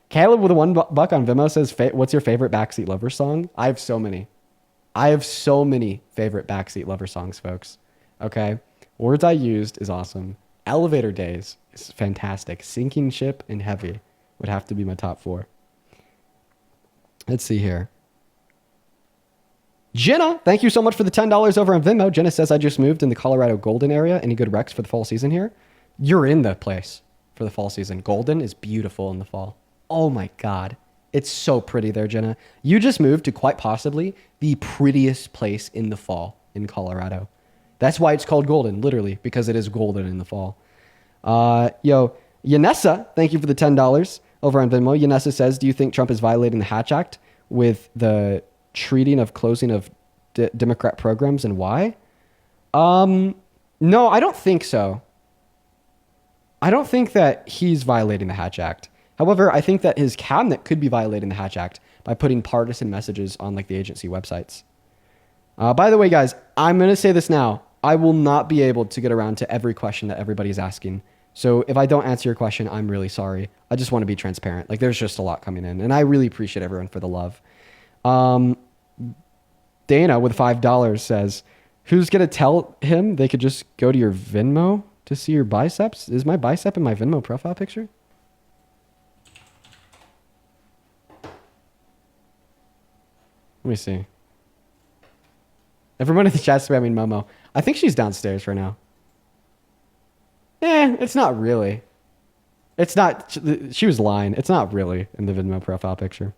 Caleb with a $1 on Vimeo says, what's your favorite Backseat Lover song? I have so many favorite Backseat Lover songs, folks. Okay? Words I Used is awesome. Elevator Days is fantastic. Sinking Ship and Heavy would have to be my top 4. Let's see here. Jenna, thank you so much for the $10 over on Venmo. Jenna says, I just moved in the Colorado Golden area. Any good recs for the fall season here? You're in the place for the fall season. Golden is beautiful in the fall. Oh my God. It's so pretty there, Jenna. You just moved to quite possibly the prettiest place in the fall in Colorado. That's why it's called Golden, literally, because it is golden in the fall. Yo, Yanessa, thank you for the $10 over on Venmo. Yanessa says, do you think Trump is violating the Hatch Act with the treating of closing of Democrat programs, and why? No, I don't think so. I don't think that he's violating the Hatch Act. However, I think that his cabinet could be violating the Hatch Act by putting partisan messages on like the agency websites. By the way, guys, I'm going to say this now. I will not be able to get around to every question that everybody's asking. So if I don't answer your question, I'm really sorry. I just want to be transparent. Like, there's just a lot coming in, and I really appreciate everyone for the love. Dana with $5 says, who's going to tell him they could just go to your Venmo to see your biceps? Is my bicep in my Venmo profile picture? Let me see. Everyone in the chat spamming Momo. I think she's downstairs right now. It's not really. It's not. She was lying. It's not really in the Venmo profile picture.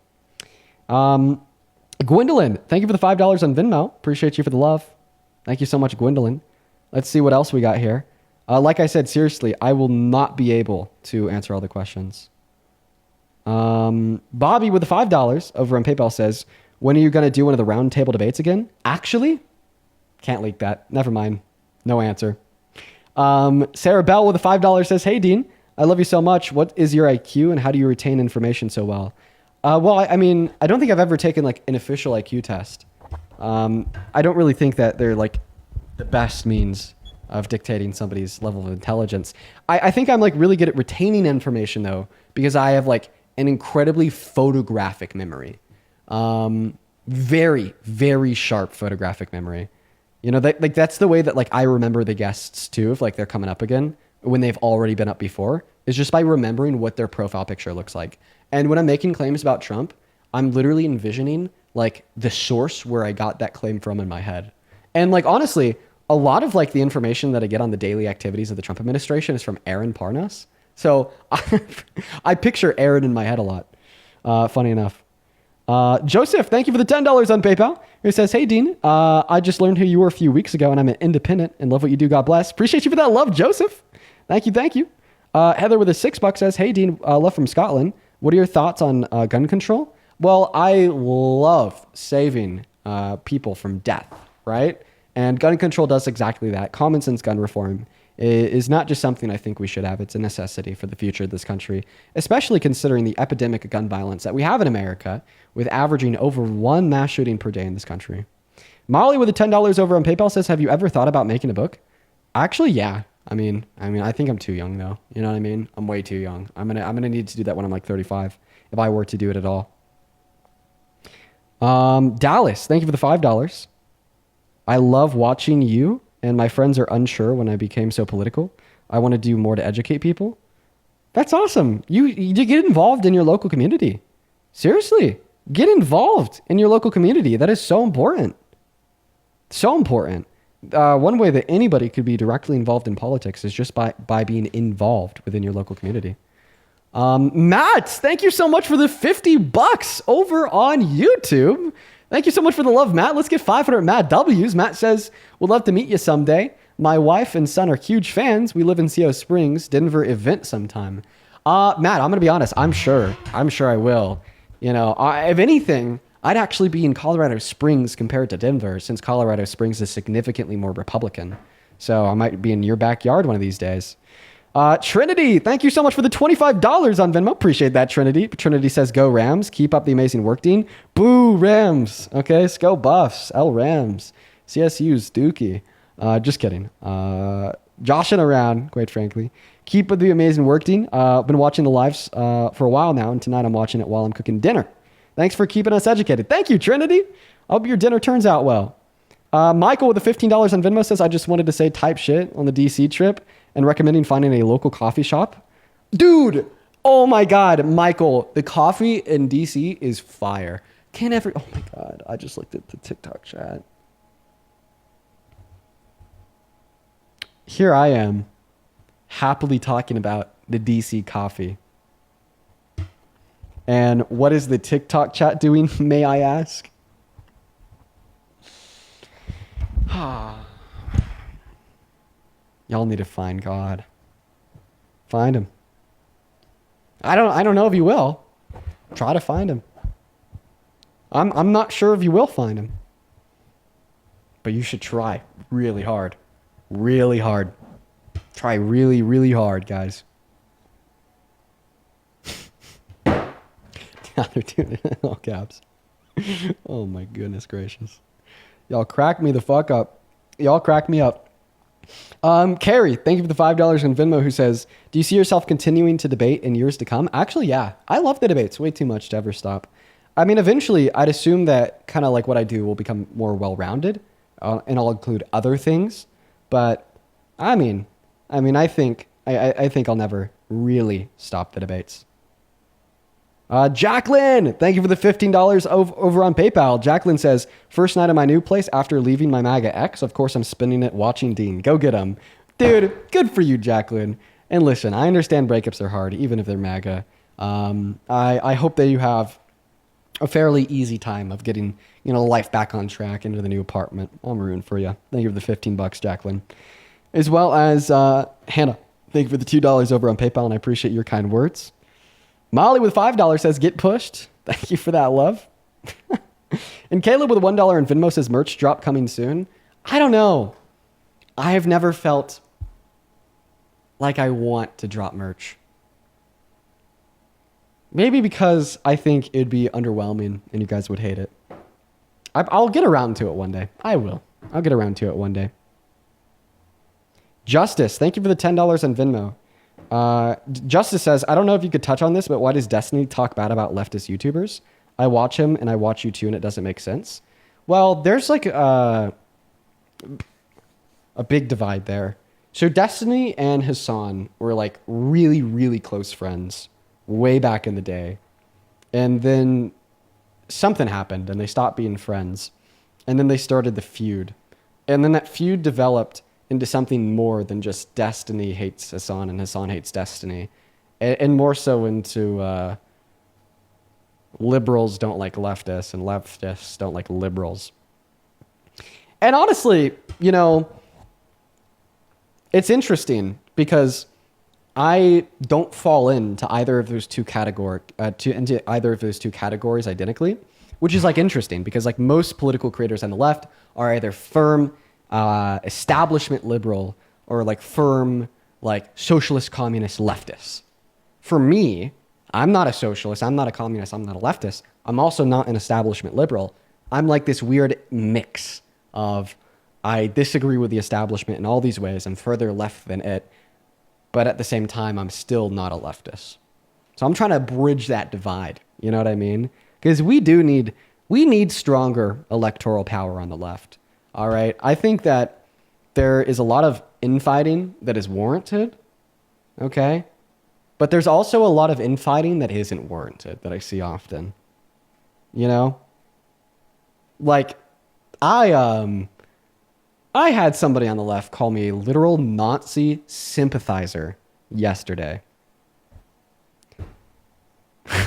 Gwendolyn, thank you for the $5 on Venmo. Appreciate you for the love. Thank you so much, Gwendolyn. Let's see what else we got here. Like I said, seriously, I will not be able to answer all the questions. Bobby with the $5 over on PayPal says, when are you going to do one of the round table debates again? Actually, can't leak that. Never mind. No answer. Sarah Bell with a $5 says, hey, Dean, I love you so much. What is your IQ and how do you retain information so well? Well, I mean, I don't think I've ever taken like an official IQ test. I don't really think that they're like the best means of dictating somebody's level of intelligence. I think I'm like really good at retaining information though, because I have like an incredibly photographic memory. Very, very sharp photographic memory. You know, like that's the way that like I remember the guests too, if like they're coming up again when they've already been up before, is just by remembering what their profile picture looks like. And when I'm making claims about Trump, I'm literally envisioning like the source where I got that claim from in my head. And like, honestly, a lot of like the information that I get on the daily activities of the Trump administration is from Aaron Parnas. So I picture Aaron in my head a lot. Funny enough. Joseph, thank you for the $10 on PayPal. Who says, hey, Dean, I just learned who you were a few weeks ago and I'm an independent and love what you do. God bless. Appreciate you for that love, Joseph. Thank you. Heather with a $6 says, hey, Dean, love from Scotland. What are your thoughts on gun control? Well, I love saving people from death, right? And gun control does exactly that. Common sense gun reform is not just something I think we should have. It's a necessity for the future of this country, especially considering the epidemic of gun violence that we have in America, with averaging over 1 mass shooting per day in this country. Molly with the $10 over on PayPal says, have you ever thought about making a book? Actually, yeah. I mean, I think I'm too young though. You know what I mean? I'm way too young. I'm gonna need to do that when I'm like 35, if I were to do it at all. Dallas, thank you for the $5. I love watching you, and my friends are unsure when I became so political. I want to do more to educate people. That's awesome. You get involved in your local community. Seriously, get involved in your local community. That is so important. So important. One way that anybody could be directly involved in politics is just by being involved within your local community. Matt, thank you so much for the $50 over on YouTube. Thank you so much for the love, Matt. Let's get 500 Matt W's. Matt says, would love to meet you someday. My wife and son are huge fans. We live in CO Springs, Denver event sometime. Matt, I'm going to be honest. I'm sure I will. You know, if anything, I'd actually be in Colorado Springs compared to Denver, since Colorado Springs is significantly more Republican. So I might be in your backyard one of these days. Trinity, thank you so much for the $25 on Venmo. Appreciate that, Trinity. Trinity says, go Rams. Keep up the amazing work, Dean. Boo, Rams. Okay, go Buffs. L Rams. CSU's Dookie. Just kidding. Joshing around, quite frankly. Keep up the amazing work, Dean. I've been watching the lives for a while now, and tonight I'm watching it while I'm cooking dinner. Thanks for keeping us educated. Thank you, Trinity. I hope your dinner turns out well. Michael with the $15 on Venmo says, I just wanted to say type shit on the DC trip and recommending finding a local coffee shop. Dude, oh my God, Michael, the coffee in DC is fire. Oh my God, I just looked at the TikTok chat. Here I am, happily talking about the DC coffee. And what is the TikTok chat doing, may I ask? Y'all need to find God. Find him. I don't know if you will. Try to find him. I'm not sure if you will find him. But you should try really hard. Really hard. Try really, really hard, guys. Now they're doing it in all caps. Oh my goodness gracious. Y'all crack me the fuck up. Y'all crack me up. Carrie, thank you for the $5 on Venmo, who says, do you see yourself continuing to debate in years to come? Actually, yeah. I love the debates way too much to ever stop. I mean, eventually, I'd assume that kind of like what I do will become more well-rounded, and I'll include other things. But I think I'll never really stop the debates. Jacqueline, thank you for the $15 over on PayPal. Jacqueline says, first night of my new place after leaving my MAGA ex. Of course, I'm spending it watching Dean. Go get him. Dude, good for you, Jacqueline. And listen, I understand breakups are hard, even if they're MAGA. I hope that you have a fairly easy time of getting, life back on track into the new apartment. I'm rooting for you. Thank you for the $15, Jacqueline. As well as Hannah, thank you for the $2 over on PayPal, and I appreciate your kind words. Molly with $5 says, get pushed. Thank you for that, love. And Caleb with $1 on Venmo says, merch drop coming soon. I don't know. I have never felt like I want to drop merch. Maybe because I think it'd be underwhelming and you guys would hate it. I'll get around to it one day. I will. I'll get around to it one day. Justice, thank you for the $10 on Venmo. Justice says, I don't know if you could touch on this, but why does Destiny talk bad about leftist YouTubers? I watch him and I watch you too, and it doesn't make sense. Well, there's like a big divide there. So Destiny and Hassan were like really, really close friends way back in the day. And then something happened and they stopped being friends. And then they started the feud. And then that feud developed into something more than just Destiny hates Hassan and Hassan hates Destiny. And more so into liberals don't like leftists and leftists don't like liberals. And honestly, it's interesting because I don't fall into either of those two categories identically. which is like interesting because like most political creators on the left are either firm establishment liberal or like firm like socialist communist leftists. For me, I'm not a socialist, I'm not a communist, I'm not a leftist. I'm also not an establishment liberal. I'm like this weird mix of I disagree with the establishment in all these ways. I'm further left than it, but at the same time, I'm still not a leftist. So I'm trying to bridge that divide. You know what I mean? Because we need stronger electoral power on the left. All right. I think that there is a lot of infighting that is warranted. Okay. But there's also a lot of infighting that isn't warranted that I see often. You know? Like, I had somebody on the left call me a literal Nazi sympathizer yesterday.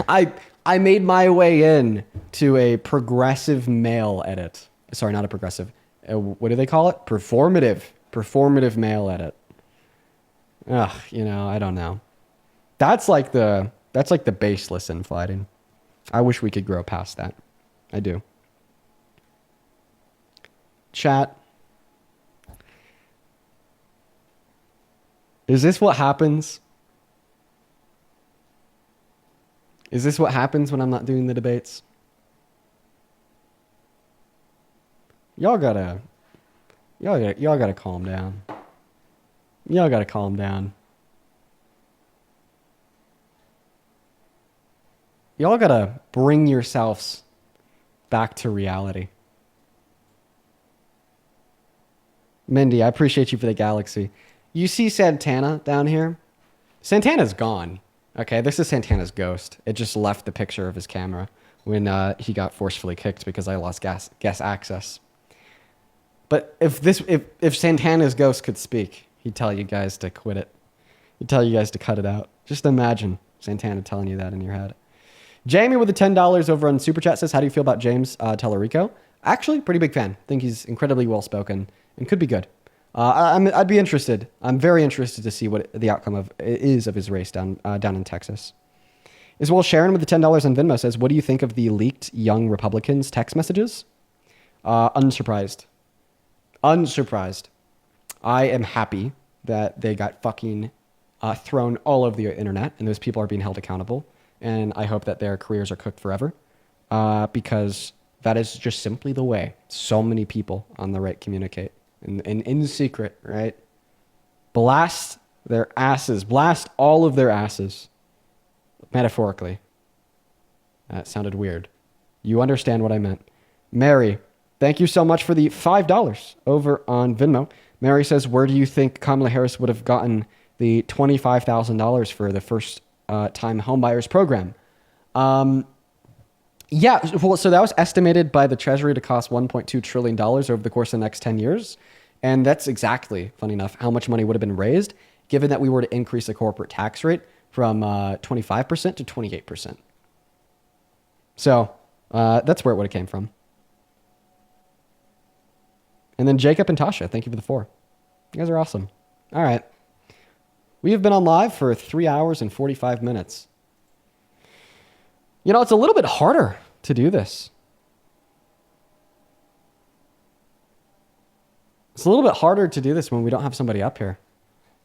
I made my way in to a progressive male edit. Sorry, not a progressive. What do they call it? Performative male edit. Ugh, you know, I don't know. That's like the baseless infighting. I wish we could grow past that. I do. Chat. Is this what happens? Is this what happens when I'm not doing the debates? Y'all gotta calm down. Y'all gotta calm down. Y'all gotta bring yourselves back to reality. Mindy, I appreciate you for the galaxy. You see Santana down here? Santana's gone. Okay, this is Santana's ghost. It just left the picture of his camera when he got forcefully kicked because I lost guest access. But if Santana's ghost could speak, he'd tell you guys to quit it. He'd tell you guys to cut it out. Just imagine Santana telling you that in your head. Jamie with the $10 over on Super Chat says, how do you feel about James Tellerico? Actually, pretty big fan. Think he's incredibly well-spoken and could be good. I'd be interested. I'm very interested to see what the outcome of his race down in Texas. As well, Sharon with the $10 on Venmo says, what do you think of the leaked Young Republicans text messages? Unsurprised. Unsurprised. I am happy that they got fucking thrown all over the internet and those people are being held accountable. And I hope that their careers are cooked forever because that is just simply the way so many people on the right communicate. And in secret, right? Blast their asses. Blast all of their asses. Metaphorically. That sounded weird. You understand what I meant. Mary, thank you so much for the $5 over on Venmo. Mary says, where do you think Kamala Harris would have gotten the $25,000 for the first time homebuyers program? Yeah, well, so that was estimated by the Treasury to cost $1.2 trillion over the course of the next 10 years. And that's exactly, funny enough, how much money would have been raised given that we were to increase the corporate tax rate from 25% to 28%. So that's where it would have came from. And then Jacob and Tasha, thank you for the 4. You guys are awesome. All right. We have been on live for 3 hours and 45 minutes. You know, it's a little bit harder to do this. It's a little bit harder to do this when we don't have somebody up here.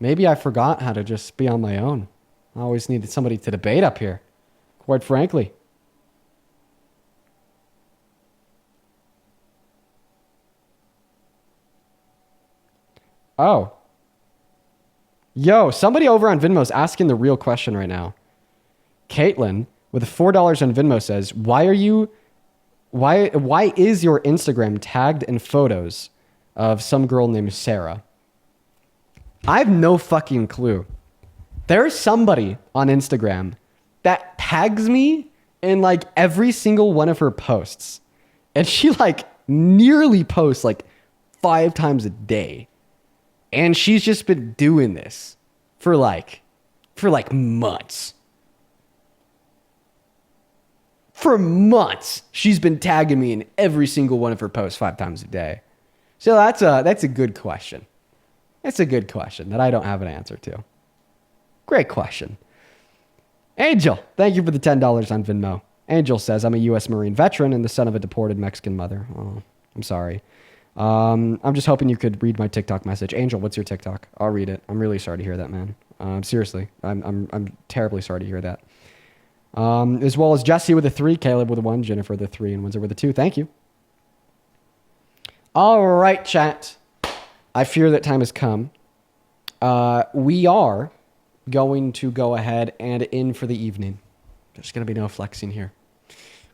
Maybe I forgot how to just be on my own. I always needed somebody to debate up here, quite frankly. Oh. Yo, somebody over on Venmo is asking the real question right now. Caitlin with $4 on Venmo says, why is your Instagram tagged in photos of some girl named Sarah? I have no fucking clue. There's somebody on Instagram that tags me in like every single one of her posts. And she like nearly posts like 5 times a day. And she's just been doing this for like months. For months, she's been tagging me in every single one of her posts 5 times a day. So that's a good question. That's a good question that I don't have an answer to. Great question. Angel, thank you for the $10 on Venmo. Angel says, I'm a U.S. Marine veteran and the son of a deported Mexican mother. Oh, I'm sorry. I'm just hoping you could read my TikTok message. Angel, what's your TikTok? I'll read it. I'm really sorry to hear that, man. Seriously, I'm terribly sorry to hear that. As well as Jesse with a 3, Caleb with a 1, Jennifer with a 3, and Windsor with a 2. Thank you. All right, chat. I fear that time has come. We are going to go ahead and in for the evening. There's going to be no flexing here.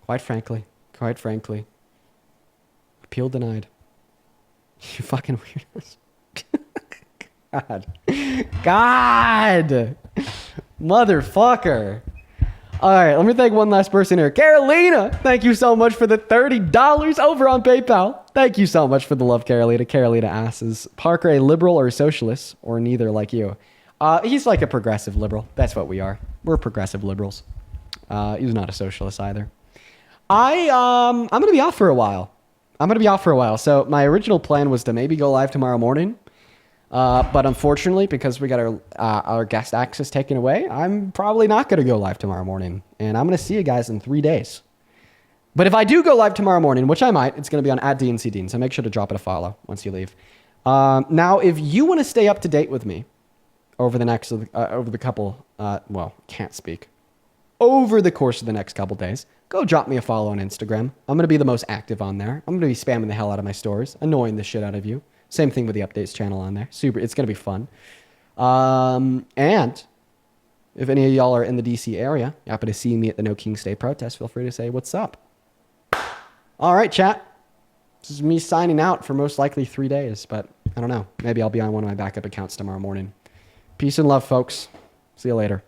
Quite frankly. Appeal denied. You fucking weirdos. God. Motherfucker. All right, let me thank one last person here. Carolina, thank you so much for the $30 over on PayPal. Thank you so much for the love, Carolina. Carolina asks, Parker a liberal or a socialist, or neither like you? He's like a progressive liberal. That's what we are. We're progressive liberals. He's not a socialist either. I'm going to be off for a while. So my original plan was to maybe go live tomorrow morning. But unfortunately, because we got our guest access taken away, I'm probably not going to go live tomorrow morning. And I'm going to see you guys in 3 days. But if I do go live tomorrow morning, which I might, it's going to be on @DNCDean. So make sure to drop it a follow once you leave. Now, if you want to stay up to date with me over the next, over the course of the next couple days, go drop me a follow on Instagram. I'm going to be the most active on there. I'm going to be spamming the hell out of my stories, annoying the shit out of you. Same thing with the updates channel on there. Super, it's going to be fun. And if any of y'all are in the DC area, you happen to see me at the No King's Day protest, feel free to say what's up. All right, chat. This is me signing out for most likely 3 days, but I don't know. Maybe I'll be on one of my backup accounts tomorrow morning. Peace and love, folks. See you later.